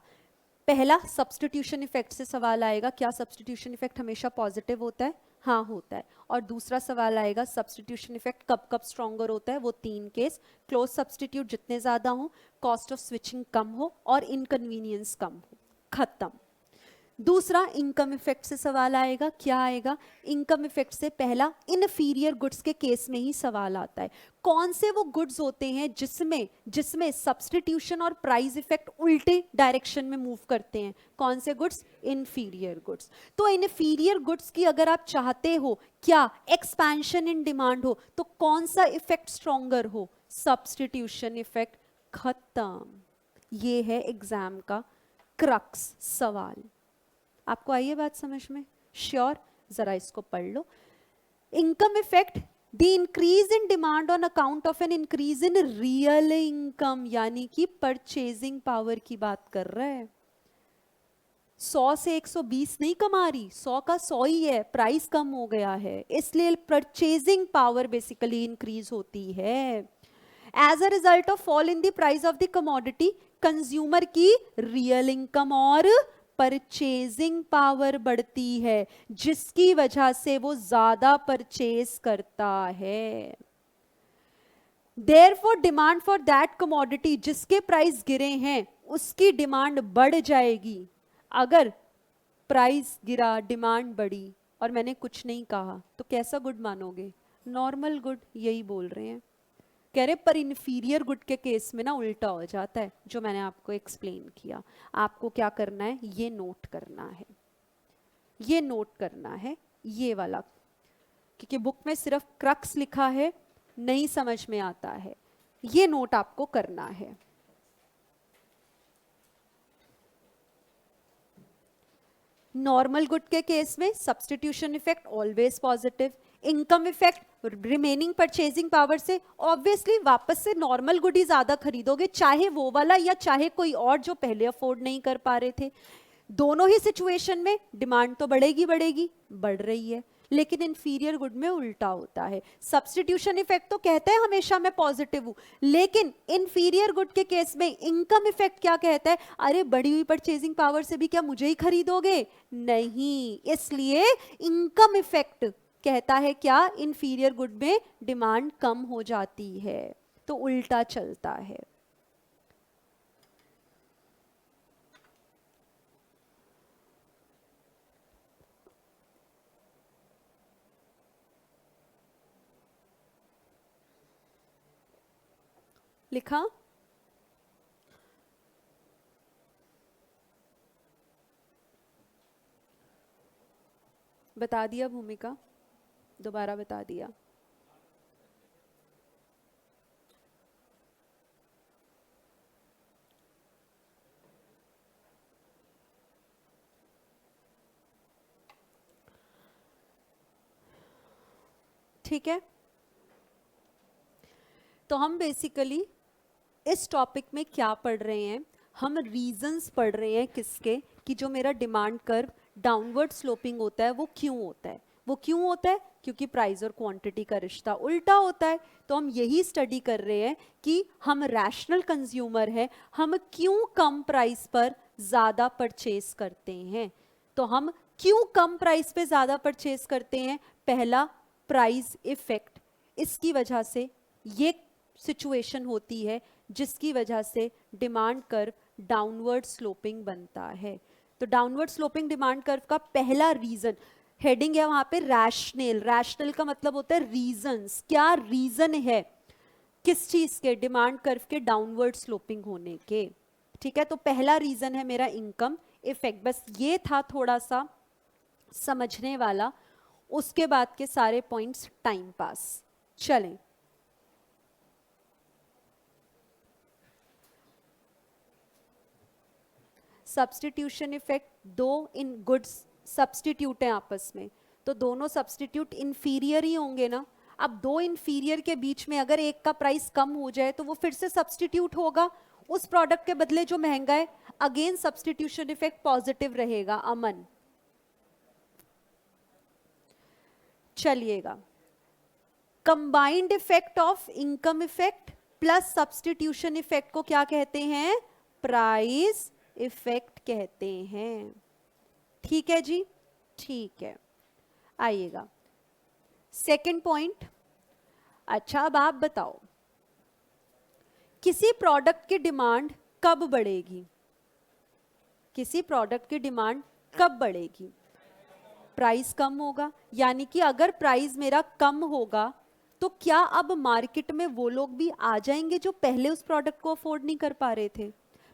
पहला, सब्स्टिट्यूशन इफेक्ट से सवाल आएगा। क्या सब्स्टिट्यूशन इफेक्ट हमेशा पॉजिटिव होता है? हाँ होता है। और दूसरा सवाल आएगा, सब्स्टिट्यूशन इफेक्ट कब कब स्ट्रॉन्गर होता है? वो तीन केस, क्लोज सब्स्टिट्यूट जितने ज्यादा हो, कॉस्ट ऑफ स्विचिंग कम हो और इनकन्वीनियंस कम हो। खत्म। दूसरा, इनकम इफेक्ट से सवाल आएगा। क्या आएगा? इनकम इफेक्ट से पहला इनफीरियर गुड्स के केस में ही सवाल आता है। कौन से वो गुड्स होते हैं जिसमें सब्स्टिट्यूशन और प्राइस इफेक्ट उल्टे डायरेक्शन में मूव करते हैं? कौन से गुड्स? Inferior goods. तो इनफीरियर गुड्स की अगर आप चाहते हो क्या एक्सपेंशन इन डिमांड हो, तो कौन सा इफेक्ट स्ट्रॉन्गर हो? Substitution effect. खत्म। ये है एग्जाम का क्रक्स सवाल। आपको आई है बात समझ में? श्योर? जरा इसको पढ़ लो। Income effect, the increase in demand on account of an increase in real income, यानी कि परचेजिंग पावर की बात कर रहा है। 100 से 120 नहीं कमा रही, 100 का 100 ही है, प्राइस कम हो गया है, इसलिए परचेजिंग पावर बेसिकली इंक्रीज होती है। As a result of fall in the price of the commodity, consumer की रियल इनकम और परचेजिंग पावर बढ़ती है, जिसकी वजह से वो ज्यादा परचेज करता है। Therefore demand for that commodity, जिसके प्राइस गिरे हैं उसकी डिमांड बढ़ जाएगी। अगर प्राइस गिरा, डिमांड बढ़ी और मैंने कुछ नहीं कहा, तो कैसा गुड मानोगे? Normal good. यही बोल रहे हैं। कह रहे पर इन्फीरियर गुड के केस में ना उल्टा हो जाता है, जो मैंने आपको एक्सप्लेन किया। आपको क्या करना है, ये नोट करना है, ये नोट करना है, ये वाला, क्योंकि बुक में सिर्फ क्रक्स लिखा है, नहीं समझ में आता है, ये नोट आपको करना है। नॉर्मल गुड के केस में substitution effect always positive, income effect remaining purchasing power से ऑब्वियसली वापस से नॉर्मल गुड ही ज्यादा खरीदोगे, चाहे वो वाला या चाहे कोई और जो पहले अफोर्ड नहीं कर पा रहे थे। दोनों ही सिचुएशन में डिमांड तो बढ़ेगी बढ़ेगी, बढ़ रही है, लेकिन इंफीरियर गुड में उल्टा होता है। सब्स्टिट्यूशन इफेक्ट तो कहता है हमेशा मैं पॉजिटिव हूं, लेकिन इंफीरियर गुड के केस में इनकम इफेक्ट क्या कहता है, अरे बढ़ी हुई परचेजिंग पावर से भी क्या मुझे ही खरीदोगे, नहीं। इसलिए इनकम इफेक्ट कहता है क्या, इंफीरियर गुड में डिमांड कम हो जाती है, तो उल्टा चलता है। लिखा, बता दिया भूमिका, दोबारा बता दिया। ठीक है, तो हम बेसिकली इस टॉपिक में क्या पढ़ रहे हैं, हम रीजंस पढ़ रहे हैं किसके, कि जो मेरा डिमांड कर्व डाउनवर्ड स्लोपिंग होता है वो क्यों होता है। वो क्यों होता है, क्योंकि प्राइस और क्वांटिटी का रिश्ता उल्टा होता है। तो हम यही स्टडी कर रहे हैं कि हम रैशनल कंज्यूमर हैं, हम क्यों कम प्राइस पर ज़्यादा परचेज करते हैं। तो हम क्यों कम प्राइस पे ज़्यादा परचेज करते हैं, पहला प्राइस इफेक्ट, इसकी वजह से ये सिचुएशन होती है जिसकी वजह से डिमांड कर्व डाउनवर्ड स्लोपिंग बनता है। तो डाउनवर्ड स्लोपिंग डिमांड कर्व का पहला रीजन, हेडिंग है वहां पे रैशनल, रैशनल का मतलब होता है रीजंस, क्या रीजन है किस चीज के, डिमांड कर्व के डाउनवर्ड स्लोपिंग होने के। ठीक है, तो पहला रीजन है मेरा इनकम इफेक्ट। बस ये था थोड़ा सा समझने वाला, उसके बाद के सारे पॉइंट्स टाइम पास। चलें, सब्स्टिट्यूशन इफेक्ट, दो इन गुड्स सब्स्टिट्यूट हैं आपस में, तो दोनों सब्स्टिट्यूट इंफीरियर ही होंगे ना। अब दो इंफीरियर के बीच में अगर एक का प्राइस कम हो जाए तो वो फिर से सब्स्टिट्यूट होगा उस प्रोडक्ट के बदले जो महंगा है, अगेन सब्स्टिट्यूशन इफेक्ट पॉजिटिव रहेगा। अमन, चलिएगा, combined effect of income effect plus substitution effect को क्या कहते हैं, प्राइस इफेक्ट कहते हैं। ठीक है जी, ठीक है, आइएगा सेकंड पॉइंट। अच्छा, अब आप बताओ किसी प्रोडक्ट की डिमांड कब बढ़ेगी, किसी प्रोडक्ट की डिमांड कब बढ़ेगी, प्राइस कम होगा। यानी कि अगर प्राइस मेरा कम होगा तो क्या अब मार्केट में वो लोग भी आ जाएंगे जो पहले उस प्रोडक्ट को अफोर्ड नहीं कर पा रहे थे।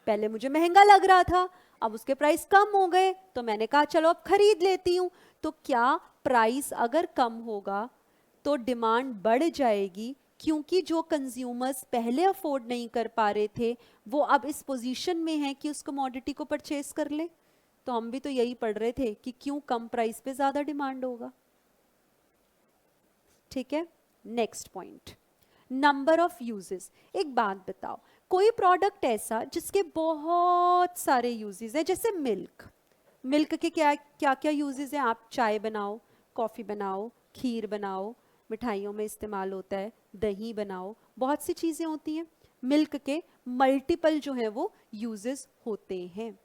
पहले मुझे महंगा लग रहा था, अब उसके प्राइस कम हो गए तो मैंने कहा चलो अब खरीद लेती हूँ। तो क्या प्राइस अगर कम होगा तो डिमांड बढ़ जाएगी, क्योंकि जो कंज्यूमर्स पहले अफोर्ड नहीं कर पा रहे थे वो अब इस पोजीशन में हैं कि उस कमोडिटी को परचेज कर ले। तो हम भी तो यही पढ़ रहे थे कि क्यों कम प्राइस पे ज्यादा डिमांड होगा। ठीक है, next point, number of uses. एक बात बताओ, कोई प्रोडक्ट ऐसा जिसके बहुत सारे यूजेस हैं, जैसे मिल्क, मिल्क के क्या क्या क्या यूजेस हैं, आप चाय बनाओ, कॉफ़ी बनाओ, खीर बनाओ, मिठाइयों में इस्तेमाल होता है, दही बनाओ, बहुत सी चीज़ें होती हैं। मिल्क के मल्टीपल जो है वो यूजेस होते हैं।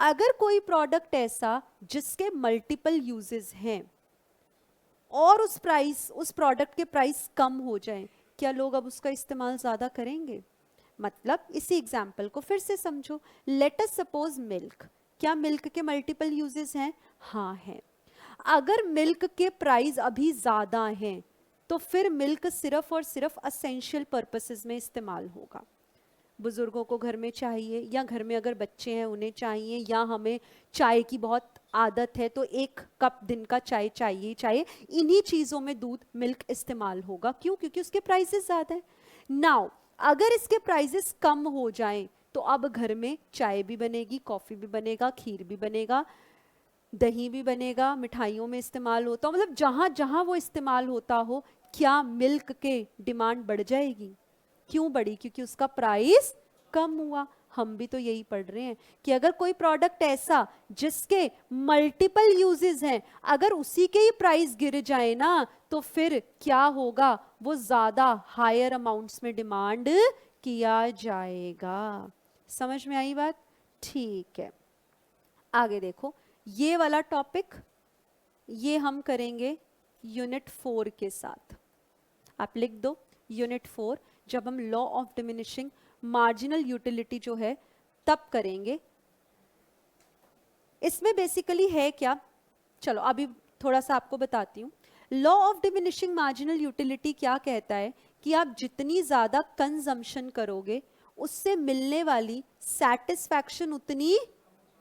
अगर कोई प्रोडक्ट ऐसा जिसके मल्टीपल यूजेस हैं और उस प्रोडक्ट के प्राइस कम हो जाए, क्या लोग अब उसका इस्तेमाल ज़्यादा करेंगे। मतलब इसी एग्जाम्पल को फिर से समझो, लेट अस सपोज मिल्क, क्या मिल्क के मल्टीपल यूजेस हैं, हाँ हैं। अगर मिल्क के प्राइस अभी ज़्यादा हैं तो फिर मिल्क सिर्फ और सिर्फ असेंशियल पर्पसेस में इस्तेमाल होगा। बुजुर्गों को घर में चाहिए, या घर में अगर बच्चे हैं उन्हें चाहिए, या हमें चाय की बहुत आदत है तो 1 कप दिन का चाय चाहिए ही चाहिए, इन्हीं चीज़ों में दूध मिल्क इस्तेमाल होगा। क्यों? क्योंकि उसके प्राइसेस ज़्यादा है। नाउ अगर इसके प्राइसेस कम हो जाएं तो अब घर में चाय भी बनेगी, कॉफ़ी भी बनेगा, खीर भी बनेगा, दही भी बनेगा, मिठाइयों में इस्तेमाल होता हो, मतलब जहाँ जहाँ वो इस्तेमाल होता हो, क्या मिल्क के डिमांड बढ़ जाएगी? क्यों बढ़ी? क्योंकि उसका प्राइस कम हुआ। हम भी तो यही पढ़ रहे हैं कि अगर कोई प्रोडक्ट ऐसा जिसके मल्टीपल यूजेस हैं, अगर उसी के ही प्राइस गिर जाए ना, तो फिर क्या होगा? वो ज्यादा हायर अमाउंट्स में डिमांड किया जाएगा। समझ में आई बात? ठीक है, आगे देखो, ये वाला टॉपिक ये हम करेंगे यूनिट 4 के साथ। आप लिख दो यूनिट 4, जब हम law of diminishing marginal utility जो है तब करेंगे। इसमें बेसिकली है क्या, चलो अभी थोड़ा सा आपको बताती हूँ। Law of diminishing marginal utility क्या कहता है कि आप जितनी ज्यादा कंजम्पशन करोगे उससे मिलने वाली सेटिस्फैक्शन उतनी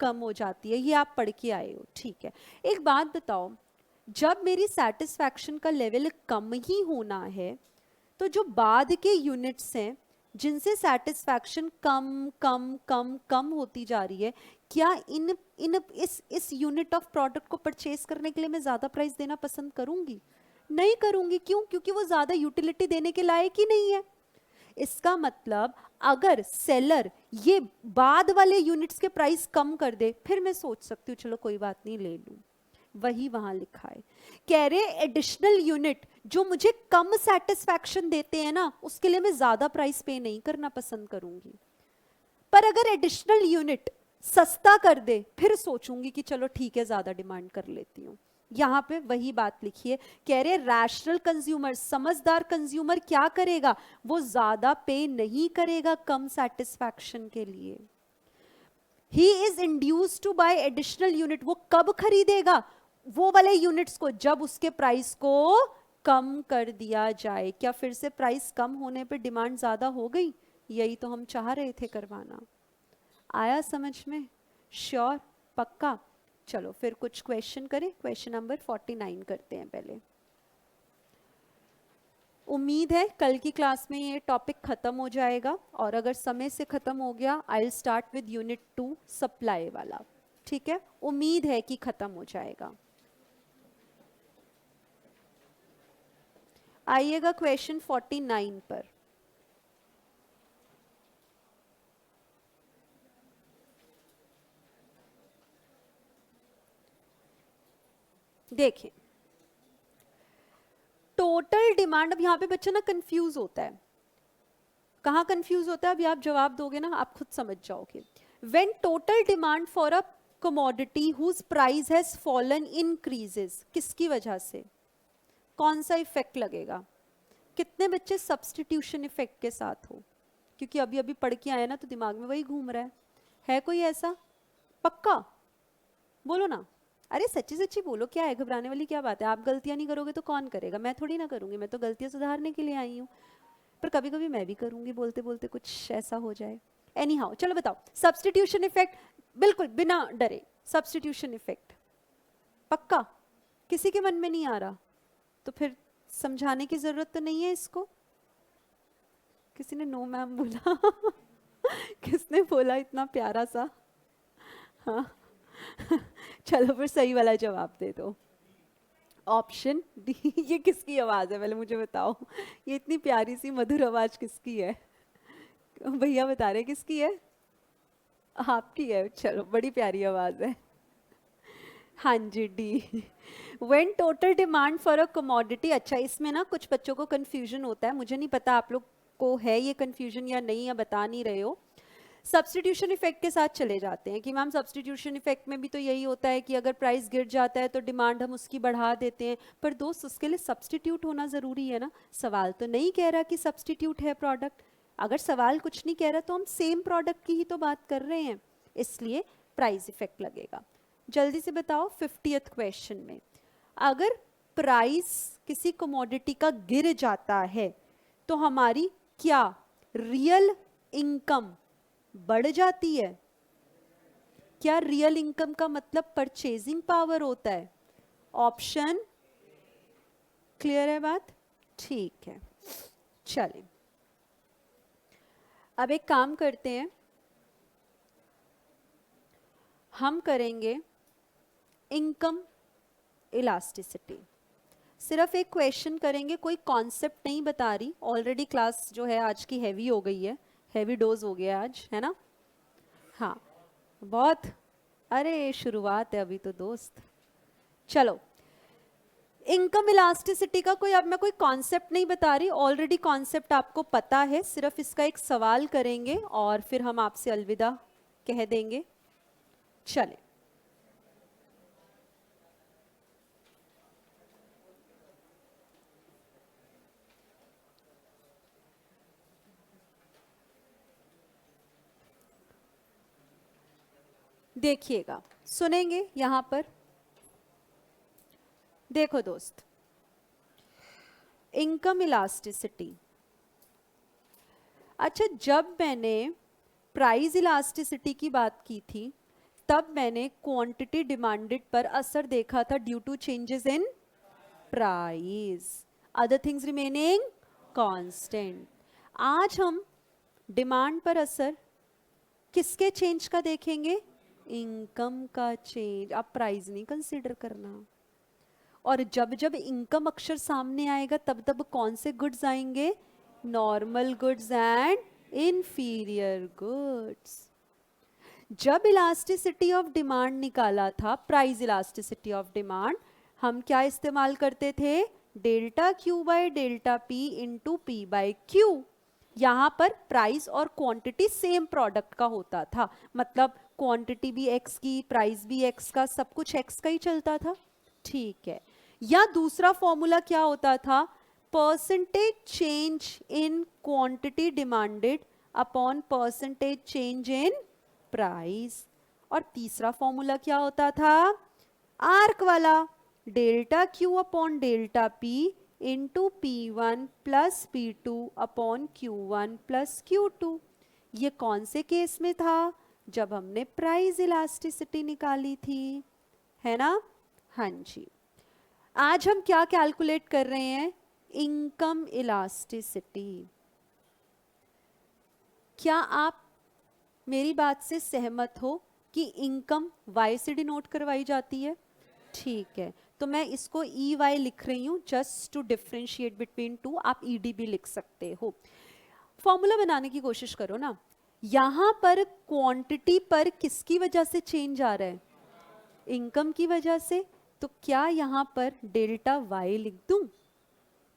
कम हो जाती है। ये आप पढ़ के आए हो, ठीक है। एक बात बताओ, जब मेरी सेटिस्फैक्शन का लेवल कम ही होना है तो जो बाद के यूनिट्स हैं जिनसे सेटिस्फैक्शन कम कम कम कम होती जा रही है, क्या इन इन इस यूनिट ऑफ प्रोडक्ट को परचेज करने के लिए मैं ज्यादा प्राइस देना पसंद करूंगी? नहीं करूंगी। क्यों? क्योंकि वो ज्यादा यूटिलिटी देने के लायक ही नहीं है। इसका मतलब अगर सेलर ये बाद वाले यूनिट्स के प्राइस कम कर दे, फिर मैं सोच सकती हूँ चलो कोई बात नहीं ले लूं। वही वहां लिखा है, कह रहे एडिशनल यूनिट जो मुझे कम सेटिस्फैक्शन देते हैं ना, उसके लिए मैं ज्यादा प्राइस पे नहीं करना पसंद करूंगी। पर अगर एडिशनल यूनिट सस्ता कर दे, फिर सोचूंगी कि चलो ठीक है ज्यादा डिमांड कर लेती हूँ। यहाँ पे वही बात लिखी है, कह रहे रैशनल कंज्यूमर, समझदार कंज्यूमर क्या करेगा? वो ज्यादा पे नहीं करेगा कम सेटिस्फैक्शन के लिए। He is induced to buy additional unit. वो कब खरीदेगा? वो वाले यूनिट्स को जब उसके प्राइस को कम कर दिया जाए। क्या फिर से प्राइस कम होने पे डिमांड ज्यादा हो गई? यही तो हम चाह रहे थे करवाना। आया समझ में? श्योर? पक्का? चलो फिर कुछ क्वेश्चन करें। क्वेश्चन नंबर 49 करते हैं पहले। उम्मीद है कल की क्लास में ये टॉपिक खत्म हो जाएगा, और अगर समय से खत्म हो गया I will start with unit 2 supply वाला। ठीक है, उम्मीद है कि खत्म हो जाएगा। आइएगा क्वेश्चन 49 पर। देखें, टोटल डिमांड, अब यहां पे बच्चा ना कंफ्यूज होता है। कहां कंफ्यूज होता है? अभी आप जवाब दोगे ना, आप खुद समझ जाओगे। When total demand for a commodity whose price has fallen increases, किसकी वजह से? कौन सा इफेक्ट लगेगा? कितने बच्चे सब्स्टिट्यूशन इफेक्ट के साथ हो? क्योंकि अभी अभी पढ़ के आए ना तो दिमाग में वही घूम रहा है कोई ऐसा? पक्का बोलो ना। अरे सच्ची सच्ची बोलो, क्या है, घबराने वाली क्या बात है? आप गलतियां नहीं करोगे तो कौन करेगा? मैं थोड़ी ना करूंगी, मैं तो गलतियां सुधारने के लिए आई हूँ। पर कभी कभी मैं भी करूंगी, बोलते बोलते कुछ ऐसा हो जाए। एनी हाउ, चलो बताओ, सब्स्टिट्यूशन इफेक्ट, बिल्कुल बिना डरे, सब्स्टिट्यूशन इफेक्ट पक्का? किसी के मन में नहीं आ रहा? तो फिर समझाने की जरूरत तो नहीं है इसको। किसी ने नो मैम बोला किसने बोला इतना प्यारा सा? हाँ चलो फिर सही वाला जवाब दे दो, ऑप्शन डी। ये किसकी आवाज है पहले मुझे बताओ? ये इतनी प्यारी सी मधुर आवाज किसकी है? भैया बता रहे किसकी है? आपकी है? चलो बड़ी प्यारी आवाज है। हाँ जी, D. When total demand for a commodity. अच्छा, इसमें ना कुछ बच्चों को कंफ्यूजन होता है, मुझे नहीं पता आप लोग को है ये कंफ्यूजन या नहीं, या बता नहीं रहे हो। सब्स्टिट्यूशन इफेक्ट के साथ चले जाते हैं कि मैम सब्स्टिट्यूशन इफेक्ट में भी तो यही होता है कि अगर प्राइस गिर जाता है तो डिमांड हम उसकी बढ़ा देते हैं। पर दोस्त, उसके लिए सब्स्टिट्यूट होना ज़रूरी है ना। सवाल तो नहीं कह रहा कि सब्स्टिट्यूट है प्रोडक्ट। अगर सवाल कुछ नहीं कह रहा तो हम सेम प्रोडक्ट की ही तो बात कर रहे हैं, इसलिए प्राइस इफेक्ट लगेगा। जल्दी से बताओ 50th क्वेश्चन में, अगर प्राइस किसी कमोडिटी का गिर जाता है तो हमारी क्या रियल इनकम बढ़ जाती है? क्या रियल इनकम का मतलब परचेजिंग पावर होता है? ऑप्शन क्लियर है बात? ठीक है, चलिए अब एक काम करते हैं, हम करेंगे इनकम इलास्टिसिटी। सिर्फ एक क्वेश्चन करेंगे, कोई कॉन्सेप्ट नहीं बता रही, ऑलरेडी क्लास जो है आज की हैवी हो गई है, हैवी डोज हो गया आज, है ना? हाँ बहुत, अरे शुरुआत है अभी तो दोस्त। चलो इनकम इलास्टिसिटी का कोई, अब मैं कोई कॉन्सेप्ट नहीं बता रही, ऑलरेडी कॉन्सेप्ट आपको पता है, सिर्फ इसका एक सवाल करेंगे और फिर हम आपसे अलविदा कह देंगे। चले देखिएगा, सुनेंगे यहां पर। देखो दोस्त, इनकम इलास्टिसिटी, अच्छा जब मैंने प्राइस इलास्टिसिटी की बात की थी तब मैंने क्वांटिटी डिमांडेड पर असर देखा था due to changes in price, other things remaining constant. आज हम डिमांड पर असर किसके चेंज का देखेंगे? इनकम का चेंज। अब प्राइस नहीं कंसीडर करना, और जब जब इनकम अक्षर सामने आएगा तब तब कौन से गुड्स आएंगे? Normal goods and inferior goods. जब इलास्टिसिटी ऑफ डिमांड निकाला था, प्राइस इलास्टिसिटी ऑफ डिमांड, हम क्या इस्तेमाल करते थे? Delta Q by delta P into P by Q. यहां पर प्राइस और क्वांटिटी सेम प्रोडक्ट का होता था, मतलब क्वांटिटी भी एक्स की, प्राइस भी एक्स का, सब कुछ एक्स का ही चलता था, ठीक है। या दूसरा फॉर्मूला क्या होता था? Percentage change in quantity demanded upon percentage change in price. और तीसरा फॉर्मूला क्या होता था? आर्क वाला, delta Q upon delta P into P1 plus P2 upon Q1 plus Q2। ये कौन से केस में था? जब हमने प्राइस इलास्टिसिटी निकाली थी, है ना? हाँ जी। आज हम क्या कैलकुलेट कर रहे हैं? Income elasticity. क्या आप मेरी बात से सहमत हो कि इनकम y से डिनोट करवाई जाती है? ठीक है, तो मैं इसको EY लिख रही हूं just to differentiate between two, आप ED भी लिख सकते हो। फॉर्मूला बनाने की कोशिश करो ना। यहां पर क्वांटिटी पर किसकी वजह से चेंज आ रहा है? इनकम की वजह से, तो क्या यहां पर डेल्टा y लिख दूं?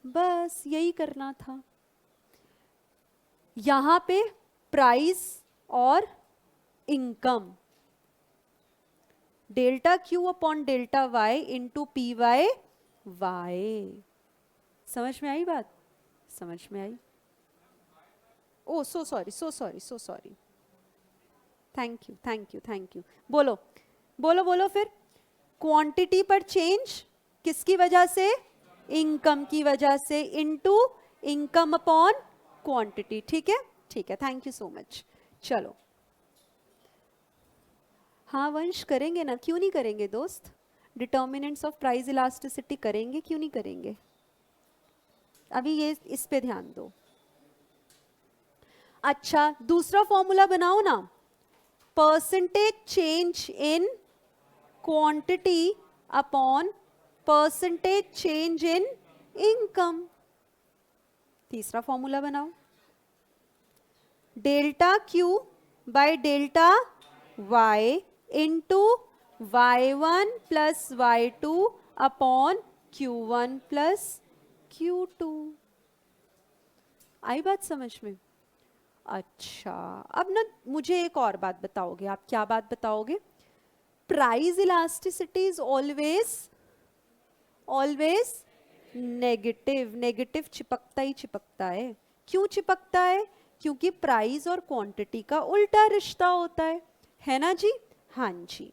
बस यही करना था। यहां पे प्राइस और income, delta Q upon delta Y into P Y Y. समझ में आई बात? समझ में आई? Oh so sorry, so sorry, so sorry, thank you, thank you, thank you. बोलो बोलो बोलो फिर। क्वांटिटी पर चेंज किसकी वजह से? इनकम की वजह से, इनटू इनकम अपॉन क्वांटिटी। ठीक है, ठीक है, थैंक यू सो मच। चलो हाँ वंश, करेंगे ना, क्यों नहीं करेंगे दोस्त? डिटर्मिनेंट्स ऑफ प्राइस इलास्टिसिटी करेंगे, क्यों नहीं करेंगे? अभी ये इस पे ध्यान दो। अच्छा दूसरा फॉर्मूला बनाओ ना, percentage change in quantity upon percentage change in income. तीसरा फॉर्मूला बनाओ, delta Q by delta y into y1 plus y2 upon q1 plus q2। आई बात समझ में? अच्छा अब ना मुझे एक और बात बताओगे आप, क्या बात बताओगे? Price elasticity is always always negative. Negative चिपकता ही चिपकता है। क्यों चिपकता है? क्योंकि प्राइस और क्वांटिटी का उल्टा रिश्ता होता है ना जी? हाँ जी।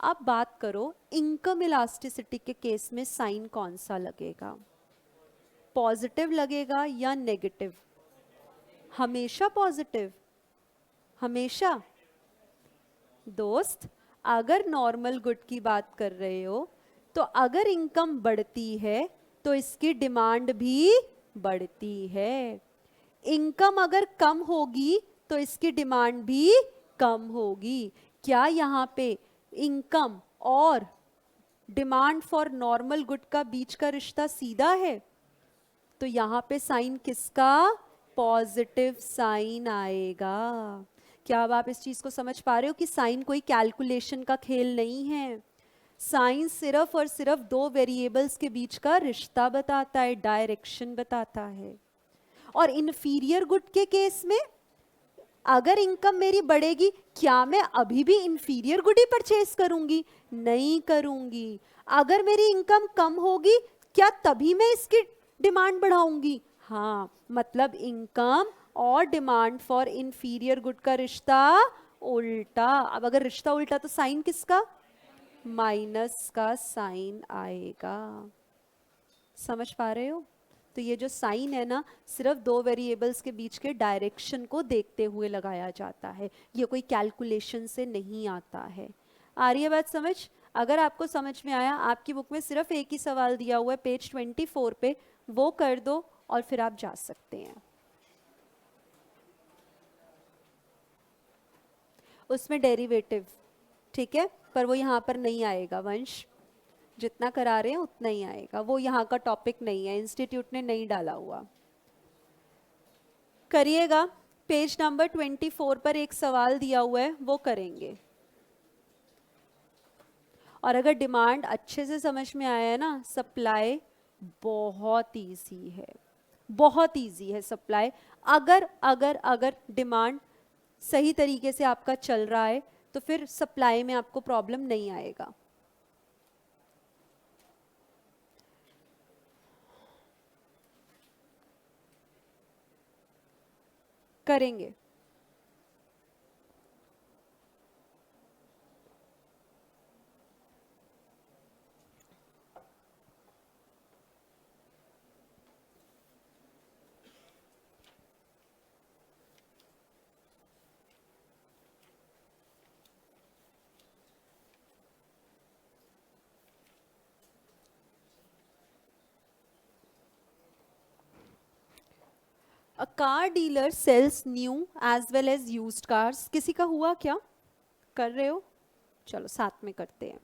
अब बात करो इनकम इलास्टिसिटी के केस में साइन कौन सा लगेगा? पॉजिटिव लगेगा या नेगेटिव? हमेशा पॉजिटिव, हमेशा। दोस्त, अगर नॉर्मल गुड की बात कर रहे हो तो अगर इनकम बढ़ती है तो इसकी डिमांड भी बढ़ती है। इनकम अगर कम होगी तो इसकी डिमांड भी कम होगी। क्या यहाँ पे इनकम और डिमांड फॉर नॉर्मल गुड का बीच का रिश्ता सीधा है? तो यहाँ पे साइन किसका? पॉजिटिव साइन आएगा। क्या अब आप इस चीज को समझ पा रहे हो कि साइन कोई कैलकुलेशन का खेल नहीं है? साइन सिर्फ और सिर्फ दो वेरिएबल्स के बीच का रिश्ता बताता है, डायरेक्शन बताता है। और इन्फीरियर गुड के केस में अगर इनकम मेरी बढ़ेगी, क्या मैं अभी भी इंफीरियर गुड ही परचेज करूंगी? नहीं करूंगी। अगर मेरी इनकम कम होगी, क्या तभी मैं इसकी डिमांड बढ़ाऊंगी? हाँ, मतलब इनकम और डिमांड फॉर इंफीरियर गुड का रिश्ता उल्टा। अब अगर रिश्ता उल्टा तो साइन किसका? माइनस का साइन आएगा। समझ पा रहे हो? तो ये जो साइन है ना, सिर्फ दो वेरिएबल्स के बीच के डायरेक्शन को देखते हुए लगाया जाता है, ये कोई कैलकुलेशन से नहीं आता है। आ रही है बात समझ? अगर आपको समझ में आया, आपकी बुक में सिर्फ एक ही सवाल दिया हुआ है पेज 24 पे, वो कर दो और फिर आप जा सकते हैं। उसमें डेरिवेटिव, ठीक है, पर वो यहाँ पर नहीं आएगा वंश। जितना करा रहे हैं उतना ही आएगा, वो यहाँ का टॉपिक नहीं है, इंस्टीट्यूट ने नहीं डाला हुआ। करिएगा, पेज नंबर 24 पर एक सवाल दिया हुआ है, वो करेंगे। और अगर डिमांड अच्छे से समझ में आया है ना, सप्लाई बहुत इजी है, बहुत इजी है सप्लाई। अगर अगर अगर डिमांड सही तरीके से आपका चल रहा है तो फिर सप्लाई में आपको प्रॉब्लम नहीं आएगा। करेंगे। A car dealer sells new as well as used cars. किसी का हुआ क्या? कर रहे हो? चलो साथ में करते हैं।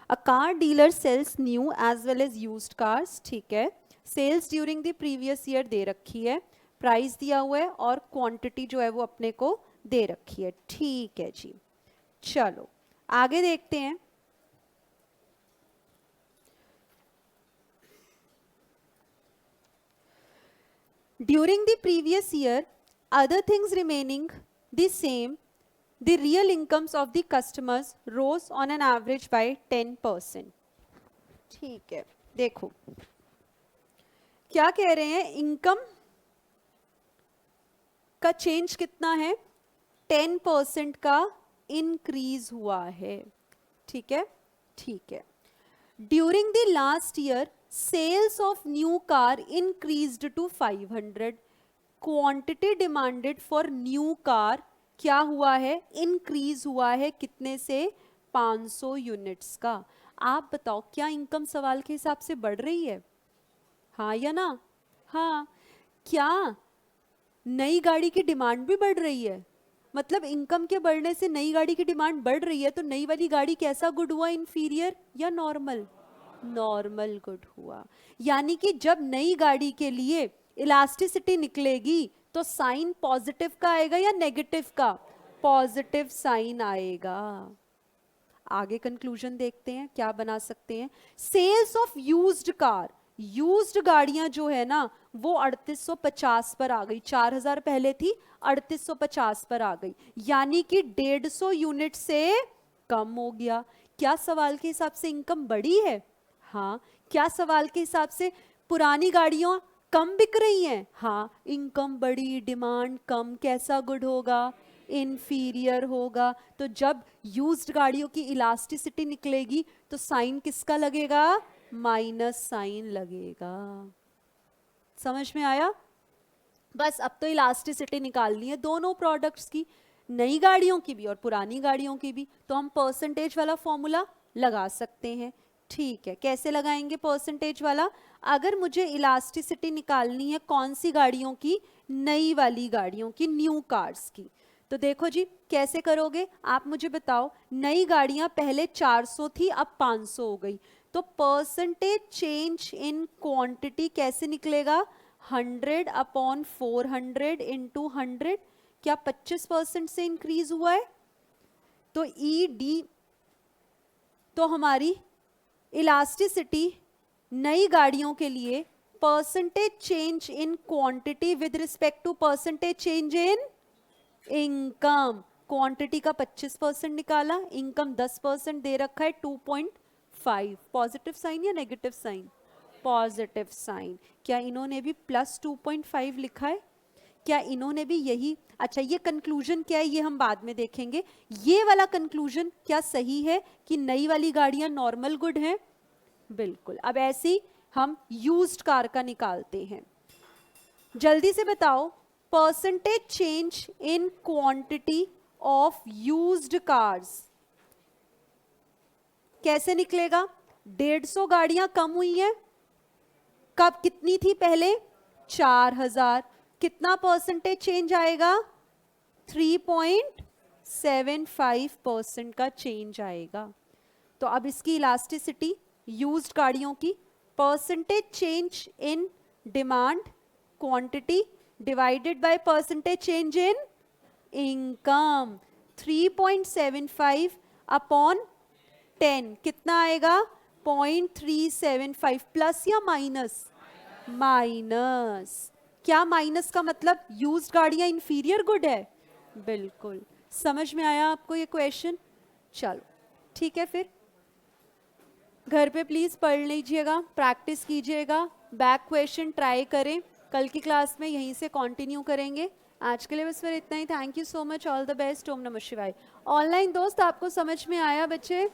A car dealer sells new as well as used cars, ठीक है। Sales during the previous year दे रखी है, प्राइस दिया हुआ है और क्वांटिटी जो है वो अपने को दे रखी है, ठीक है जी। चलो आगे देखते हैं। During the previous year, other things remaining the same, the real incomes of the customers rose on an average by 10%. ठीक है, देखो क्या कह रहे हैं, इनकम का चेंज कितना है? 10% का इंक्रीज हुआ है, ठीक है, ठीक है। During the last year sales of new car increased to 500। Quantity demanded for new car क्या हुआ है? इंक्रीज हुआ है, कितने से? 500 यूनिट्स का। आप बताओ क्या इनकम सवाल के हिसाब से बढ़ रही है? हाँ या ना? हाँ। क्या नई गाड़ी की डिमांड भी बढ़ रही है? मतलब इनकम के बढ़ने से नई गाड़ी की डिमांड बढ़ रही है, तो नई वाली गाड़ी कैसा गुड हुआ? इंफीरियर या नॉर्मल? नॉर्मल गुड हुआ। यानी कि जब नई गाड़ी के लिए इलास्टिसिटी निकलेगी तो साइन पॉजिटिव का आएगा या नेगेटिव का? पॉजिटिव साइन आएगा। आगे कंक्लूजन देखते हैं क्या बना सकते हैं। Sales of used car, used गाड़ियां जो है ना वो 3850 पर आ गई, 4000 पहले थी, 3850 पर आ गई, यानी कि 150 यूनिट से कम हो गया। क्या सवाल के हिसाब से इनकम बढ़ी है? हाँ। क्या सवाल के हिसाब से पुरानी गाड़ियां कम बिक रही हैं? हाँ। इनकम बढ़ी, डिमांड कम, कैसा गुड होगा? इंफीरियर होगा। तो जब यूज्ड गाड़ियों की इलास्टिसिटी निकलेगी तो साइन किसका लगेगा? माइनस साइन लगेगा। समझ में आया? बस अब तो इलास्टिसिटी निकालनी है दोनों प्रोडक्ट्स की, नई गाड़ियों की भी और पुरानी गाड़ियों की भी। तो हम परसेंटेज वाला फॉर्मूला लगा सकते हैं। ठीक है, कैसे लगाएंगे परसेंटेज वाला? अगर मुझे इलास्टिसिटी निकालनी है कौन सी गाड़ियों की? नई वाली गाड़ियों की, न्यू कार्स की। तो देखो जी कैसे करोगे आप मुझे बताओ। नई गाड़ियां पहले 400 थी, अब 500 हो गई, तो परसेंटेज चेंज इन क्वांटिटी कैसे निकलेगा? 100 अपॉन 400 इंटू 100। क्या 25% से इंक्रीज हुआ है? तो ई डी, तो हमारी इलास्टिसिटी नई गाड़ियों के लिए percentage change in quantity with respect to percentage change in income. Quantity का 25% निकाला, इनकम 10% दे रखा है, 2.5। पॉजिटिव साइन या नेगेटिव साइन? Positive sign. क्या इन्होंने भी प्लस 2.5 लिखा है? क्या इन्होंने भी यही? अच्छा, ये कंक्लूजन क्या है ये हम बाद में देखेंगे। ये वाला कंक्लूजन क्या सही है कि नई वाली गाड़ियां नॉर्मल गुड हैं? बिल्कुल। अब ऐसी हम यूज्ड कार का निकालते हैं। जल्दी से बताओ, percentage change in quantity of used cars कैसे निकलेगा? 150 गाड़ियां कम हुई हैं। कब? कितनी थी पहले? 4000। कितना परसेंटेज चेंज आएगा? 3.75% का चेंज आएगा। तो अब इसकी इलास्टिसिटी यूज्ड गाड़ियों की, percentage change in demand quantity divided by percentage change in income, 3.75 upon 10 कितना आएगा? 0.375। प्लस या माइनस? माइनस। क्या माइनस का मतलब? यूज्ड गाड़ियां इंफीरियर गुड है? बिल्कुल। समझ में आया आपको ये क्वेश्चन? चलो ठीक है, फिर घर पे प्लीज पढ़ लीजिएगा, प्रैक्टिस कीजिएगा, बैक क्वेश्चन ट्राई करें। कल की क्लास में यहीं से कंटिन्यू करेंगे। आज के लिए बस फिर इतना ही। Thank you so much, all the best, ओम नमः शिवाय। ऑनलाइन दोस्त आपको समझ में आया बच्चे?